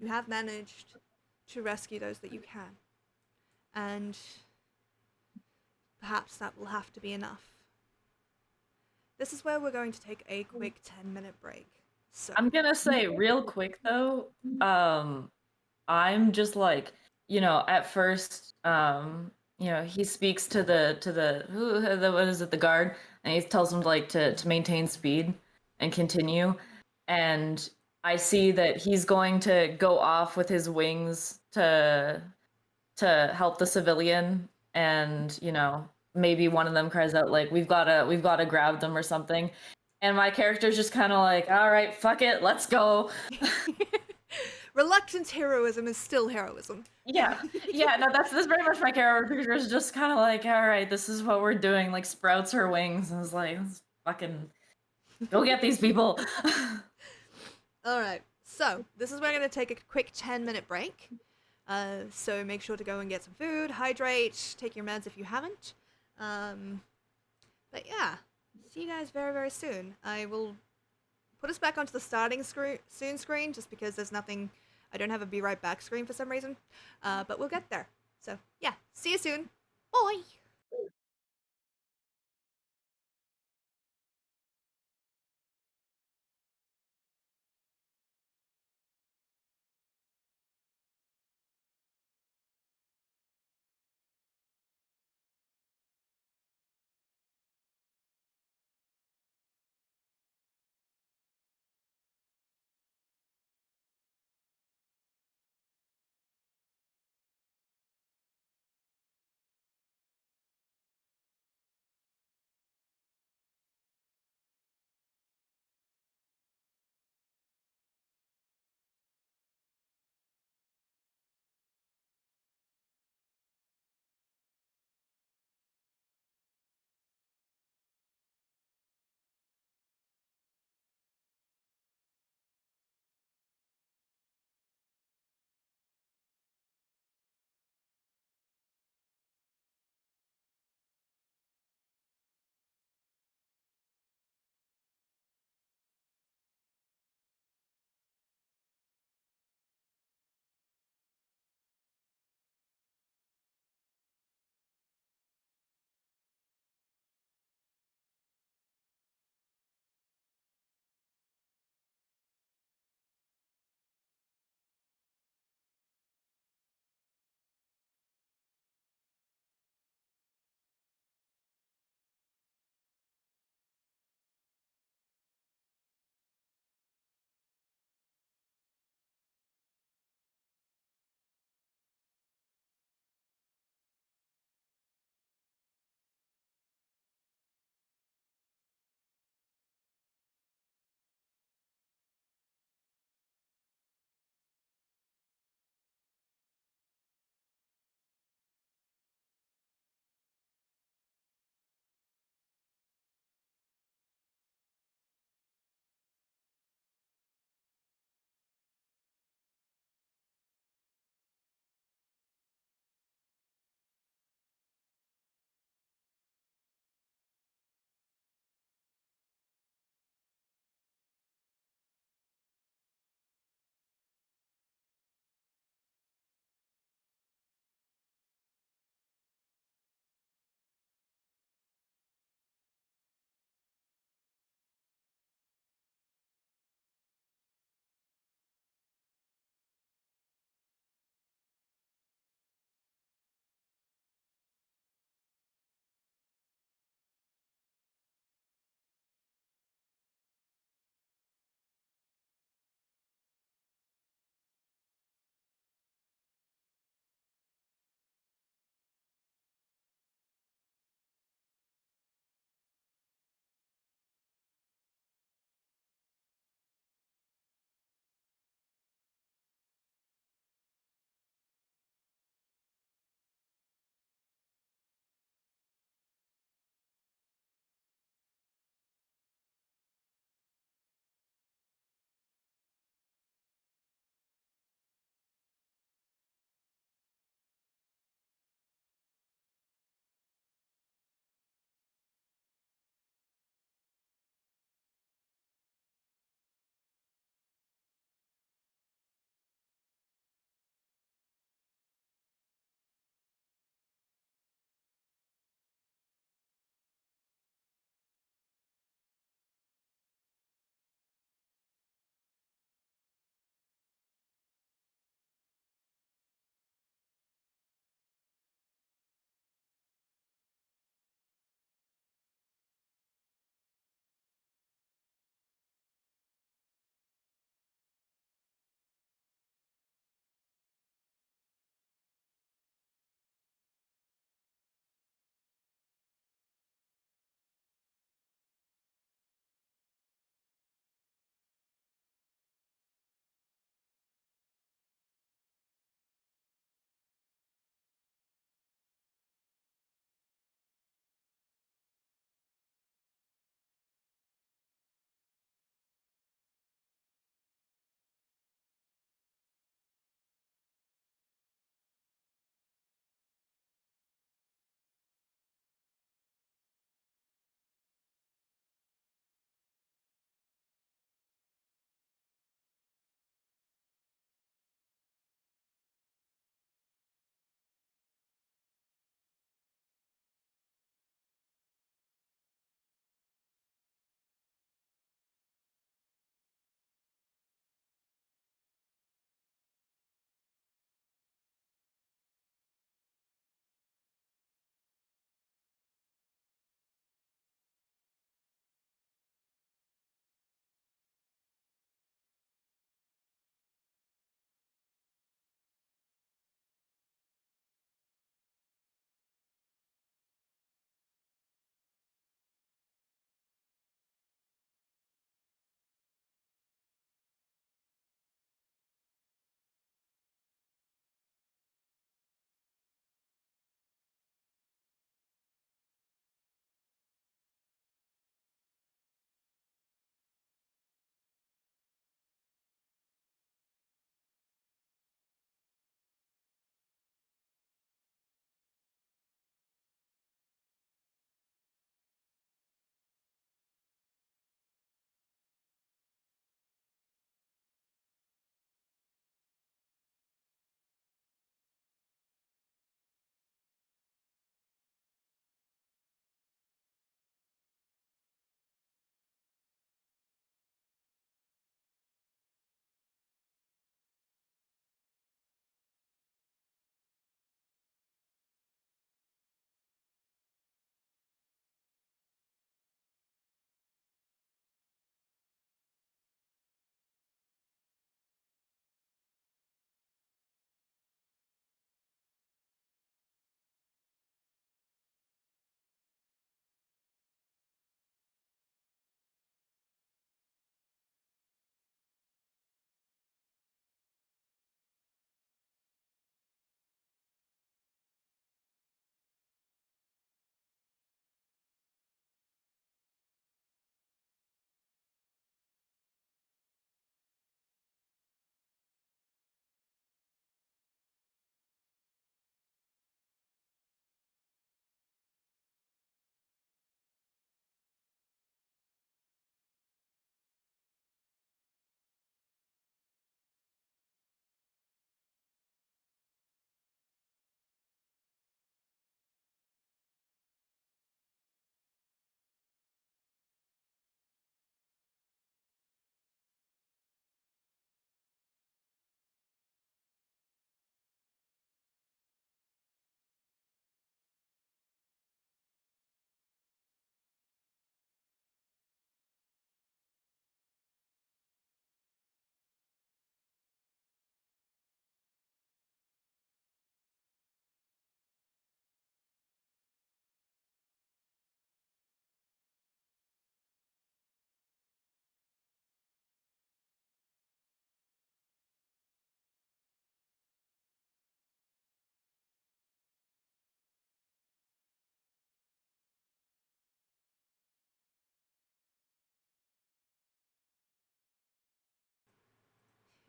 You have managed to rescue those that you can. And perhaps that will have to be enough. This is where we're going to take a quick 10-minute break. So I'm gonna say real quick though, I'm just like, at first, he speaks to the what is it, the guard, and he tells him like to maintain speed and continue. And I see that he's going to go off with his wings to help the civilian, and maybe one of them cries out like, we've gotta grab them or something. And my character's just kind of like, all right, fuck it, let's go. reluctant heroism is still heroism. Yeah, no, that's very much my character is just kind of like, all right, this is what we're doing. Like sprouts her wings and is like, let's fucking go get these people. All right. So this is where we're going to take a quick 10-minute break. So make sure to go and get some food, hydrate, take your meds if you haven't. But yeah, see you guys very, very soon. I will put us back onto the starting soon screen just because there's nothing. I don't have a be right back screen for some reason. But we'll get there. So yeah, see you soon. Bye.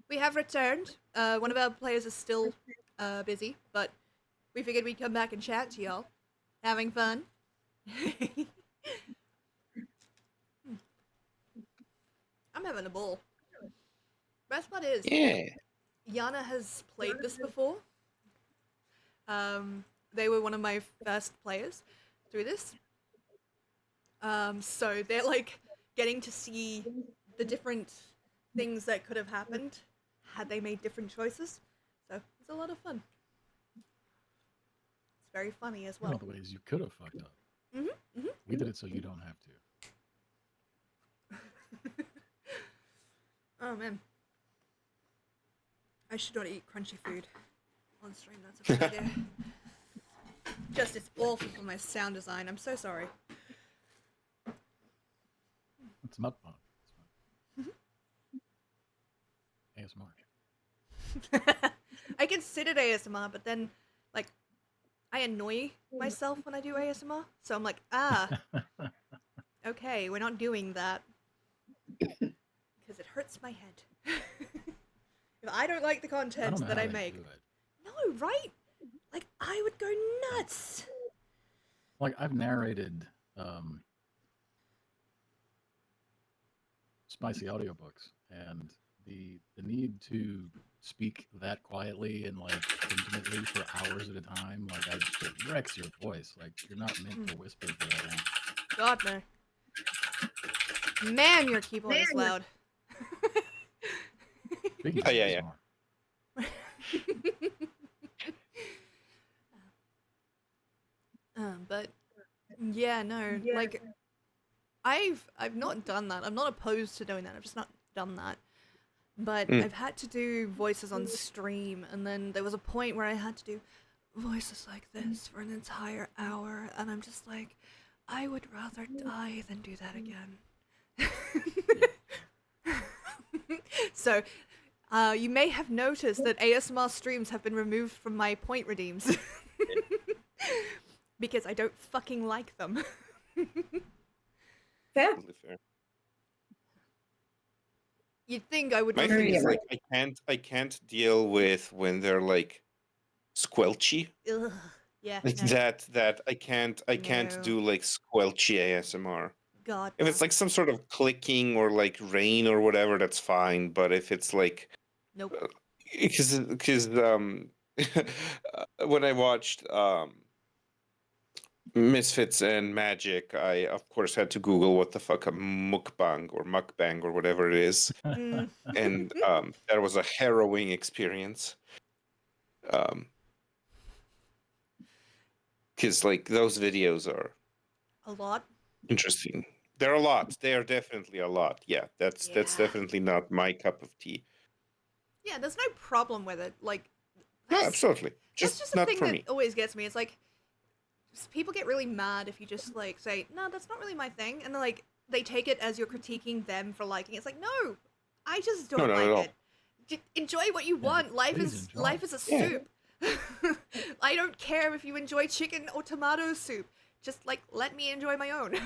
We have returned. One of our players is still busy, but we figured we'd come back and chat to y'all. Having fun? I'm having a ball. Best part is, Yeah. Yana has played this before. They were one of my first players through this. So they're like getting to see the different things that could have happened had they made different choices. So it's a lot of fun. It's very funny as One well. of the ways you could have fucked up. Mm-hmm. We did it so you don't have to. Oh man. I should not eat crunchy food on stream, that's a bad idea. Just it's awful for my sound design, I'm so sorry. It's mukbang. ASMR. I consider it ASMR, but then, like, I annoy myself when I do ASMR. So I'm like, okay, we're not doing that. Because it hurts my head. If I don't like the I don't content know that how I they make. do it. No, right? Like, I would go nuts. Like I've narrated spicy audiobooks, and the need to speak that quietly and like intimately for hours at a time, like it wrecks your voice. Like you're not meant to whisper for that long. God, no. Man, your keyboard is loud. Speaking Oh, of yeah, ASMR, But yeah, no, like I've not done that. I'm not opposed to doing that. I've just not done that. But Mm. I've had to do voices on stream, and then there was a point where I had to do voices like this for an entire hour, and I'm just like, I would rather die than do that again. So, you may have noticed that ASMR streams have been removed from my point redeems. Because I don't fucking like them. Fair. Totally fair. You'd think I would My not thing do is that. like I can't deal with when they're like squelchy. Ugh. Yeah, Like no. that I can't No. do like squelchy ASMR. God, If no. it's like some sort of clicking or like rain or whatever, that's fine. But if it's like Nope. because when I watched Misfits and Magic, I of course had to Google what the fuck a mukbang or whatever it is, Mm. and that was a harrowing experience. Because like those videos are A lot. interesting. They're a lot. They are definitely a lot. Yeah, that's Yeah. definitely not my cup of tea. Yeah, there's no problem with it. Like, No, that's, absolutely. that's Just just the not thing for that me. always gets me. It's like, people get really mad if you just, like, say, no, that's not really my thing. And then, like, they take it as you're critiquing them for liking it. It's like, no, I just No, don't not at like all. it. Enjoy what you Yeah, want. Life please is enjoy. life is a Yeah. soup. I don't care if you enjoy chicken or tomato soup. Just like let me enjoy my own.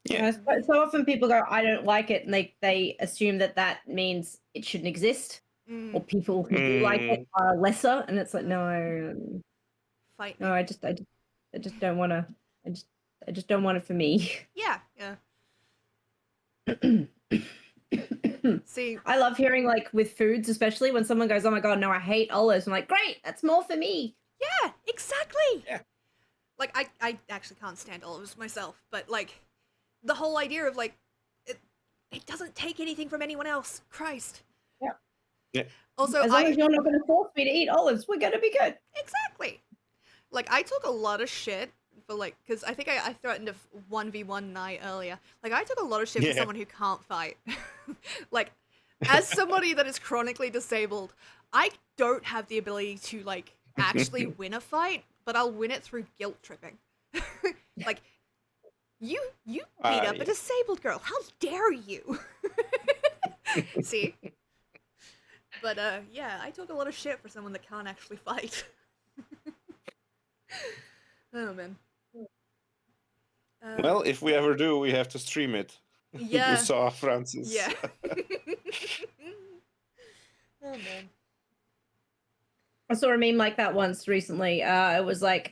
Yeah. So often people go, I don't like it, and they assume that means it shouldn't exist, or Mm, people who do like it are lesser, and it's like, no, fight me. no, I just don't want to. I just don't want it for me. Yeah, yeah. See, I love hearing like with foods, especially when someone goes, "Oh my god, no, I hate olives." I'm like, "Great, that's more for me." yeah, exactly. Yeah. Like I actually can't stand olives myself, but like the whole idea of like it doesn't take anything from anyone else. Christ. Yeah. Yeah. Also, As long as you're not going to force me to eat olives, we're going to be good. exactly. Like I took a lot of shit for like because I think I threatened a 1v1 night earlier. Like I took a lot of shit for Yeah. someone who can't fight. Like as somebody that is chronically disabled, I don't have the ability to like actually win a fight, but I'll win it through guilt tripping. Like you beat up a yeah. disabled girl. How dare you? See? But yeah, I took a lot of shit for someone that can't actually fight. Oh man. Well, if we ever do, we have to stream it. Yeah. You saw, Francis. Yeah. Oh man. I saw a meme like that once recently. It was like,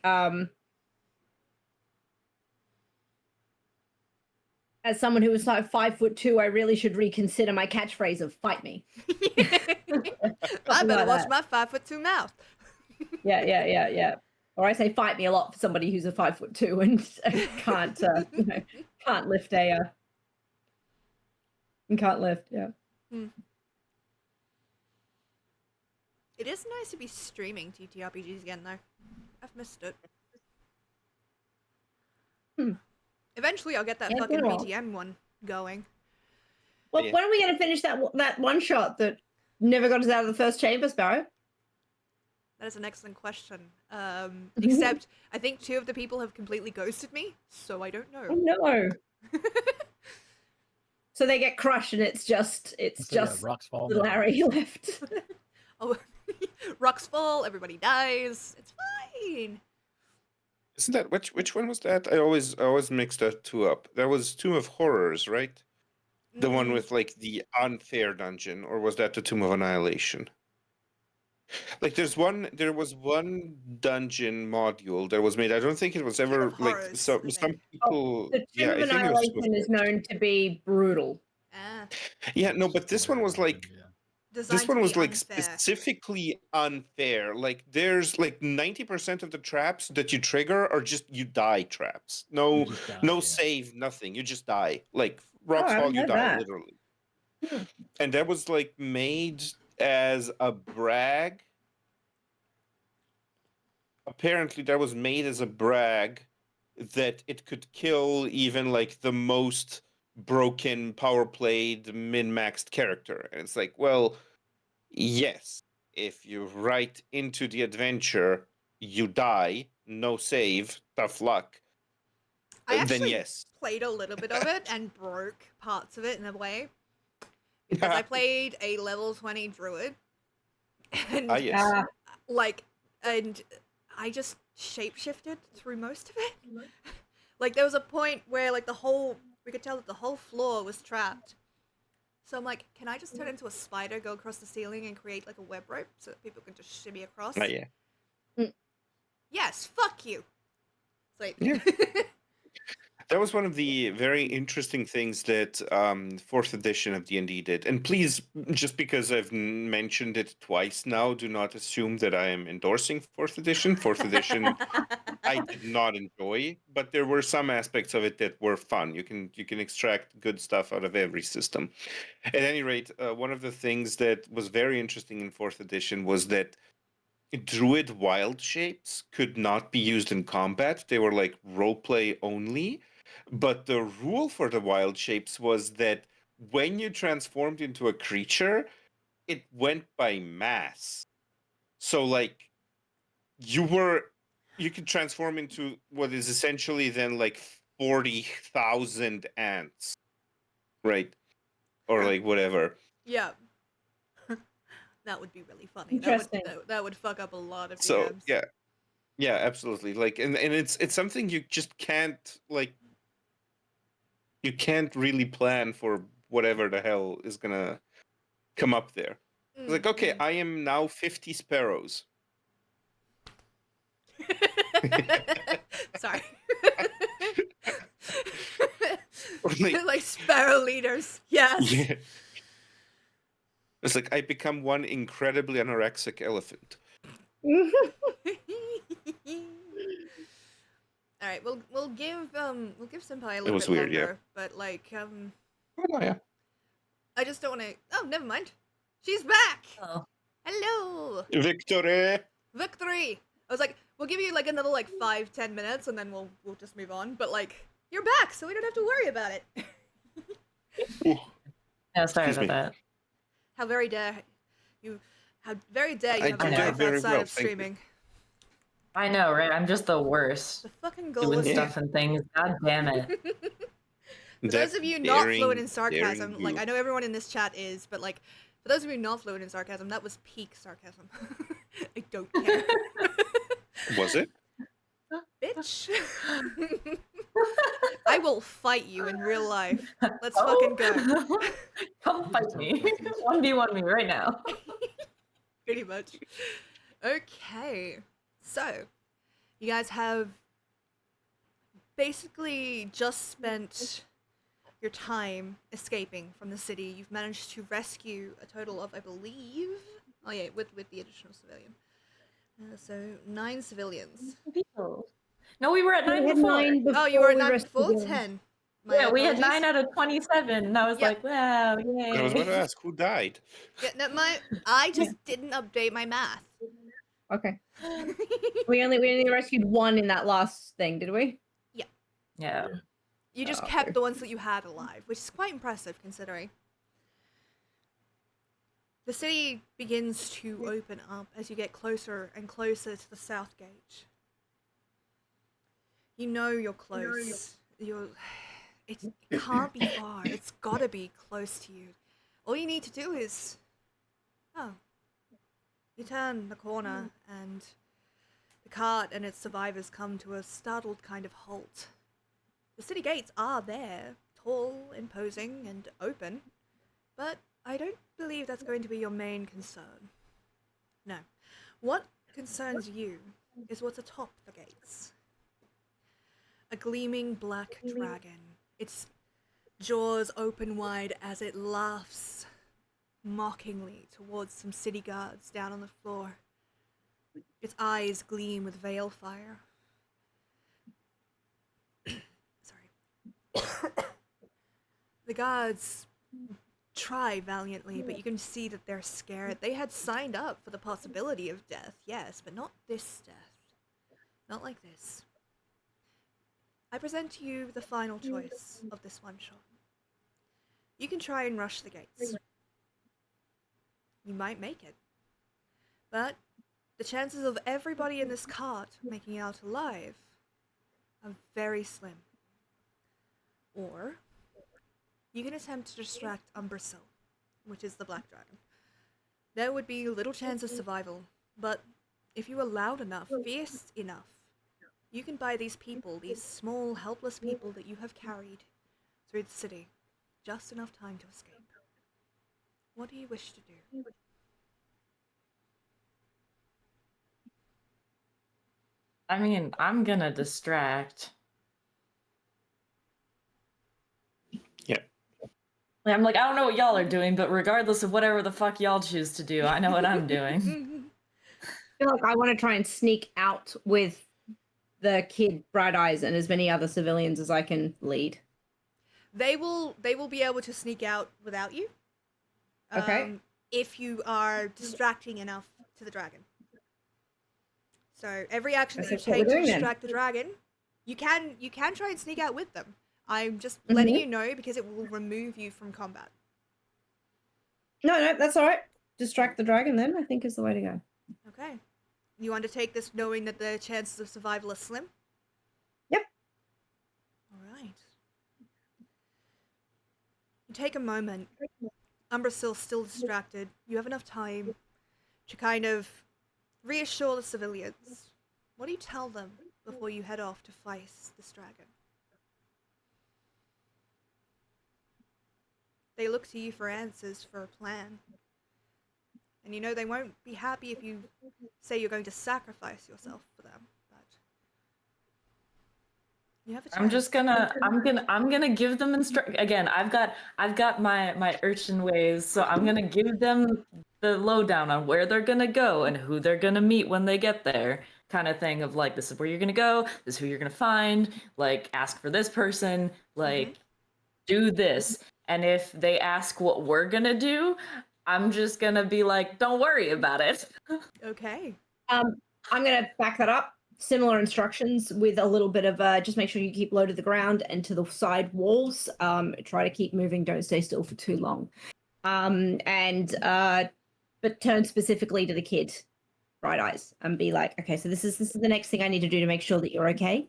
as someone who was like 5'2", I really should reconsider my catchphrase of "fight me." I Something better like watch that. my 5'2" mouth. Yeah. Or I say "fight me" a lot for somebody who's a 5'2" and can't, can't lift can't lift. Yeah. It is nice to be streaming TTRPGs again, though. I've missed it. Eventually, I'll get that Yeah, fucking they're all- BTM one going. Well, Yeah. when are we going to finish that one shot that never got us out of the first chamber, Sparrow? That is an excellent question. Except, I think 2 of the people have completely ghosted me, so I don't Oh know. no! So they get crushed, and it's just rocks fall. little Harry left. Oh, rocks fall, everybody dies. It's fine. Isn't that which one was that? I always mix that two up. There was Tomb of Horrors, right? The one Mm, with like the unfair dungeon, or was that the Tomb of Annihilation? Like there was one dungeon module that was made. I don't think it was Tomb ever of like Horrors, some I some think. people. The Yeah, Tomb of I think it was Tomb of Annihilation is Horrors. known to be brutal. Ah, Yeah, no, but this one was like designed this one to was be like unfair. specifically unfair. Like there's like 90% of the traps that you trigger are just you die traps. No, just die, no yeah. save, nothing. You just die. Like Oh, rocks I fall, haven't you heard die that. literally. Hmm. And that was like made as a brag. Apparently, that was made as a brag that it could kill even like the most broken, power played, min maxed character. And it's like, well, yes, if you write into the adventure, you die, no save, tough luck, I then actually yes. played a little bit of it and broke parts of it in a way. Because I played a level 20 druid. And, Yes. like, and I just shapeshifted through most of it. Like, there was a point where, like, we could tell that the whole floor was trapped. So I'm like, can I just turn into a spider, go across the ceiling, and create, like, a web rope so that people can just shimmy across? Yeah. Yes, fuck you! It's like, Yeah. That was one of the very interesting things that 4th edition of D&D did. And please, just because I've mentioned it twice now, do not assume that I am endorsing 4th edition. 4th edition, I did not enjoy, but there were some aspects of it that were fun. You can extract good stuff out of every system. At any rate, one of the things that was very interesting in 4th edition was that druid wild shapes could not be used in combat. They were like roleplay only. But the rule for the wild shapes was that when you transformed into a creature, it went by mass. So like you could transform into what is essentially then like 40,000 ants, right? Or like whatever. yeah. That would be really funny. Interesting. That would fuck up a lot of So DMs. yeah, absolutely. Like and it's something you just can't like you can't really plan for whatever the hell is gonna come up there. It's like, okay, I am now 50 sparrows. Sorry. Or like, like sparrow leaders. Yes. yeah. It's like I become one incredibly anorexic elephant. All right, we'll give Senpai a little was bit weird, yeah. longer, but like Oh yeah. I just don't want to. Oh, never mind. She's back. Oh. Hello, Victory! Victory. I was like, we'll give you like another like 5-10 minutes, and then we'll just move on. But like, you're back, so we don't have to worry about it. Ooh. Yeah, sorry Excuse about me. that. How very dare you? How very dare you I have do a that life very outside well, of thank you. streaming? I know, right? I'm just the worst. The fucking goal Doing is Yeah. stuff and things. God damn it. For those of you not fluent in sarcasm, daring like you. I know everyone in this chat is, but like for those of you not fluent in sarcasm, that was peak sarcasm. I don't care, Was it? bitch. I will fight you in real life. Let's fucking go. Come fight me. 1v1 me right now. Pretty much. Okay. So, you guys have basically just spent your time escaping from the city. You've managed to rescue a total of, I believe, oh yeah, with the additional civilian. So 9 civilians. People. No, we were at We 9 had before. 9 Oh, you were before at we 9 rescued before? them. 10. Yeah, we had apologies. 9 out of 27, and I was Yep. like, wow, I was about to yay. ask who died. Yeah, no, I just didn't update my math. Okay. We only rescued 1 in that last thing, did we? Yeah. You just Oh, kept okay. the ones that you had alive, which is quite impressive considering. The city begins to open up as you get closer and closer to the south gate. You know you're close. It can't be far. It's gotta be close to you. All you need to do is... Oh. You turn the corner and the cart and its survivors come to a startled kind of halt. The city gates are there, tall, imposing, and open, but I don't believe that's going to be your main concern. No. What concerns you is what's atop the gates. A gleaming black dragon, its jaws open wide as it laughs mockingly towards some city guards down on the floor. Its eyes gleam with veil fire. Sorry. The guards try valiantly, but you can see that they're scared. They had signed up for the possibility of death, yes, but not this death. Not like this. I present to you the final choice of this one shot. You can try and rush the gates. You might make it. But the chances of everybody in this cart making it out alive are very slim. Or you can attempt to distract Umbrasil, which is the black dragon. There would be little chance of survival, but if you are loud enough, fierce enough, you can buy these people, these small, helpless people that you have carried through the city, just enough time to escape. What do you wish to do? I mean, I'm gonna distract. Yeah. I'm like, I don't know what y'all are doing, but regardless of whatever the fuck y'all choose to do, I know what I'm doing. I feel like I want to try and sneak out with the kid, Bright Eyes, and as many other civilians as I can lead. They will be able to sneak out without you. Okay. If you are distracting enough to the dragon. So every action that you That's what take we're to doing then. distract the dragon, you can try and sneak out with them. I'm just letting you know because it will remove you from combat. No, that's all right. Distract the dragon then, I think is the way to go. Okay. You undertake this knowing that the chances of survival are slim? Yep. Alright. You take a moment. Umbrasil's still distracted. You have enough time to kind of reassure the civilians. What do you tell them before you head off to fight this dragon? They look to you for answers, for a plan. And you know they won't be happy if you say you're going to sacrifice yourself for them. But you have a chance. I'm gonna give them again. I've got my urchin ways, so I'm gonna give them the lowdown on where they're gonna go and who they're gonna meet when they get there, kind of thing. Of like, this is where you're gonna go, this is who you're gonna find. Like, ask for this person. Like, do this. And if they ask what we're gonna do, I'm just gonna be like, don't worry about it. Okay. I'm gonna back that up. Similar instructions with a little bit of just make sure you keep low to the ground and to the side walls. Try to keep moving. Don't stay still for too long. But turn specifically to the kid, Bright Eyes, and be like, okay, so this is the next thing I need to do to make sure that you're okay.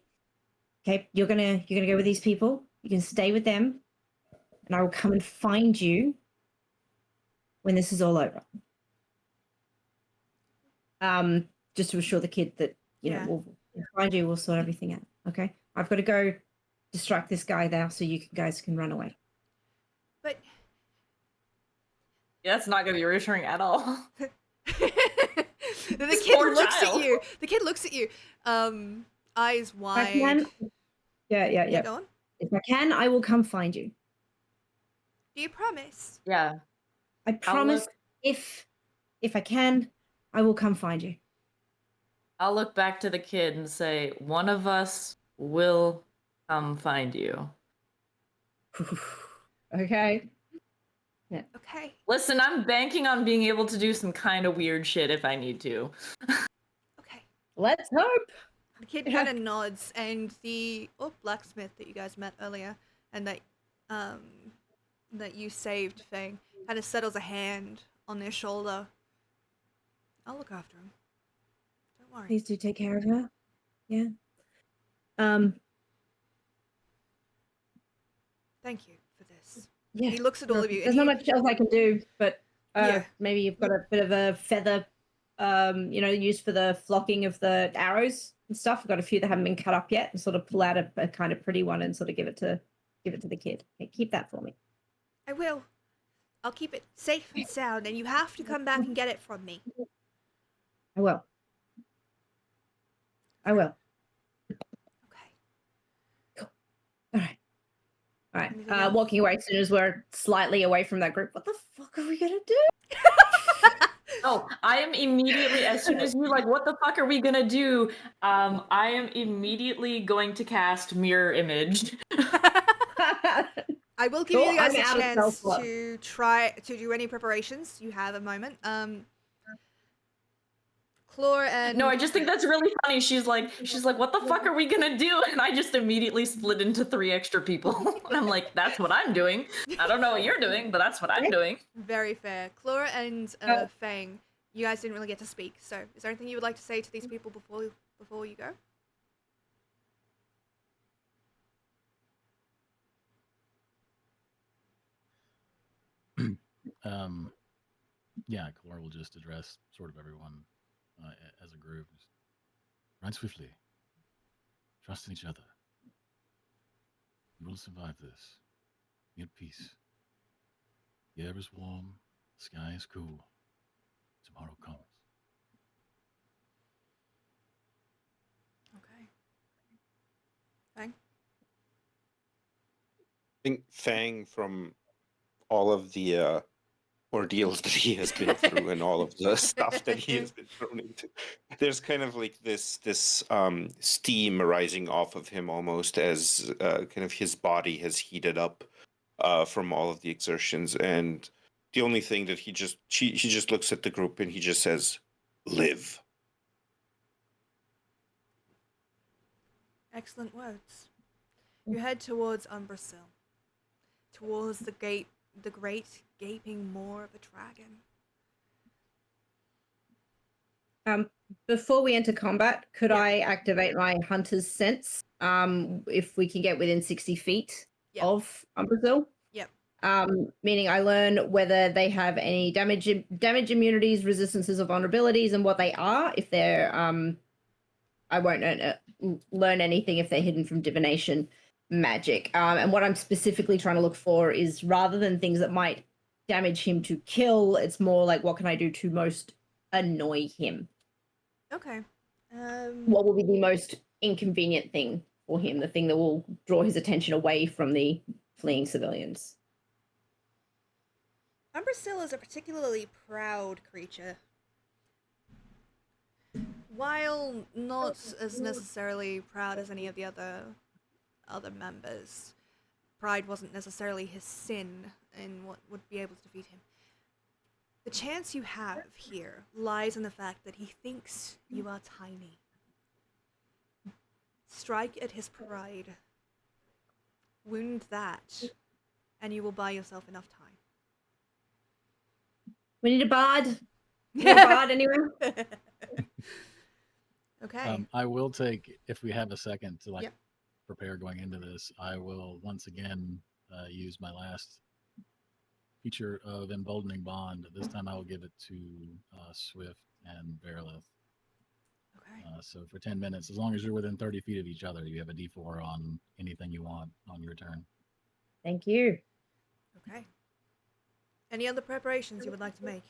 Okay, you're gonna go with these people. You can stay with them, and I will come and find you when this is all over. Just to assure the kid that, you know, we'll find you, we'll sort everything out. Okay? I've got to go distract this guy there so you guys can run away. But Yeah, that's not going to be reassuring at all. the This kid poor looks child. at you. The kid looks at you. Eyes If I can, wide. yeah. Go on. If I can, I will come find you. Do you promise? Yeah. I promise. If I can, I will come find you. I'll look back to the kid and say, one of us will come find you. Okay. Okay. Listen, I'm banking on being able to do some kind of weird shit if I need to. Okay. Let's hope. The kid Yeah. kind of nods, and the blacksmith that you guys met earlier, and that you saved, Fang, kind of settles a hand on their shoulder. I'll look after him. Don't worry. Please do take care of her. Yeah. Thank you for this. Yeah. He looks at all of you. There's not much else I can do, but Yeah. maybe you've got a bit of a feather, used for the flocking of the arrows and stuff. I've got a few that haven't been cut up yet, and sort of pull out a kind of pretty one and sort of give it to the kid. Okay, keep that for me. I will. I'll keep it safe and sound, and you have to come back and get it from me. I will. Okay. All right. Anything else? Walking away as soon as we're slightly away from that group. What the fuck are we gonna do? Oh, I am immediately, as soon as you're like, what the fuck are we gonna do? I am immediately going to cast Mirror Image. I will give Cool, you guys I'm a out of chance self-love. to try to do any preparations. You have a moment. Chlor and No, I just think that's really funny. She's like, what the fuck are we gonna do? And I just immediately split into 3 extra people. And I'm like, that's what I'm doing. I don't know what you're doing, but that's what I'm doing. Very fair. Chlor and Fang, you guys didn't really get to speak. So, is there anything you would like to say to these people before you go? Yeah, Kalor will just address sort of everyone as a group. Just ride swiftly. Trust in each other. You will survive this. Be at peace. The air is warm. The sky is cool. Tomorrow comes. Okay. Fang? I think Fang, from all of the ordeals that he has been through and all of the stuff that he has been thrown into, there's kind of like this steam rising off of him, almost as kind of his body has heated up from all of the exertions. And the only thing that he just looks at the group and he just says, "Live." Excellent words. You head towards Umbrasil. Towards the great gaping maw of a dragon. Before we enter combat, could Yeah. I activate my hunter's sense? If we can get within 60 feet Yep. of Umbrasil? Yep. Meaning I learn whether they have any damage immunities, resistances, or vulnerabilities, and what they are. If they're, I won't learn anything if they're hidden from divination magic. And what I'm specifically trying to look for is, rather than things that might damage him to kill, it's more like, what can I do to most annoy him? Okay. What will be the most inconvenient thing for him, the thing that will draw his attention away from the fleeing civilians? Umbrasil is a particularly proud creature. While not as necessarily proud as any of the other members, pride wasn't necessarily his sin in what would be able to defeat him. The chance you have here lies in the fact that he thinks you are tiny. Strike at his pride. Wound that, and you will buy yourself enough time. We need a bard. We need a bard anywhere? Okay. I will take, if we have a second to Yep. prepare going into this, I will once again use my last feature of Emboldening Bond. This time I will give it to Swift and Verlith. So for 10 minutes, as long as you're within 30 feet of each other, you have a D4 on anything you want on your turn. Thank you. Okay. Any other preparations you would like to make?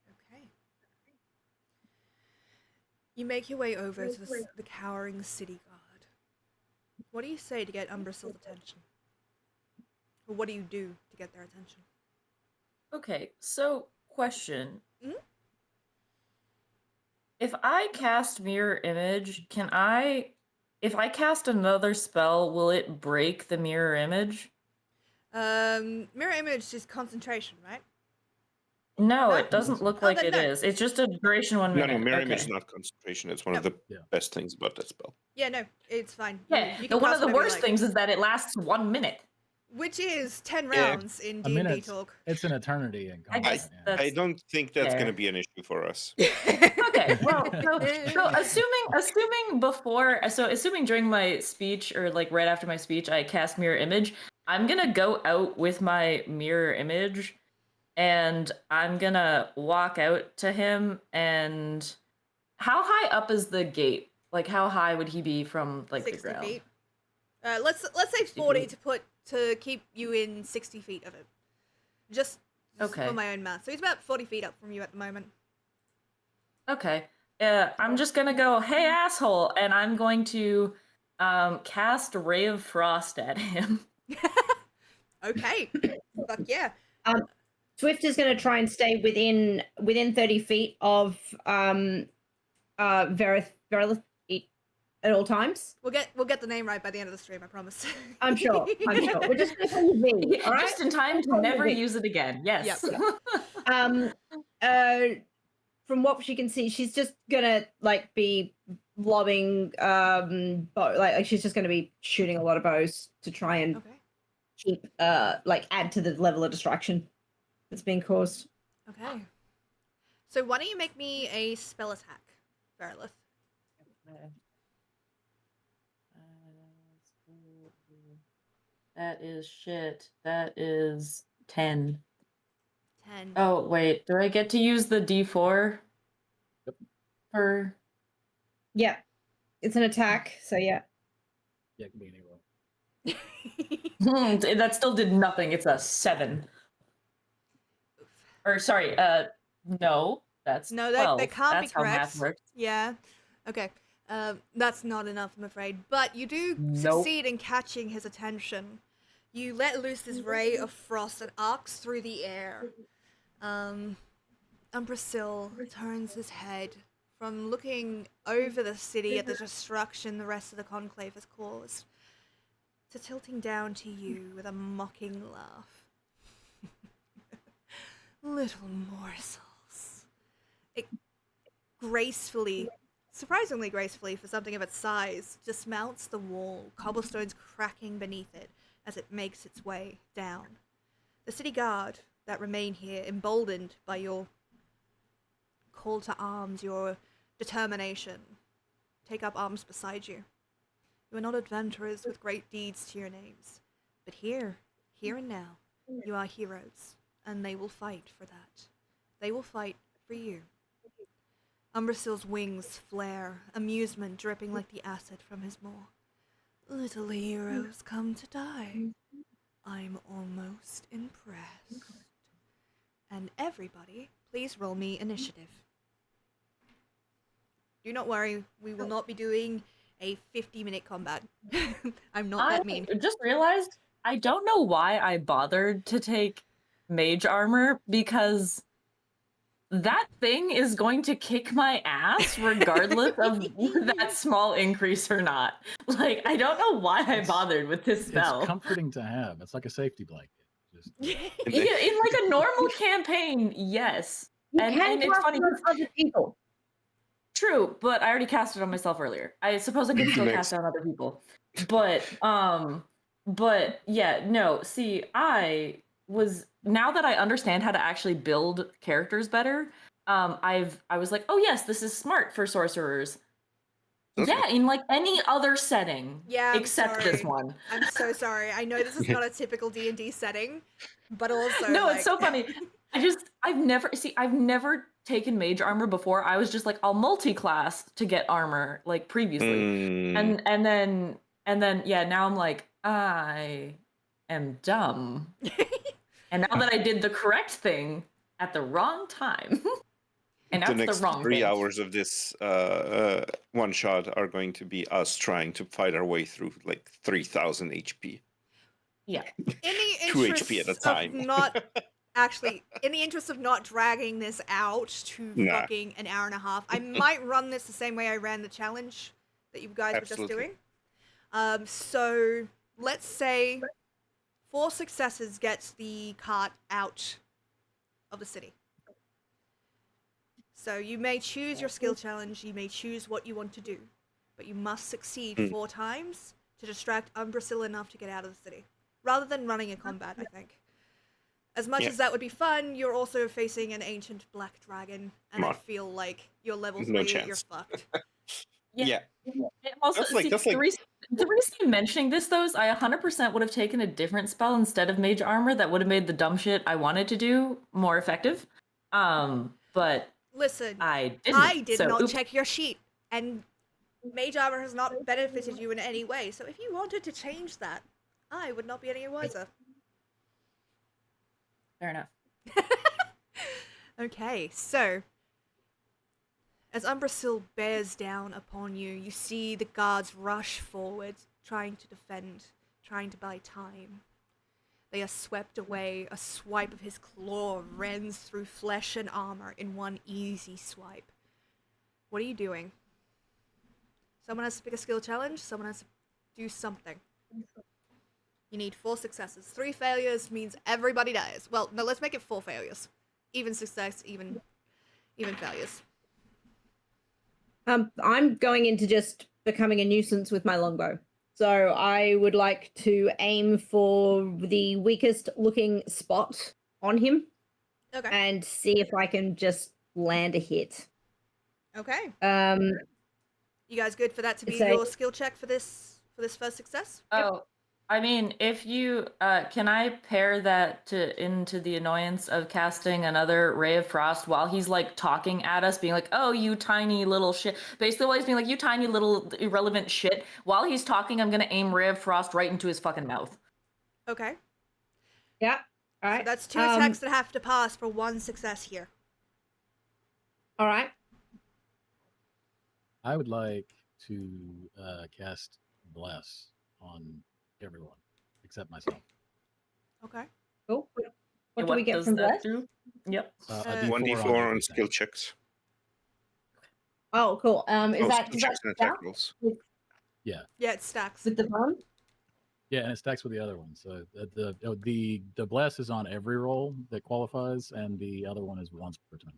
Okay. You make your way over to the cowering city guard. What do you say to get Umbrasil's attention? Or what do you do to get their attention? Okay, so question. Mhm. If I cast Mirror Image, if I cast another spell, will it break the mirror image? Mirror image is concentration, right? No, No? it doesn't look Oh, like then it no. is. It's just a duration 1 No, minute. no, mirror image Okay. is not concentration. It's one of No. the best things about that spell. Yeah, no, it's fine. Yeah, You can one cast of the whatever you worst like. things is that it lasts 1 minute. Which is 10 Yeah. rounds in A D&D minute, talk. it's an eternity in I combat. guess yeah. that's I don't think that's going to fair. be an issue for us. Okay, well, so assuming during my speech or like right after my speech I cast Mirror Image, I'm gonna go out with my Mirror Image and I'm gonna walk out to him. And how high up is the gate? Like how high would he be from like the 60 ground? feet. Let's say 40 to keep you in 60 feet of it. Just Okay. for my own math. So he's about 40 feet up from you at the moment. Okay. I'm just gonna go, hey asshole, and I'm going to cast Ray of Frost at him. Okay. Fuck yeah. Swift is going to try and stay within 30 feet of Verith at all times. We'll get the name right by the end of the stream, I promise. I'm sure. We're just going to call you V, all right? Just in time to never use it again. Yes. Yep. From what she can see, she's just gonna like be lobbing like she's just gonna be shooting a lot of bows to try and Okay. keep like add to the level of distraction that's being caused. Okay. So why don't you make me a spell attack, Verlith? That is shit. That is 10. 10. Oh, wait. Do I get to use the D4? Yep. For... Yeah. It's an attack, so yeah. Yeah, it can be any roll. That still did nothing. It's a 7. Or sorry, no. That's No, 12. that can't That's be correct. How math works. Yeah. Okay. That's not enough, I'm afraid. But you do Nope. succeed in catching his attention. You let loose this ray of frost that arcs through the air. Umbrasil turns his head from looking over the city at the destruction the rest of the Conclave has caused to tilting down to you with a mocking laugh. Little morsels. It gracefully, surprisingly gracefully for something of its size, dismounts the wall, cobblestones cracking beneath it as it makes its way down. The city guard that remain here, emboldened by your call to arms, your determination, take up arms beside you. You are not adventurers with great deeds to your names, but here and now, you are heroes, and they will fight for that. They will fight for you. Umbrasil's wings flare, amusement dripping like the acid from his maw. Little heroes come to die. I'm almost impressed. And everybody, please roll me initiative. Do not worry, we will not be doing a 50-minute combat. I'm not that mean. I just realized I don't know why I bothered to take mage armor, because that thing is going to kick my ass regardless of that small increase or not. Like, I don't know why I bothered with this spell. It's comforting to have. It's like a safety blanket. Just Yeah, in like a normal campaign, yes. You And can it's cast funny. it on other people. True, but I already cast it on myself earlier. I suppose I could still cast it on other people. But yeah, no, see, I was, now that I understand how to actually build characters better, I was like, oh yes, this is smart for sorcerers. Yeah, in like any other setting Yeah, I'm except this sorry. one. I'm so sorry. I know this is not a typical D&D setting, but also No, like... it's so funny. I've never taken mage armor before. I was just like, I'll multi-class to get armor like previously. Mm. And then yeah, now I'm like, I am dumb. And now that I did the correct thing at the wrong time. And The that's next the wrong 3 thing. hours of this one shot are going to be us trying to fight our way through like 3,000 HP. Yeah. In the 2 HP at a interest time. of not actually, in the interest of not dragging this out to Nah. fucking an hour and a half, I might run this the same way I ran the challenge that you guys were just Absolutely. doing. So let's say 4 successes gets the cart out of the city. So you may choose your skill challenge, you may choose what you want to do, but you must succeed 4 times to distract Umbrasil enough to get out of the city, rather than running a combat, I think. As much Yeah. as that would be fun, you're also facing an ancient black dragon, and I Come on. feel like your level No 3, you're chance. fucked. Yeah. And also, That's like- see, that's like- the reason I'm mentioning this, though, is I 100% would have taken a different spell instead of mage armor that would have made the dumb shit I wanted to do more effective. But Listen, I didn't. I did so, not oops. check your sheet, and mage armor has not benefited you in any way, so if you wanted to change that, I would not be any wiser. Fair enough. Okay, so as Umbrasil bears down upon you, you see the guards rush forward, trying to defend, trying to buy time. They are swept away. A swipe of his claw rends through flesh and armor in one easy swipe. What are you doing? Someone has to pick a skill challenge, someone has to do something. You need 4 successes. 3 failures means everybody dies. Well, no, let's make it 4 failures. Even success, even failures. I'm going into just becoming a nuisance with my longbow. So I would like to aim for the weakest looking spot on him Okay. and see if I can just land a hit. Okay. You guys good for that to be It's a- your skill check for this first success? Oh, I mean, if you can I pair that into the annoyance of casting another ray of frost while he's like talking at us, being like, "Oh, you tiny little shit." Basically, while he's being like, "You tiny little irrelevant shit." While he's talking, I'm gonna aim ray of frost right into his fucking mouth. Okay. Yeah. All So right. that's 2 attacks that have to pass for 1 success here. All right. I would like to cast Bless on everyone except myself. Okay. Cool. What And do we get does from that Bless? do? Yep. A Uh, D4 1d4 on everything. skill checks. Oh, cool. Is Oh, that skill does checks that and attack stack rolls. Yeah, it stacks. with the bond? Yeah, and it stacks with the other one. So the Bless is on every roll that qualifies, and the other one is once per turn.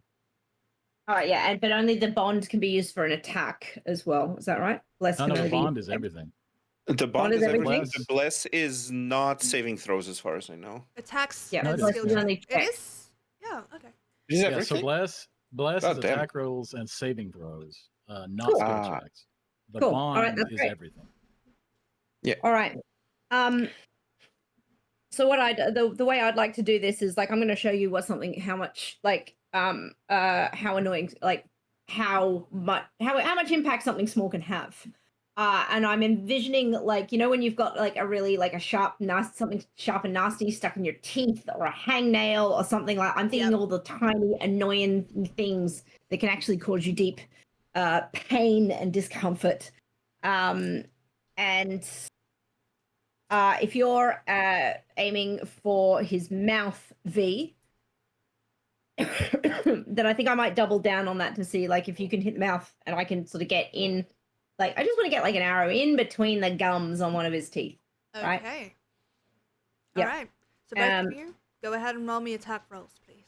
All right, yeah, but only the bond can be used for an attack as well. Is that right? Bless No, can no, only the be bond is everything. The bond is is everything. everything? The bless is not saving throws as far as I know. Attacks Yeah, and no, it skill is. check. Only It check. is? Yeah, okay. It is Yeah, everything. so Bless God is damn. attack rolls and saving throws, not Cool. skill Ah. checks. The Cool. All right, bond that's is great. everything. All right. So what the way I'd like to do this is like I'm going to show you how much like how annoying like how much impact something small can have. And I'm envisioning like, you know, when you've got like a really like something sharp and nasty stuck in your teeth or a hangnail or something like, I'm thinking Yep. all the tiny annoying things that can actually cause you deep pain and discomfort. And if you're aiming for his mouth V, then I think I might double down on that to see like if you can hit the mouth and I can sort of get in, like I just want to get like an arrow in between the gums on one of his teeth. Okay. Right. All Yep. right. So both of you, go ahead and roll me attack rolls, please.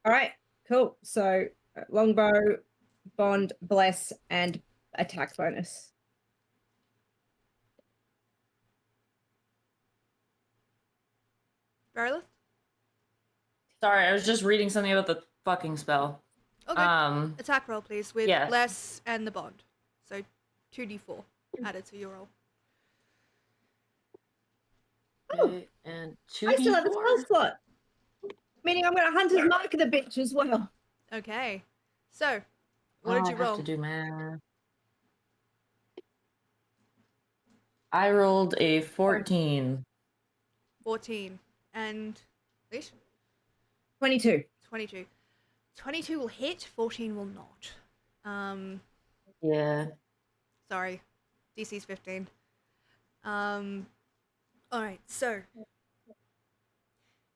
All right, cool. So longbow, bond, bless, and attack bonus. Verlith? Sorry, I was just reading something about the fucking spell. Okay. Attack roll, please, with yeah. less and the bond. So 2d4 added to your roll. Okay, and I still have a 2d4. spell slot. Meaning I'm going to Hunter's Mark the bitch as well. Okay. So, what did you I have roll? to do math. I rolled a 14. 14. And Leash? 22. 22. 22 will hit, 14 will not. Yeah. Sorry. DC's 15. Alright, so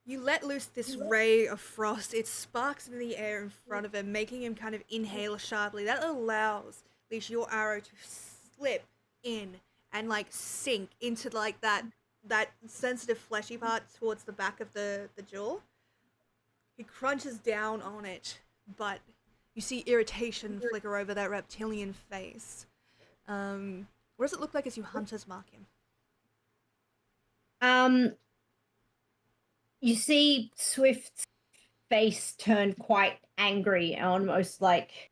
you let loose this ray of frost. It sparks in the air in front of him, making him kind of inhale sharply. That allows, Leash, your arrow to slip in and like sink into like that sensitive fleshy part towards the back of the jaw. He crunches down on it, but you see irritation flicker over that reptilian face. What does it look like as you Hunter's Mark him? You see Swift's face turn quite angry, almost like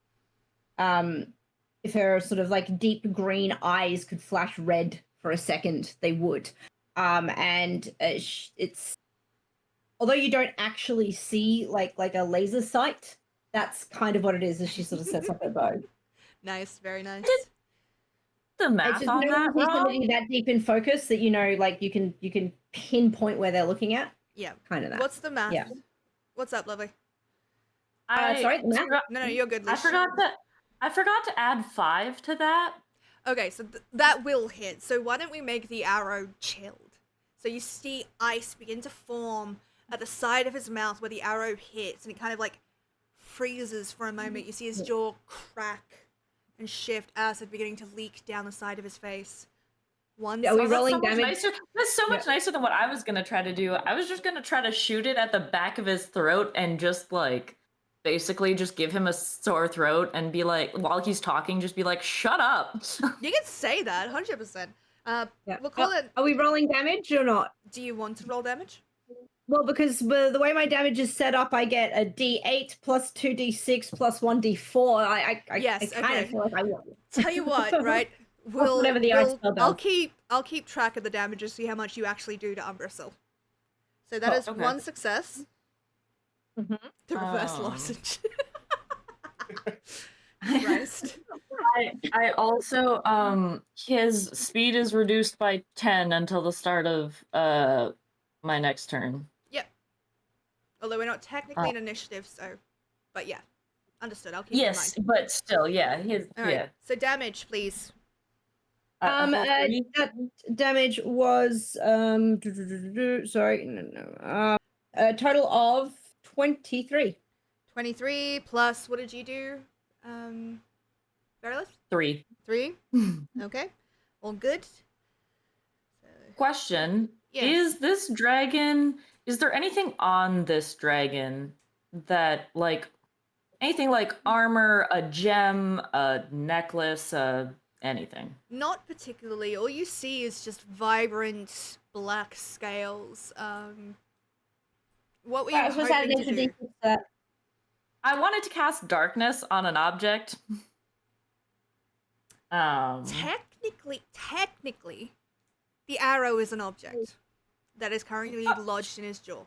if her sort of like deep green eyes could flash red for a second, they would. And it's although you don't actually see like a laser sight, that's kind of what it is as she sort of sets up her bow. Nice, very nice. The It's math just on no that one sees wrong? somebody that deep in focus that you know, like you can pinpoint where they're looking at. Yeah. Kind of that. What's the math? Yeah. What's up, lovely? Sorry, the math? No, you're good, I Leash. forgot to add 5 to that. Okay, so that will hit. So why don't we make the arrow chilled? So you see ice begin to form at the side of his mouth where the arrow hits, and it kind of like freezes for a moment. You see his jaw crack and shift, acid beginning to leak down the side of his face. Are we That's rolling so much damage? nicer. That's so much nicer than what I was gonna try to do. I was just gonna try to shoot it at the back of his throat and just like basically just give him a sore throat and be like, while he's talking, just be like, shut up. You can say that, 100%. We'll call it. Are we rolling damage or not? Do you want to roll damage? Well, because the way my damage is set up, I get a D8 plus 2D6 plus 1D4. I Yes, kind okay. of feel like I want. Tell you what, right? Whatever the ice spell I'll does. keep track of the damages, see how much you actually do to Umbrasil. So that is okay. one success. Mhm. The reverse lozenge. Christ. I also his speed is reduced by 10 until the start of my next turn. Yep. Although we're not technically in initiative, so but yeah. Understood. I'll keep Yes, in mind. but still, yeah, his All right. yeah. So damage, please. That damage was sorry, no. A total of 23. 23 plus what did you do? Verilith? 3. 3? Okay. All good. So, Question: yes. Is there anything on this dragon that like anything like armor, a gem, a necklace, anything? Not particularly. All you see is just vibrant black scales. What were you I was supposed to add hoping an to extra do? D6 to that. I wanted to cast darkness on an object. Technically, the arrow is an object that is currently lodged in his jaw.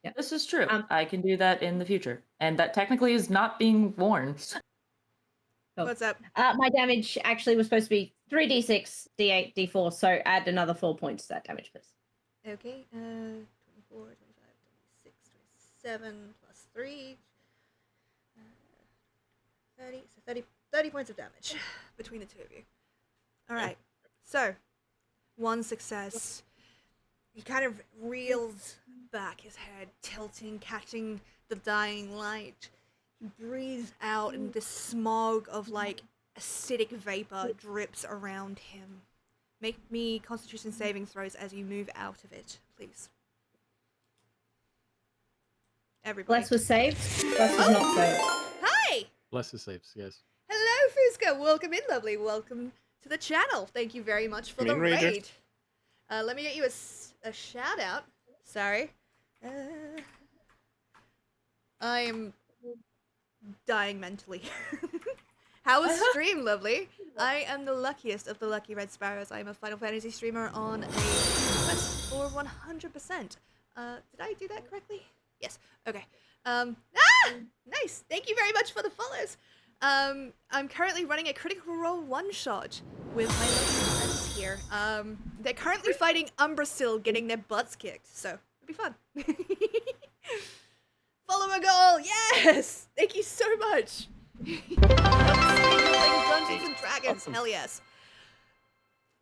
Yeah. This is true. I can do that in the future, and that technically is not being worn. Cool. What's up? My damage actually was supposed to be 3d6, d8, d4, so add another 4 points to that damage, please. Okay, 24, 25, 26, 27, plus 3, 30, so 30 points of damage between the two of you. Alright, so, one success. He kind of reels back, his head tilting, catching the dying light. He breathes out and this smog of, like, acidic vapor drips around him. Make me Constitution saving throws as you move out of it, please. Everybody. Bless was saved. Bless was not saved. Hi! Bless the saves, yes. Hello, Fusca. Welcome in, lovely. Welcome to the channel. Thank you very much for the Green Ranger. raid. Let me get you a shout out. Sorry. I am dying mentally. How was stream, lovely? I am the luckiest of the lucky red sparrows. I am a Final Fantasy streamer on a quest for 100%. Did I do that correctly? Yes. Okay. Nice. Thank you very much for the follows. I'm currently running a Critical Role one-shot with my local friends here. They're currently fighting Umbrasyl, getting their butts kicked, so it'll be fun. Follow my goal, yes! Thank you so much. Dungeons and Dragons, hell yes.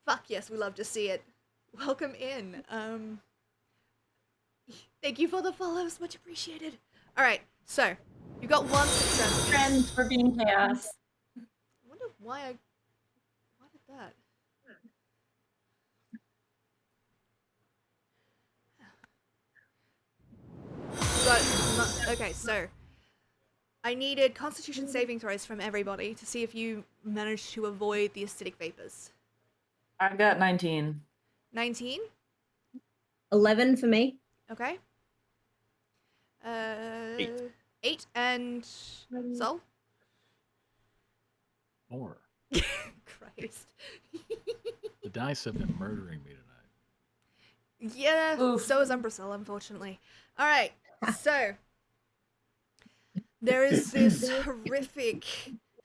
Fuck yes, we love to see it. Welcome in. Thank you for the follows, much appreciated. All right, so you got one success. Friends for being chaos. I wonder why did that? Okay, so I needed Constitution saving throws from everybody to see if you managed to avoid the acidic vapors. I've got 19. 19? 11 for me. Okay. 8 and Sol? 4. Christ. The dice have been murdering me tonight. Yeah, Oof. so is Umbrasyl, unfortunately. Alright, so there is this horrific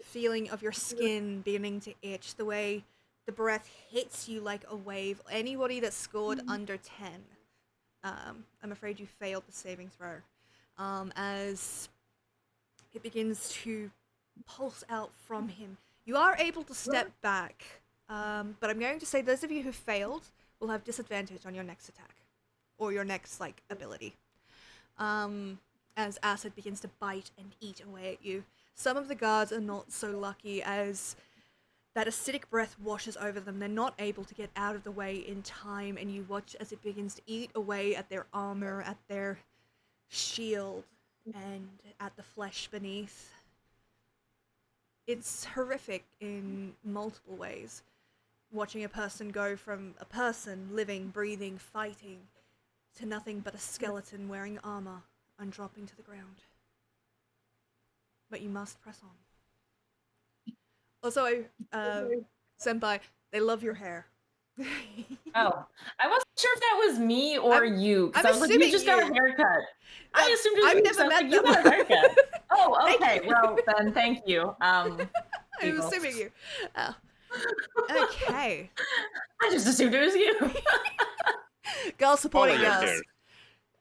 feeling of your skin beginning to itch, the way the breath hits you like a wave. Anybody that scored under 10, I'm afraid you failed the saving throw. As it begins to pulse out from him. You are able to step back, but I'm going to say those of you who failed will have disadvantage on your next attack, or your next, ability. As acid begins to bite and eat away at you. Some of the guards are not so lucky, as that acidic breath washes over them. They're not able to get out of the way in time, and you watch as it begins to eat away at their armor, at their shield, and at the flesh beneath. It's horrific in multiple ways. Watching a person go from a person, living, breathing, fighting, to nothing but a skeleton wearing armor and dropping to the ground. But you must press on. Also, Senpai, they love your hair. Oh, I wasn't sure if that was me or you. 'Cause I'm I was like, you assuming just got a you. haircut. I assumed it was I've you, never 'cause I was met like, you them. got a haircut. Oh, Thank okay. you. Well, then thank you. I'm people. assuming you. Oh. Okay. I just assumed it was you. Girl supporting Follow your girls.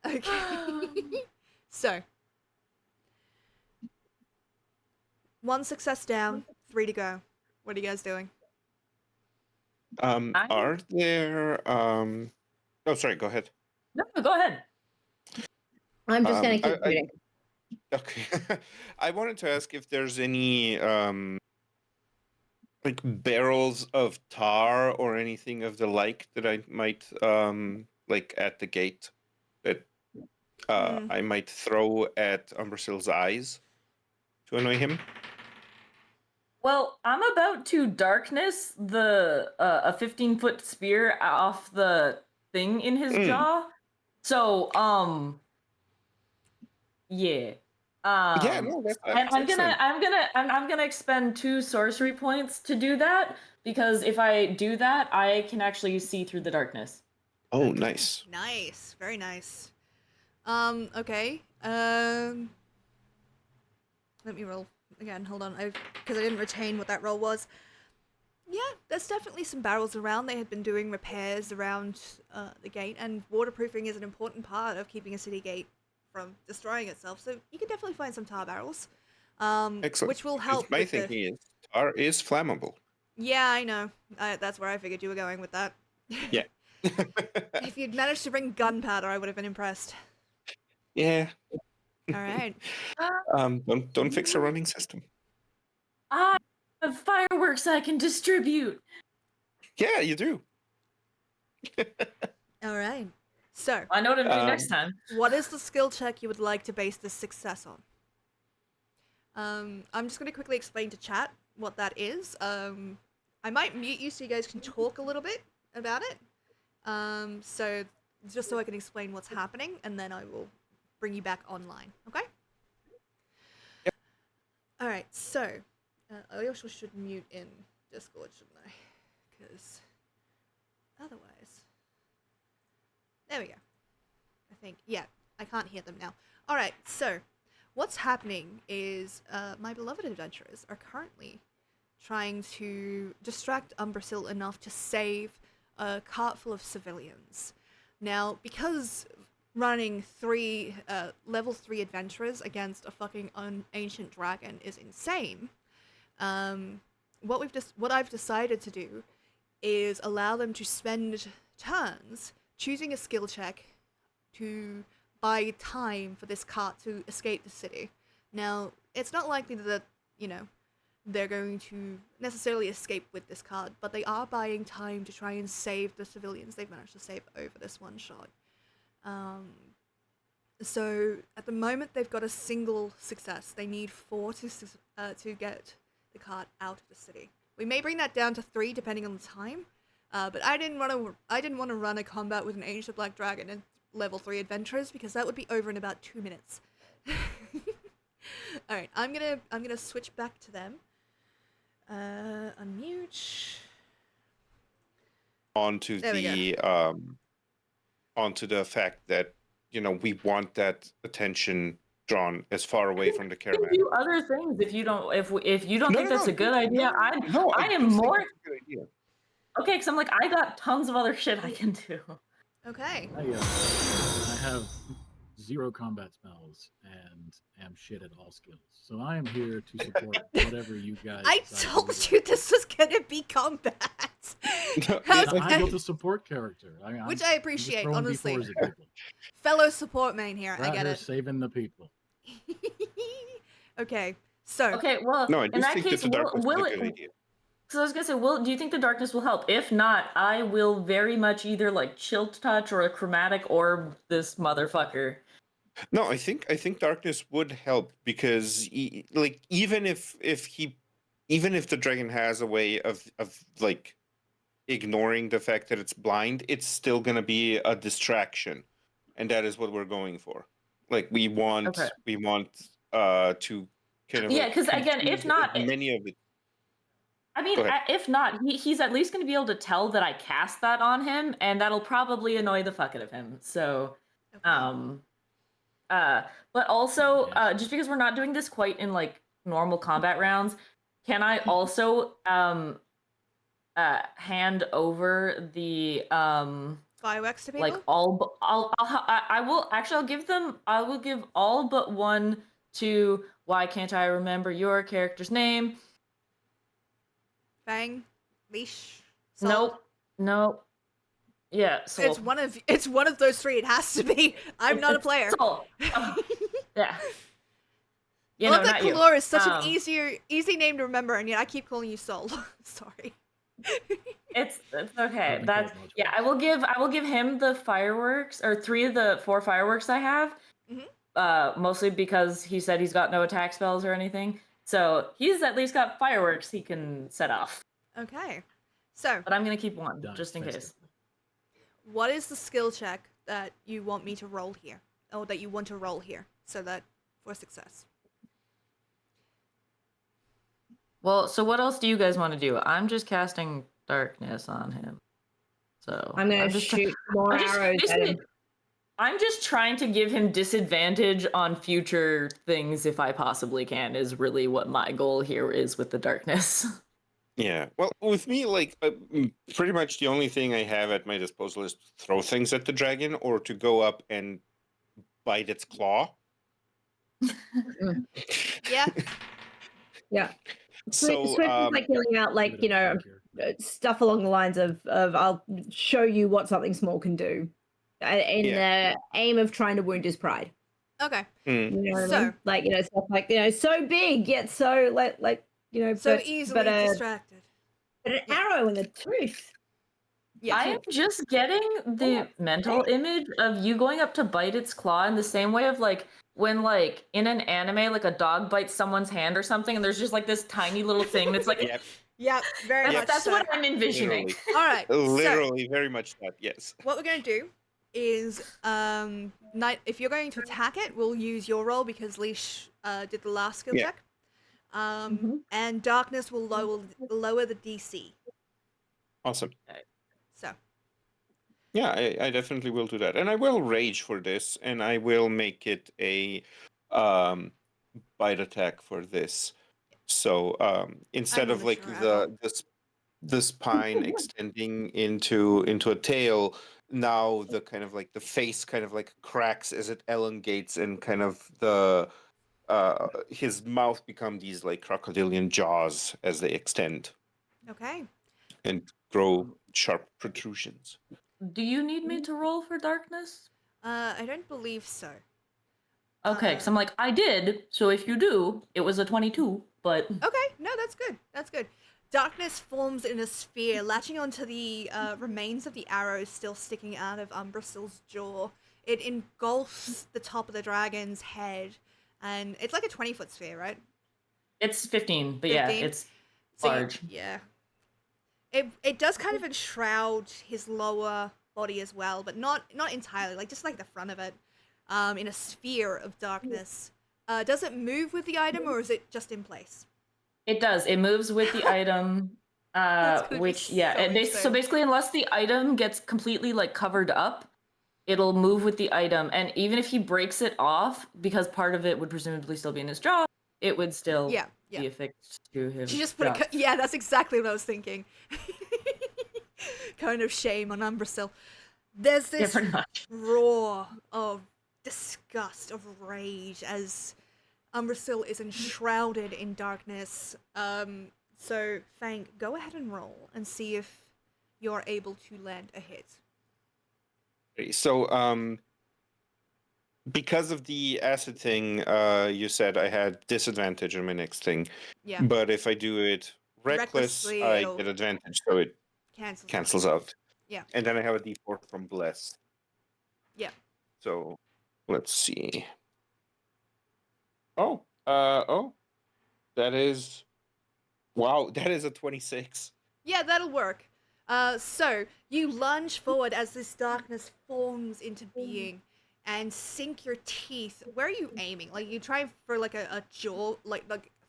hair. Okay. So. 1 success down, 3 to go. What are you guys doing? Are there oh sorry, go ahead. No, go ahead. I'm just going to keep I- shooting. Okay. I wanted to ask if there's any like barrels of tar or anything of the like that I might like at the gate that I might throw at Umbrasyl's eyes to annoy him. Well, I'm about to darkness the a 15-foot spear off the thing in his jaw. So, yeah. Yeah, no, that's and I'm excellent. gonna expend 2 sorcery points to do that, because if I do that, I can actually see through the darkness. Oh, nice. Nice. Very nice. Okay. Let me roll again. Hold on. Because I didn't retain what that roll was. Yeah, there's definitely some barrels around. They had been doing repairs around the gate, and waterproofing is an important part of keeping a city gate from destroying itself. So you can definitely find some tar barrels, Excellent. which will help. My with the... thinking is tar is flammable. Yeah, I know. That's where I figured you were going with that. Yeah. If you'd managed to bring gunpowder, I would have been impressed. Yeah. All right. Don't fix a running system. I have fireworks I can distribute. Yeah, you do. All right. So, I know what I'm doing next time. what is the skill check you would like to base this success on? I'm just going to quickly explain to chat what that is. I might mute you so you guys can talk a little bit about it. So just so I can explain what's happening, and then I will bring you back online. Okay? Yep. All right. So I also should mute in Discord, shouldn't I? Because otherwise... There we go. I think, yeah, I can't hear them now. Alright, so what's happening is my beloved adventurers are currently trying to distract Umbrasyl enough to save a cart full of civilians. Now, because running three level 3 adventurers against a fucking ancient dragon is insane, what I've decided to do is allow them to spend turns choosing a skill check to buy time for this cart to escape the city. Now, it's not likely that, you know, they're going to necessarily escape with this card, but they are buying time to try and save the civilians they've managed to save over this one shot. So at the moment they've got a single success. They need 4 to get the card out of the city. We may bring that down to 3 depending on the time, but I didn't want to run a combat with an ancient black dragon and level 3 adventurers because that would be over in about 2 minutes. All right, I'm gonna switch back to them. Unmute. Onto the fact that, you know, we want that attention drawn as far away from the You can caravan. do other things if you don't think that's a good idea. I am do think more it's a good idea. okay because I'm like I got tons of other shit I can do. Okay. I have 0 combat spells and am shit at all skills. So I am here to support whatever you guys. I decide to told do. you this was gonna be combat. How's I built a support character, Which I'm I just appreciate, throwing honestly. D4s at people. Fellow support main here, We're I out get here it. saving the people. Okay, so Okay, well, No, I in just that think case, that the darkness will is a good it? idea. So I was gonna say, do you think the darkness will help? If not, I will very much either like chill touch or a chromatic orb this motherfucker. No, I think darkness would help because like even if the dragon has a way of like ignoring the fact that it's blind, it's still gonna be a distraction, and that is what we're going for. Like we want to kind of Yeah, like because again, if confuse not, as many of it. I mean, Go ahead. if not, he's at least going to be able to tell that I cast that on him, and that'll probably annoy the fuck out of him. So, okay. but also, Yes. just because we're not doing this quite in like normal combat rounds, can I also hand over the Fireworks to people? like all? I will give all but one to. Why can't I remember your character's name? Fang, leash, soul. Nope. Yeah, Soul. It's one of those 3. It has to be. I'm not a player. Soul. Yeah. I love that not you. Kalor is such an easy name to remember, and yet I keep calling you Soul. Sorry. It's okay. Let me call That's it much yeah. worse. I will give him the fireworks, or 3 of the 4 fireworks I have. Mostly because he said he's got no attack spells or anything, so he's at least got fireworks he can set off. Okay. So, But I'm gonna keep 1 Done just in case. festively. what is the skill check that you want me to roll here? Or that you want to roll here, so that for success? Well, so what else do you guys want to do? I'm just casting darkness on him. So I'm gonna shoot more arrows at him. I'm just trying to give him disadvantage on future things if I possibly can, is really what my goal here is with the darkness. Yeah. Well, with me, like pretty much the only thing I have at my disposal is to throw things at the dragon or to go up and bite its claw. Yeah. Yeah. So, Swift is like yelling out, like, Give you it a know, break here. stuff along the lines of I'll show you what something small can do, in the aim of trying to wound his pride. Okay. Mm. You know what I So- mean? Like, you know, stuff like, you know, so big yet so like you know, So but, easily but distracted. an arrow in the tooth. Yeah. I am just getting the mental image of you going up to bite its claw in the same way of like when like in an anime like a dog bites someone's hand or something and there's just like this tiny little thing that's like Yep. Yeah, very much that's so. what I'm envisioning. Literally. All right. So, Literally, very much that. Yes. what we're going to do is, if you're going to attack it, we'll use your roll because Leash did the last skill Yeah. check. And darkness will lower the DC. Awesome. So. Yeah, I definitely will do that, and I will rage for this, and I will make it a bite attack for this. So instead I'm of like sure I will. the spine extending into a tail, now the kind of like the face kind of like cracks as it elongates, and kind of the his mouth become these like crocodilian jaws as they extend Okay. and grow sharp protrusions. Do you need me to roll for darkness? I don't believe so. Okay, because I'm like, I did, so if you do, it was a 22, but... Okay, no, that's good. That's good. Darkness forms in a sphere, latching onto the remains of the arrows still sticking out of Umbrasil's jaw. It engulfs the top of the dragon's head, and it's like a 20-foot sphere, right? It's 15, but yeah, 15? it's So large. yeah. It does kind of enshroud his lower body as well, but not entirely, like just like the front of it, in a sphere of darkness. Does it move with the item, or is it just in place? It does. It moves with the item, That's gonna be which, yeah, so so insane. basically, unless the item gets completely, like, covered up, it'll move with the item, and even if he breaks it off, because part of it would presumably still be in his jaw, it would still Yeah. be affixed to his She just put jaw. yeah, that's exactly what I was thinking. Kind of shame on Umbrasil. There's this pretty much. roar of disgust, of rage, as Umbrasil is enshrouded in darkness. So Fang, go ahead and roll and see if you're able to land a hit. So because of the acid thing, you said I had disadvantage on my next thing. Yeah. But if I do it reckless, Recklessly, I it'll get advantage, so it cancels out. Yeah. And then I have a D4 from Bless. Yeah. So let's see. Oh, that is, wow, that is a 26. Yeah, that'll work. So you lunge forward as this darkness forms into being and sink your teeth. Where are you aiming? Like you try for like a jaw, like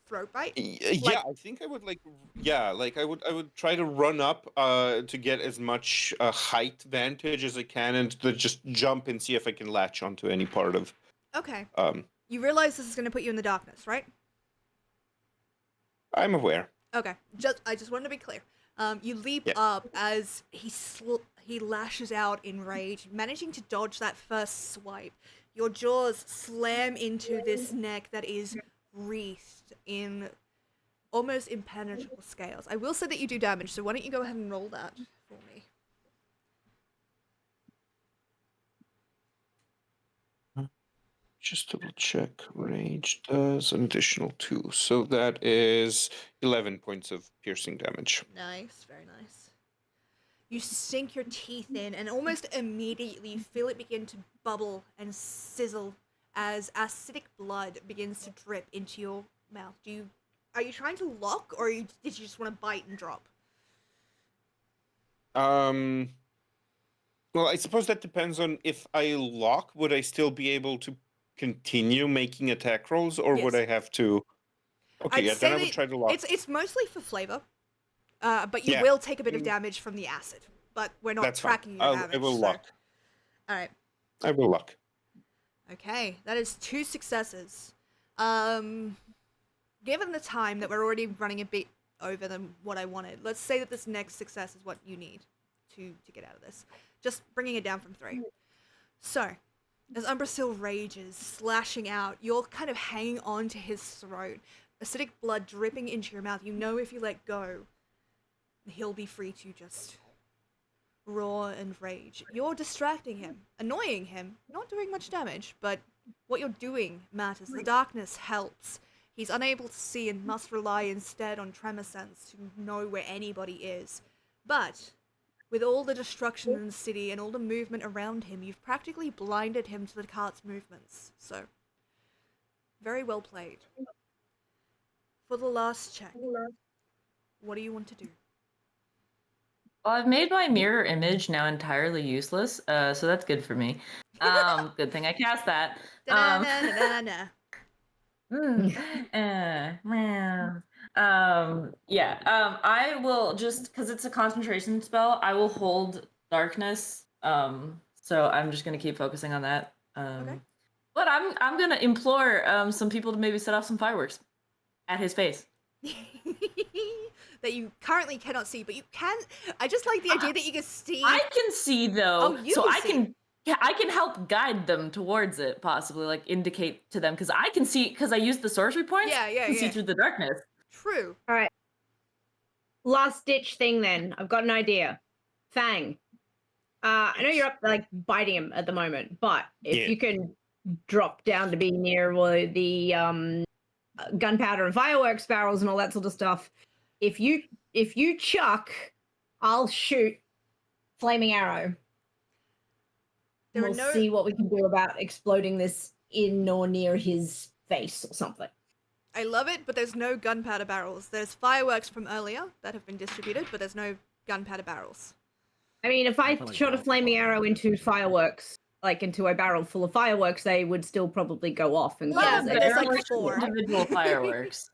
throat bite? Yeah, I think I would like, yeah, like I would try to run up to get as much height vantage as I can, and to just jump and see if I can latch onto any part of Okay. You realize this is going to put you in the darkness, right? I'm aware. Okay. I just wanted to be clear. You leap Yeah. up as he lashes out in rage, managing to dodge that first swipe. Your jaws slam into this neck that is wreathed in almost impenetrable scales. I will say that you do damage, so why don't you go ahead and roll that for me? Just double check. Rage does an additional 2, so that is 11 points of piercing damage. Nice, very nice. You sink your teeth in, and almost immediately you feel it begin to bubble and sizzle as acidic blood begins to drip into your mouth. Are you trying to lock, or did you just want to bite and drop? Well, I suppose that depends on if I lock, would I still be able to continue making attack rolls, or would Yes. I have to? Okay, yeah, then I would try to lock. It's mostly for flavor, but you Yeah. will take a bit of damage from the acid. But we're not That's fine. tracking your damage. I will so- lock. All right. I will lock. Okay, that is 2 successes. Given the time that we're already running a bit over than what I wanted, let's say that this next success is what you need to get out of this. Just bringing it down from 3. So, as Umbrasil rages, slashing out, you're kind of hanging on to his throat. Acidic blood dripping into your mouth. You know if you let go, he'll be free to just roar and rage. You're distracting him, annoying him, not doing much damage, but what you're doing matters. The darkness helps. He's unable to see and must rely instead on tremor sense to know where anybody is. But with all the destruction in the city and all the movement around him, you've practically blinded him to the cart's movements. So, very well played. For the last check, what do you want to do? Well, I've made my mirror image now entirely useless, so that's good for me. Good thing I cast that. Da-na-na-na-na. I will just because it's a concentration spell. I will hold darkness. So I'm just gonna keep focusing on that. Okay. But I'm gonna implore some people to maybe set off some fireworks at his face. That you currently cannot see, but you can. I just like the idea that you can see. I can see though, Oh, you so can I see. I can help guide them towards it, possibly like indicate to them because I can see because I use the sorcery points. Yeah, I can see through the darkness. True. All right. Last ditch thing then. I've got an idea. Fang. I know you're up like biting him at the moment, but if you can drop down to be near the gunpowder and fireworks barrels and all that sort of stuff, if you chuck, I'll shoot flaming arrow. We'll see what we can do about exploding this in or near his face or something. I love it, but there's no gunpowder barrels. There's fireworks from earlier that have been distributed, but there's no gunpowder barrels. I mean, if I shot a flaming arrow into fireworks, like into a barrel full of fireworks, they would still probably go off. And Yeah, but there's like like 4 individual fireworks.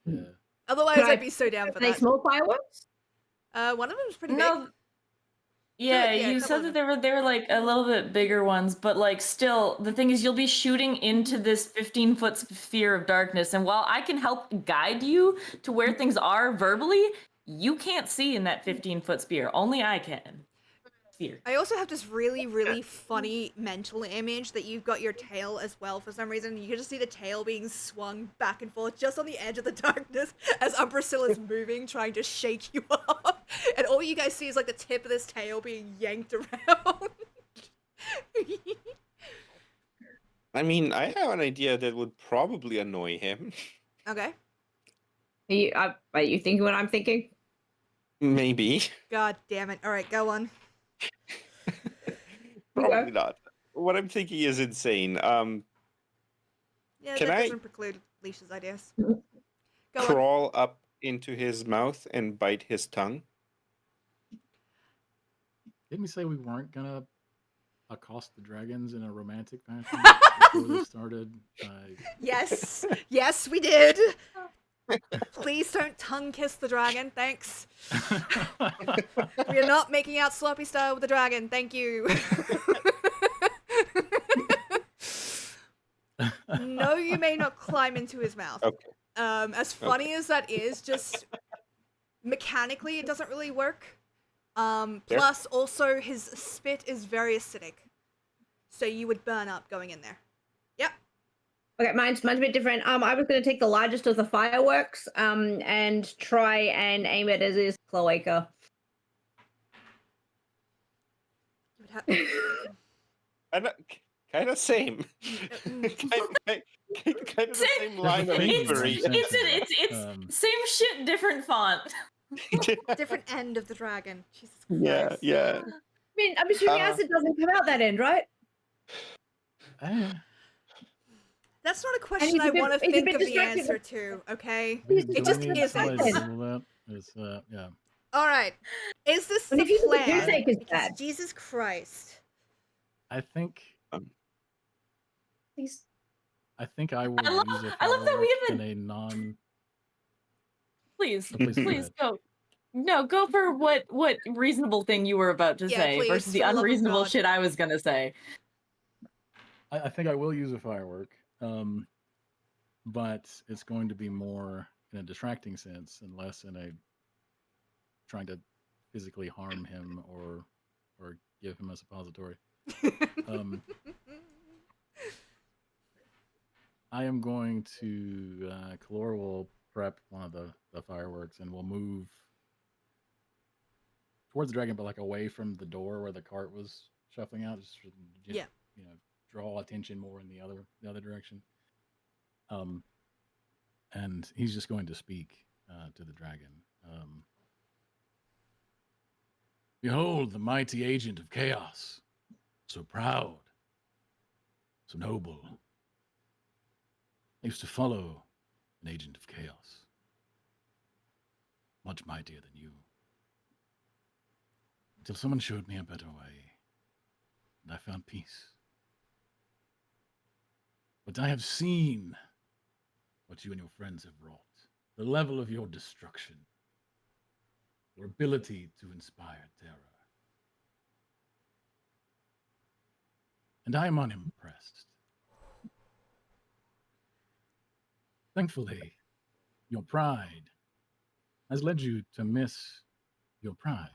Yeah. Otherwise, I'd be so down for Are they that. small fireworks? One of them is pretty big. Yeah, yeah, a you couple said of that they were like a little bit bigger ones, but like still, the thing is, you'll be shooting into this 15-foot sphere of darkness, and while I can help guide you to where things are verbally, you can't see in that 15-foot sphere. Only I can. Sphere. I also have this really, really funny mental image that you've got your tail as well for some reason. You can just see the tail being swung back and forth just on the edge of the darkness as Umbrasylla's moving, trying to shake you off. And all you guys see is like the tip of this tail being yanked around. I mean, I have an idea that would probably annoy him. Okay. Are you thinking what I'm thinking? Maybe. God damn it. All right, go on. Probably not. What I'm thinking is insane. Yeah, Can that I doesn't preclude Leish's ideas. Mm-hmm. Go on. crawl up into his mouth and bite his tongue? Didn't we say we weren't gonna accost the dragons in a romantic fashion before this started? Yes. Yes, we did. Please don't tongue kiss the dragon. Thanks. We are not making out sloppy style with the dragon. Thank you. No, you may not climb into his mouth. Okay. As funny as that is, just mechanically, it doesn't really work. Plus, also, his spit is very acidic. So you would burn up going in there. Yep. Okay, mine's a bit different. I was going to take the largest of the fireworks, and try and aim it as his cloaca. Kind of same. kind of the same line of inquiry. It's same shit, different font. Different end of the dragon. Jesus Christ. Yeah. I mean, I'm assuming acid doesn't come out that end, right? That's not a question I want to think of the answer to, okay? It just isn't. Yeah. All right. Is this the plan? Because Jesus Christ. I think. Please. I think I will use a I love that we firework in a non. Please go. No, go for what reasonable thing you were about to say please, versus the for the love of unreasonable God. shit I was gonna say. I think I will use a firework, but it's going to be more in a distracting sense and less in a trying to physically harm him or give him a suppository. I am going to Kalora will prep one of the fireworks and we'll move towards the dragon, but like away from the door where the cart was shuffling out. Just draw attention more in the other direction. And he's just going to speak to the dragon. Behold the mighty agent of chaos, so proud, so noble. I used to follow an agent of chaos, much mightier than you, until someone showed me a better way, and I found peace. But I have seen what you and your friends have wrought, the level of your destruction, your ability to inspire terror. And I am unimpressed. Thankfully, your pride has led you to miss your prize.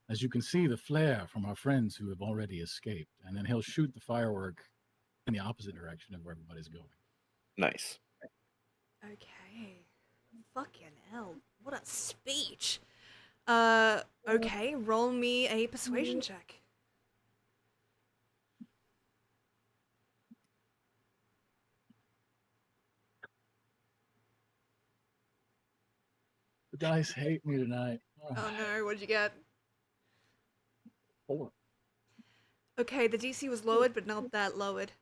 As you can see the flare from our friends who have already escaped, and then he'll shoot the firework in the opposite direction of where everybody's going. Nice. Okay. Fucking hell. What a speech. Okay, roll me a persuasion check. The dice hate me tonight. Oh no, what'd you get? 4. Okay, the DC was lowered, but not that lowered.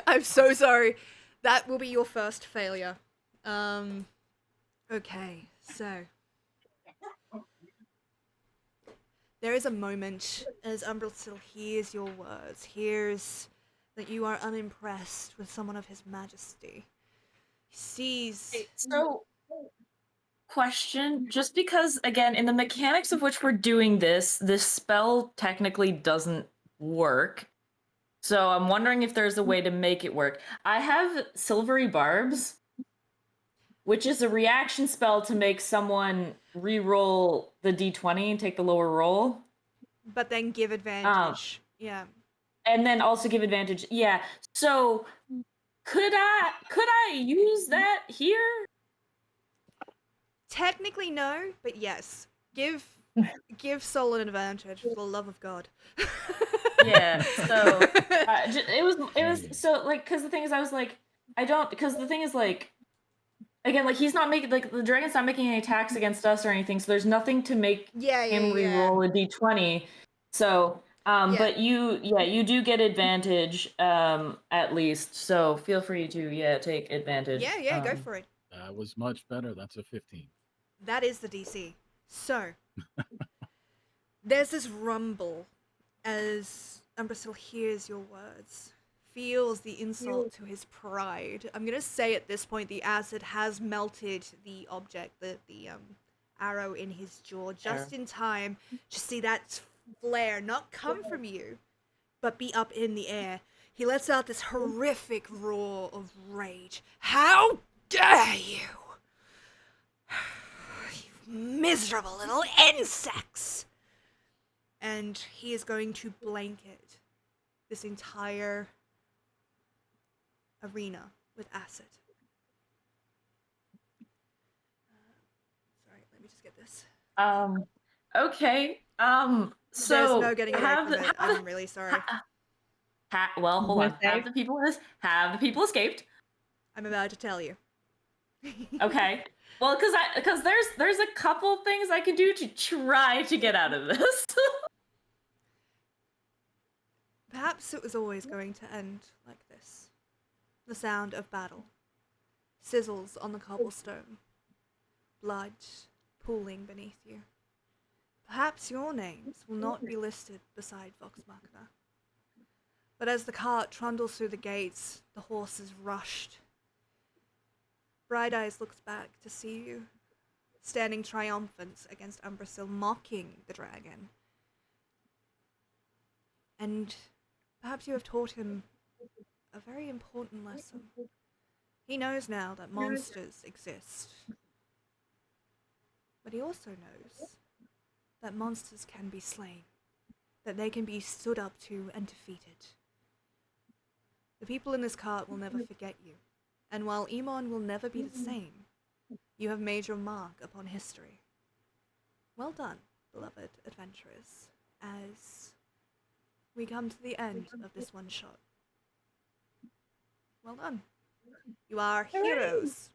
I'm so sorry. That will be your first failure. Okay, so. There is a moment as Umbrasyl hears your words, hears that you are unimpressed with someone of his majesty. He sees... So, question, just because, again, in the mechanics of which we're doing this spell technically doesn't work. So I'm wondering if there's a way to make it work. I have Silvery Barbs, which is a reaction spell to make someone re-roll the d20 and take the lower roll. But then give advantage. Yeah. And then also give advantage. Yeah. So could I use that here? Technically no, but yes. Give Sol an advantage for the love of God. Yeah. So it was so like, because the thing is, I was like, because the thing is like, again, like he's not making, like the dragon's not making any attacks against us or anything, so there's nothing to make him re-roll a d20. So but you do get advantage at least, so feel free to take advantage. Yeah, go for it. That was much better. That's a 15. That is the DC. So there's this rumble as Umbrasyl hears your words, feels the insult to his pride. I'm gonna say at this point the acid has melted the object, the arrow in his jaw, just in time to see that flare not come from you, but be up in the air. He lets out this horrific roar of rage. How dare you! You miserable little insects! And he is going to blanket this entire arena with acid. Sorry, let me just get this. Okay. So there's no getting away from it. I'm really sorry. Well, hold on. Have the people escaped? I'm about to tell you. Okay. Well, because there's a couple things I can do to try to get out of this. Perhaps it was always going to end like this. The sound of battle. Sizzles on the cobblestone. Blood pooling beneath you. Perhaps your names will not be listed beside Vox Machina. But as the cart trundles through the gates, the horses rushed. Bright Eyes looks back to see you, standing triumphant against Umbrasyl, mocking the dragon. And perhaps you have taught him a very important lesson. He knows now that monsters exist. But he also knows that monsters can be slain, that they can be stood up to and defeated. The people in this cart will never forget you, and while Emon will never be the same, you have made your mark upon history. Well done, beloved adventurers, as we come to the end of this one shot. Well done. You are heroes.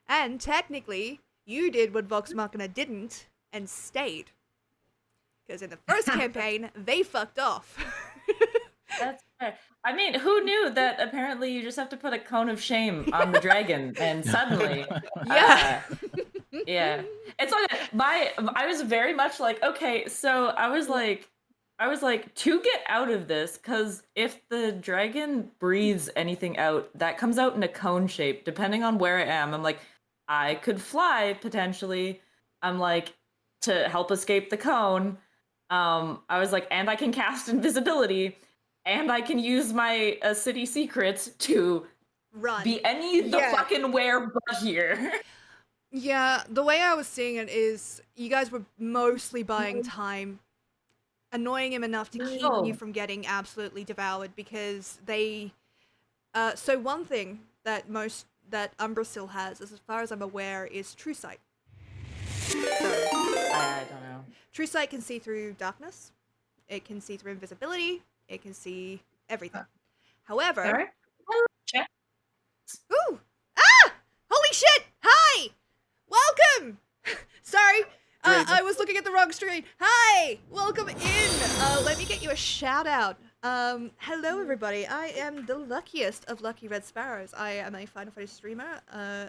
And technically, you did what Vox Machina didn't and stayed. Because in the first campaign, they fucked off. That's fair. I mean, who knew that apparently you just have to put a cone of shame on the dragon and suddenly... Yeah. Yeah. It's like, I was very much like, okay, so I was I was like, to get out of this, because if the dragon breathes anything out, that comes out in a cone shape, depending on where I am. I'm like, I could fly potentially. I'm like, to help escape the cone. I was like, and I can cast invisibility, and I can use my city secrets to Run. be the Yeah. fucking where but here. Yeah, the way I was seeing it is you guys were mostly buying time, annoying him enough to keep you from getting absolutely devoured because they. So one thing that Umbrasil has, as far as I'm aware, is True Sight. I don't know. True Sight can see through darkness. It can see through invisibility. It can see everything. However, Alright. Check. ooh, ah, holy shit! Hi, welcome. Sorry, I was looking at the wrong screen. Hi, welcome in. Let me get you a shout out. Hello everybody. I am the luckiest of lucky red sparrows. I am a Final Fantasy streamer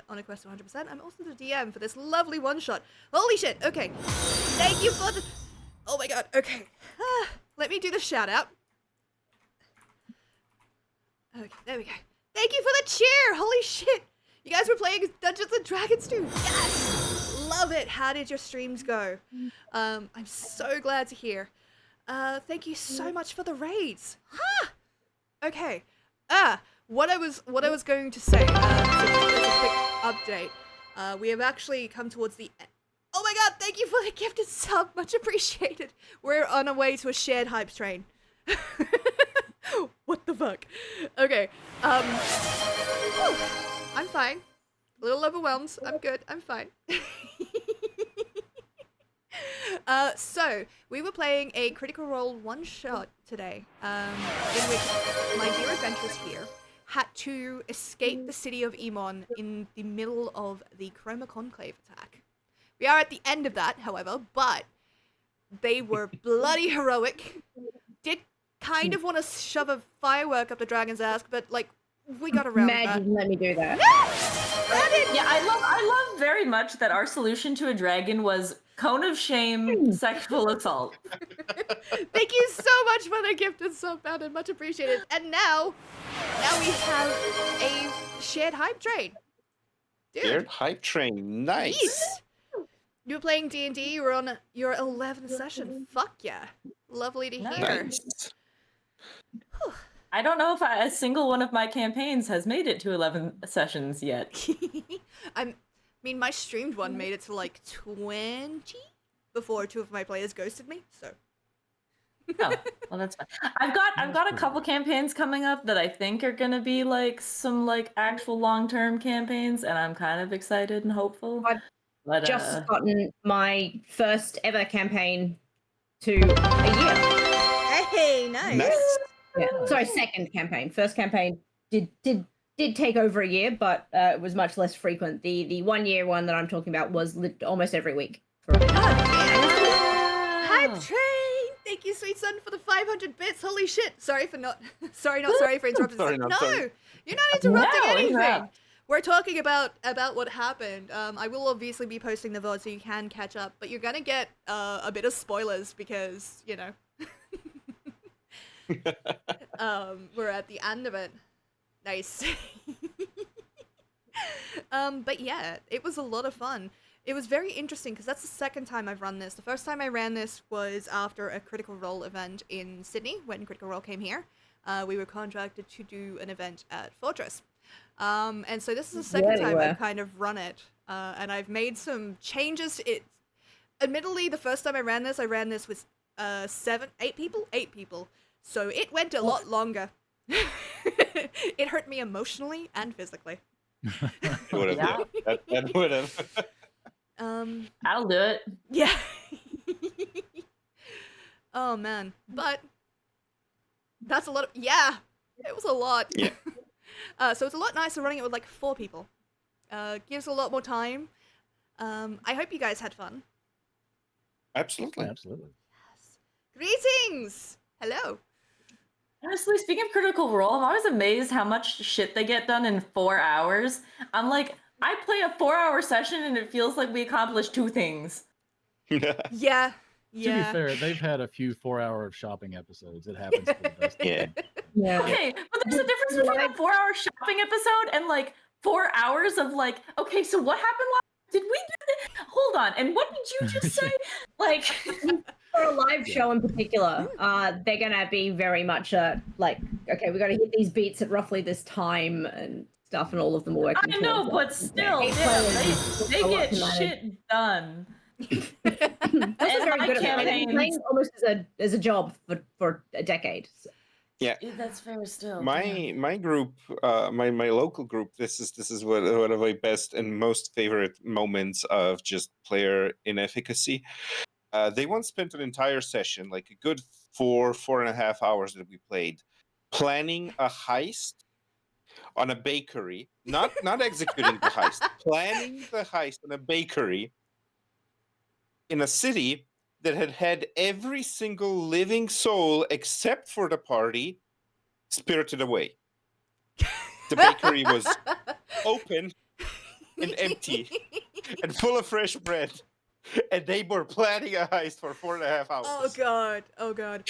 on a quest to 100%. I'm also the DM for this lovely one shot. Holy shit. Okay. Thank you for the. Oh my god. Okay. Let me do the shout out. Okay, there we go. Thank you for the cheer. Holy shit. You guys were playing Dungeons and Dragons too. Yes. Love it. How did your streams go? I'm so glad to hear. Thank you so much for the raids. Huh. Okay. What I was going to say, just a quick update. We have actually come towards the end. Oh my god, thank you for the gifted sub. Much appreciated. We're on our way to a shared hype train. What the fuck? Okay. Whew, I'm fine. A little overwhelmed. I'm good. I'm fine. So we were playing a Critical Role one-shot today, in which my dear adventurers here had to escape the city of Emon in the middle of the Chroma Conclave attack. We are at the end of that, however, but they were bloody heroic. Did kind of want to shove a firework up the dragon's ass, but like we got around Mad that. didn't let me do that. Yeah, I love very much that our solution to a dragon was cone of shame, sexual assault. Thank you so much for the gift and sub, Brandon. Much appreciated. And now we have a shared hype train. Dude. Shared hype train. Nice. Yes. You were playing D&D. You were on your 11th session. Fuck yeah. Lovely to hear. Nice. I don't know if a single one of my campaigns has made it to 11 sessions yet. I mean, my streamed one made it to like 20 before 2 of my players ghosted me. So. Oh, well, that's fine. I've got a couple campaigns coming up that I think are gonna be like some like actual long-term campaigns, and I'm kind of excited and hopeful. I've just gotten my first ever campaign to a year. Hey, nice. Nice. Yeah. Sorry, second campaign. First campaign did take over a year, but it was much less frequent. The 1 year one that I'm talking about was almost every week. For Hype train! Thank you, sweet son, for the 500 bits. Holy shit! Sorry for interrupting. Sorry, not no, sorry. you're not interrupting No, anything. interrupt. We're talking about what happened. I will obviously be posting the VOD so you can catch up, but you're gonna get a bit of spoilers because you know. We're at the end of it. Nice. But yeah, it was a lot of fun. It was very interesting because that's the second time I've run this. The first time I ran this was after a Critical Role event in Sydney when Critical Role came here. We were contracted to do an event at Fortress. And so this is the second time I've kind of run it. And I've made some changes. Admittedly, the first time I ran this with 8 people. So it went a lot longer. It hurt me emotionally and physically. It would have. Yeah. That would have. I'll do it. Yeah. Oh man, but that's a lot. Yeah, it was a lot. Yeah. So it's a lot nicer running it with like 4 people. Gives a lot more time. I hope you guys had fun. Absolutely. Absolutely. Yes. Greetings. Hello. Honestly, speaking of Critical Role, I'm always amazed how much shit they get done in 4 hours. I'm like, I play a 4-hour session and it feels like we accomplished 2 things. Yeah. To be fair, they've had a few 4-hour shopping episodes. It happens to the best. Yeah. Yeah. Okay, but there's a difference between a 4-hour shopping episode and like 4 hours of like, okay, so what happened last? Did we do this? Hold on, and what did you just say? Like, For a live show in particular, they're gonna be very much like, okay, we got to hit these beats at roughly this time and stuff, and all of them are working. I know, but towards still, it. they get shit done. That's very my good at it. They've been playing almost as a job for a decade. So. Yeah, that's fair. Still, my group, my local group. This is one of my best and most favorite moments of just player inefficacy. They once spent an entire session, like a good 4.5 hours that we played, planning a heist on a bakery. Not executing the heist, planning the heist on a bakery in a city that had every single living soul except for the party spirited away. The bakery was open and empty and full of fresh bread, and they were planning a heist for 4.5 hours. Oh god.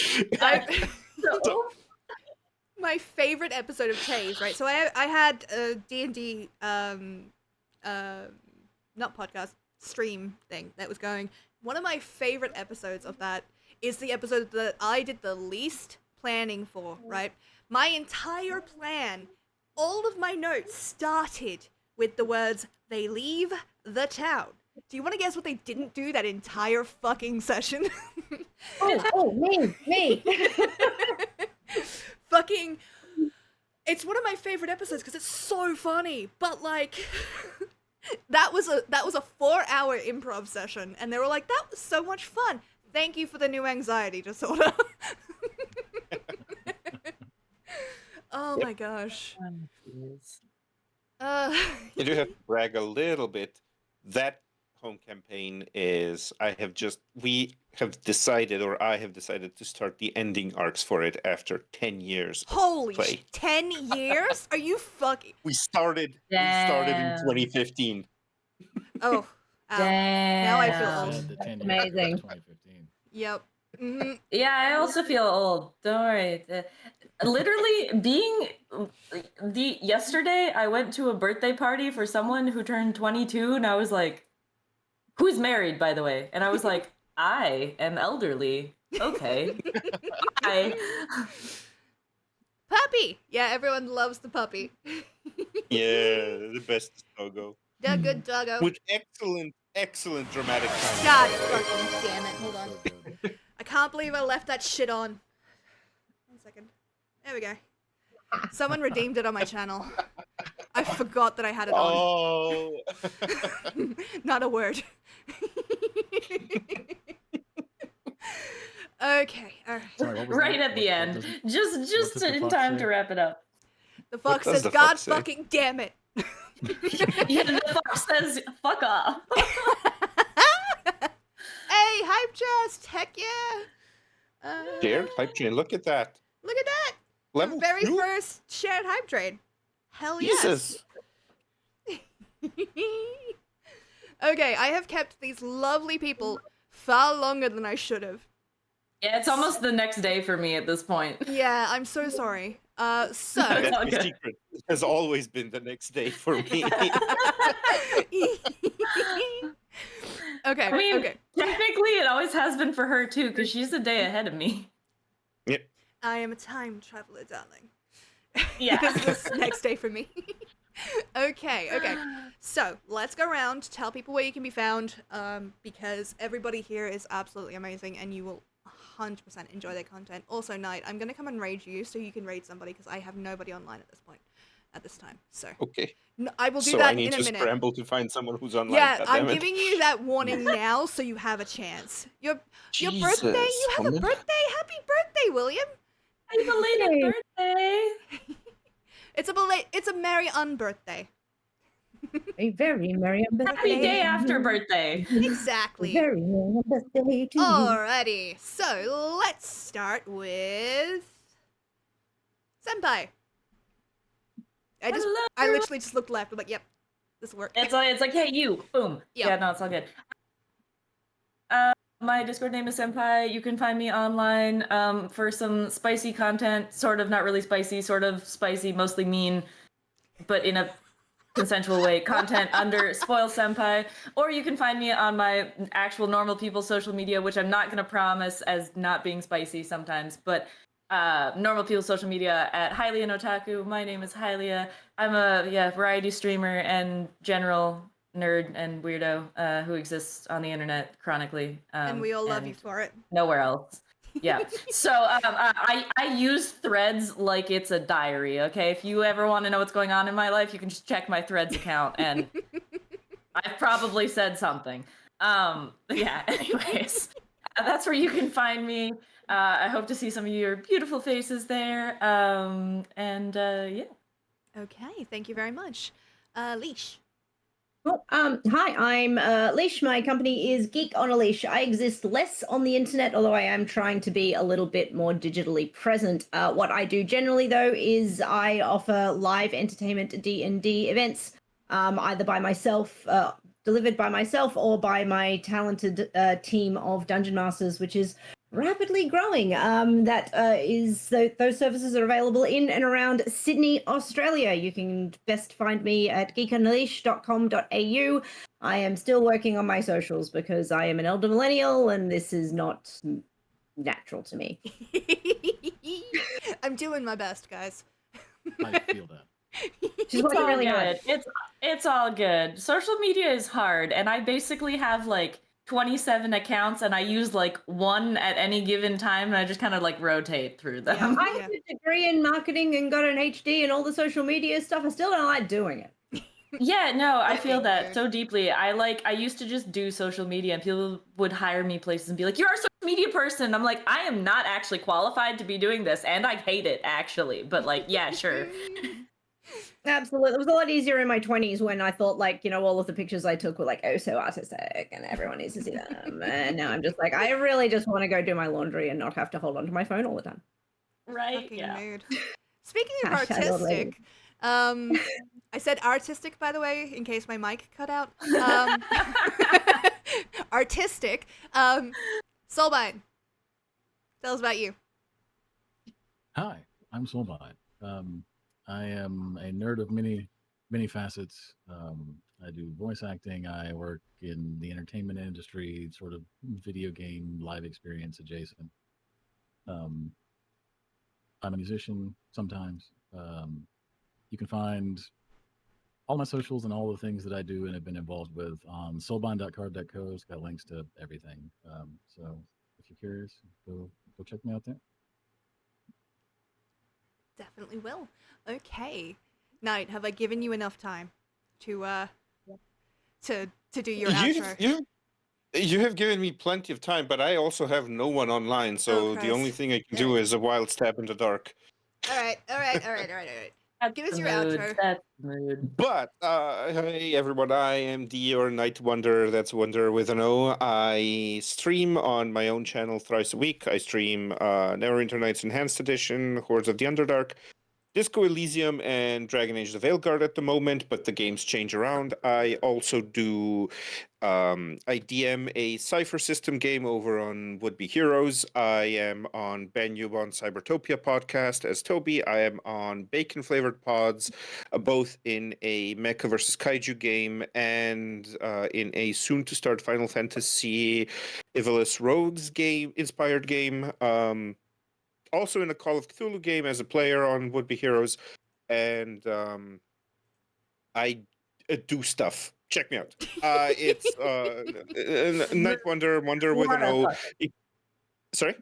My favorite episode of Chase, right? So I had a D&D not podcast, stream thing that was going. One of my favorite episodes of that is the episode that I did the least planning for, right? My entire plan, all of my notes started with the words, "They leave the town." Do you want to guess what they didn't do that entire fucking session? Me. Fucking... It's one of my favorite episodes because it's so funny, but like... That was a 4-hour improv session, and they were like, "That was so much fun. Thank you for the new anxiety disorder." Oh my gosh. You do have to brag a little bit. That home campaign is I have decided to start the ending arcs for it after 10 years. Holy play. 10 years? Are you fucking... We started in 2015. Oh. Damn. Now I feel old. The 10 years Amazing. 2015. Yep. Mm-hmm. Yeah, I also feel old. Don't worry. Literally, yesterday, I went to a birthday party for someone who turned 22, and I was like, "Who's married, by the way?" And I was like, "I am elderly." Okay. Hi. Puppy! Yeah, everyone loves the puppy. Yeah, the best doggo. The good doggo. With excellent dramatic timing. God fucking damn it. Hold on. So good. I can't believe I left that shit on. 1 second. There we go. Someone redeemed it on my channel. I forgot that I had it on. Oh. Not a word. Okay. All right. Sorry, what was Right that? at the end. Just does the in fox time say? to wrap it up. The fox does says, the "God fox say?" fucking damn it." Yeah, the fox says, "Fuck off." Hey, hype chest! Heck yeah! Shared hype train. Look at that. Look at that! Level The very 2? first shared hype train. Hell yes! Jesus. Okay, I have kept these lovely people far longer than I should have. Yeah, it's almost the next day for me at this point. Yeah, I'm so sorry. So... That's all my good. secret. It has always been the next day for me. Okay, I mean, okay. technically it always has been for her too, because she's a day ahead of me. Yep. I am a time traveler, darling. Yeah. This is next day for me. Okay. So, let's go around, tell people where you can be found, because everybody here is absolutely amazing, and you will 100% enjoy their content. Also, Knight, I'm going to come and raid you, so you can raid somebody, because I have nobody online at this time. So, Okay. I will do So that I need in a to minute. scramble to find someone who's online. Yeah, God I'm damn it. giving you that warning now, so you have a chance. Your Jesus, birthday? You have woman. a birthday? Happy birthday, William! Happy belated birthday! It's a merry unbirthday. A very merry birthday. Happy day after birthday! Exactly. Very merry birthday to you. Alrighty, so let's start with Senpai. I Hello. literally just looked left. I'm like, yep, this will work. It's like, hey, you, boom. Yep. Yeah, no, it's all good. My Discord name is Senpai. You can find me online for some spicy content, sort of not really spicy, sort of spicy, mostly mean, but in a consensual way, content under Spoil Senpai. Or you can find me on my actual normal people's social media, which I'm not going to promise as not being spicy sometimes, but normal people's social media at Hylia no Otaku. My name is Hylia. I'm a variety streamer and general nerd and weirdo who exists on the internet chronically. And we all love you for it. Nowhere else. Yeah. So I use Threads like it's a diary. Okay, if you ever want to know what's going on in my life, you can just check my Threads account, and I've probably said something. Yeah. Anyways, that's where you can find me. I hope to see some of your beautiful faces there. Yeah. Okay, thank you very much. Leash. Well, hi, I'm Leash. My company is Geek on a Leash. I exist less on the internet, although I am trying to be a little bit more digitally present. What I do generally, though, is I offer live entertainment D&D events, either by myself, delivered by myself, or by my talented team of Dungeon Masters, which is rapidly growing. Those services are available in and around Sydney, Australia. You can best find me at geekonaleash.com.au. I am still working on my socials because I am an elder millennial and this is not natural to me. I'm doing my best, guys. I feel that. She's It's working all really hard. good. It's all good. Social media is hard, and I basically have like 27 accounts, and I use like one at any given time, and I just kind of like rotate through them. Yeah. I have a degree in marketing and got an HD and all the social media stuff. I still don't like doing it. Yeah, no, I feel Thank that you. so deeply. I used to just do social media, and people would hire me places and be like, "You're a social media person." I'm like, I am not actually qualified to be doing this, and I hate it actually. But like, yeah, sure. Absolutely. It was a lot easier in my 20s when I thought, like, all of the pictures I took were like, oh, so artistic and everyone needs to see them. And now I'm just like, I really just want to go do my laundry and not have to hold onto my phone all the time. Right? Fucking Yeah. mood. Speaking of Hashtag old lady. artistic, I said artistic, by the way, in case my mic cut out. Artistic. Soulbine, tell us about you. Hi, I'm Soulbine. I am a nerd of many facets. I do voice acting. I work in the entertainment industry, sort of video game live experience adjacent. I'm a musician sometimes. You can find all my socials and all the things that I do and have been involved with on soulbind.carb.co. It's got links to everything. So if you're curious, go check me out there. Definitely will. Okay. Knight, have I given you enough time to do your outro? You have given me plenty of time, but I also have no one online, so the only Christ. thing I can do is a wild stab in the dark. All right. That's Give us the your mood. outro. That's the mood. But hey everyone, I am your Night Wonder. That's Wonder with an O. I stream on my own channel thrice a week. I stream Neverwinter Nights Enhanced Edition, Hordes of the Underdark, Disco Elysium, and Dragon Age the Veilguard at the moment, but the games change around. I also do I DM a Cypher System game over on Would Be Heroes. I am on Ben Yubon Cybertopia podcast as Toby. I am on Bacon Flavored Pods, both in a Mecha versus Kaiju game and in a soon-to-start Final Fantasy Ivalice Rogues game, inspired game. Also in a Call of Cthulhu game as a player on Would Be Heroes. And I do stuff. Check me out. It's Night Wonder with an O. Sorry?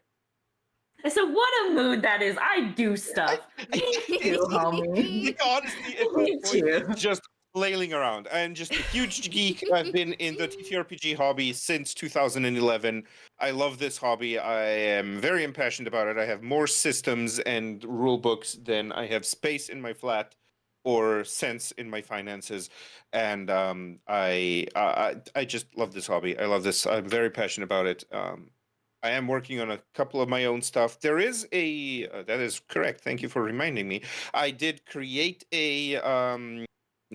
I said, what a mood that is. I do stuff. Me too, homie. Like, honestly, at Me this point, too. it's just flailing around. I'm just a huge geek. I've been in the TTRPG hobby since 2011. I love this hobby. I am very impassioned about it. I have more systems and rule books than I have space in my flat or sense in my finances. And I just love this hobby. I love this. I'm very passionate about it. I am working on a couple of my own stuff. There is that is correct. Thank you for reminding me. I did create a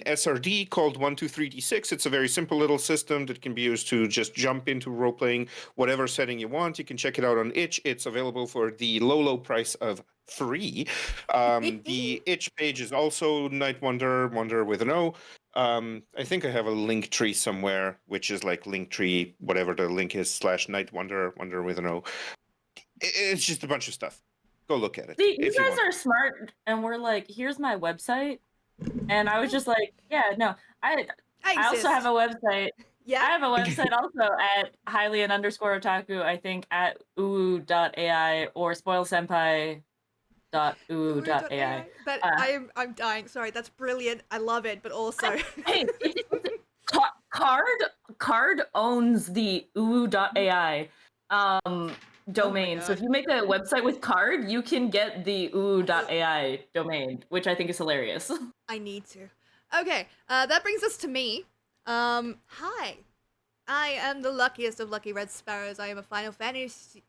SRD called 123D6. It's a very simple little system that can be used to just jump into role playing whatever setting you want. You can check it out on itch. It's available for the low price of free. The itch page is also Night Wonder, Wonder with an O. I think I have a link tree somewhere, which is like Linktree, whatever the link is, / Night Wonder, Wonder with an O. It's just a bunch of stuff. Go look at it. See, you if you guys want. are smart, and we're like, here's my website. And I was just like, yeah, no, I also have a website. Yeah. I have a website also at Hylian_otaku, I think at uu.ai or spoilsenpai.uu.ai. But I'm dying. Sorry, that's brilliant. I love it, but also Hey, Card owns the uu.ai domain. So if God. you make a website with Card, you can get the uu.ai domain, which I think is hilarious. I need to. Okay, that brings us to me. Hi. I am the luckiest of lucky red sparrows. I am a Final Fantasy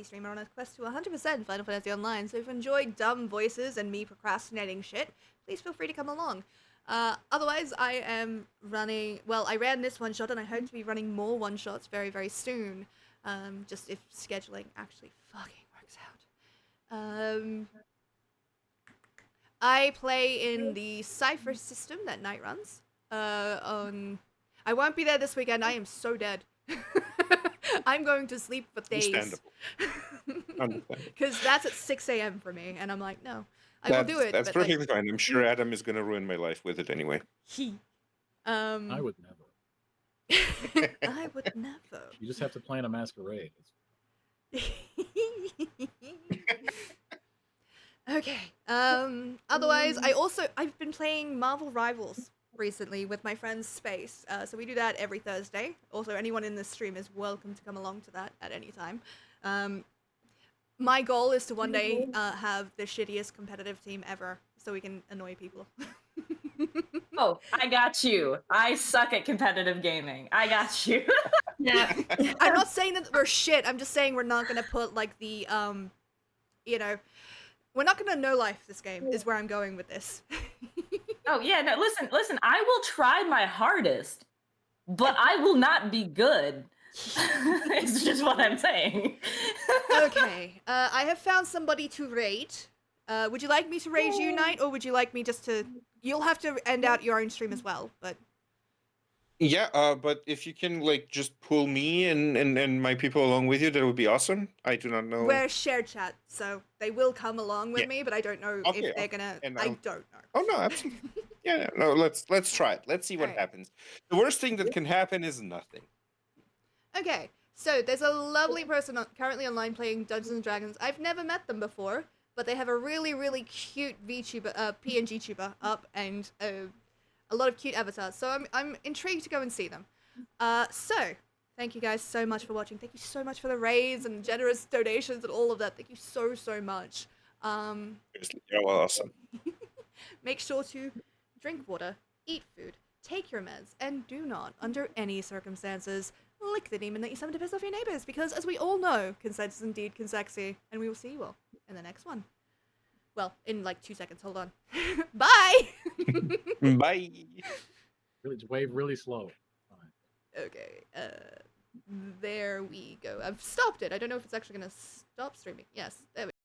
streamer on a quest to 100% Final Fantasy Online. So if you enjoy dumb voices and me procrastinating shit, please feel free to come along. Otherwise, I am running. Well, I ran this one shot, and I hope to be running more one shots very, very soon. Just if scheduling actually fucking works out. I play in the Cypher system that Night runs. I won't be there this weekend. I am so dead. I'm going to sleep for days. Understandable. Because that's at 6 a.m. for me, and I'm like, no, I will do it. That's but, perfectly fine. I'm sure Adam is going to ruin my life with it anyway. I would never. I would never. You just have to plan a masquerade. Okay. Otherwise, I've been playing Marvel Rivals recently with my friend Space. So we do that every Thursday. Also, anyone in this stream is welcome to come along to that at any time. My goal is to one day have the shittiest competitive team ever, so we can annoy people. Oh, I got you. I suck at competitive gaming. I got you. Yeah. I'm not saying that we're shit. I'm just saying we're not gonna put like the we're not gonna no life this game. Is where I'm going with this. Oh yeah, no, listen. I will try my hardest, but I will not be good. It's just what I'm saying. Okay. I have found somebody to raid. Would you like me to raid you, Knight, or would you like me just to? You'll have to end out your own stream as well, but. Yeah, but if you can like just pull me and my people along with you, that would be awesome. I do not know. We're shared chat, so they will come along with me, but I don't know if they're gonna. I don't know. Oh no, absolutely. Yeah, no. Let's try it. Let's see what happens. The worst thing that can happen is nothing. Okay, so there's a lovely person currently online playing Dungeons and Dragons. I've never met them before, but they have a really, really cute VTuber, PNG tuber up, and a lot of cute avatars. So I'm intrigued to go and see them. So thank you guys so much for watching. Thank you so much for the raids and generous donations and all of that. Thank you so much. You're awesome. Make sure to drink water, eat food, take your meds, and do not, under any circumstances, lick the demon that you summoned to piss off your neighbors, because as we all know, consent is indeed consexy, and we will see you all in the next one. Well, in like 2 seconds, hold on. Bye! Bye. Really, wave really slow. Fine. Okay, there we go. I've stopped it. I don't know if it's actually gonna stop streaming. Yes, there we go.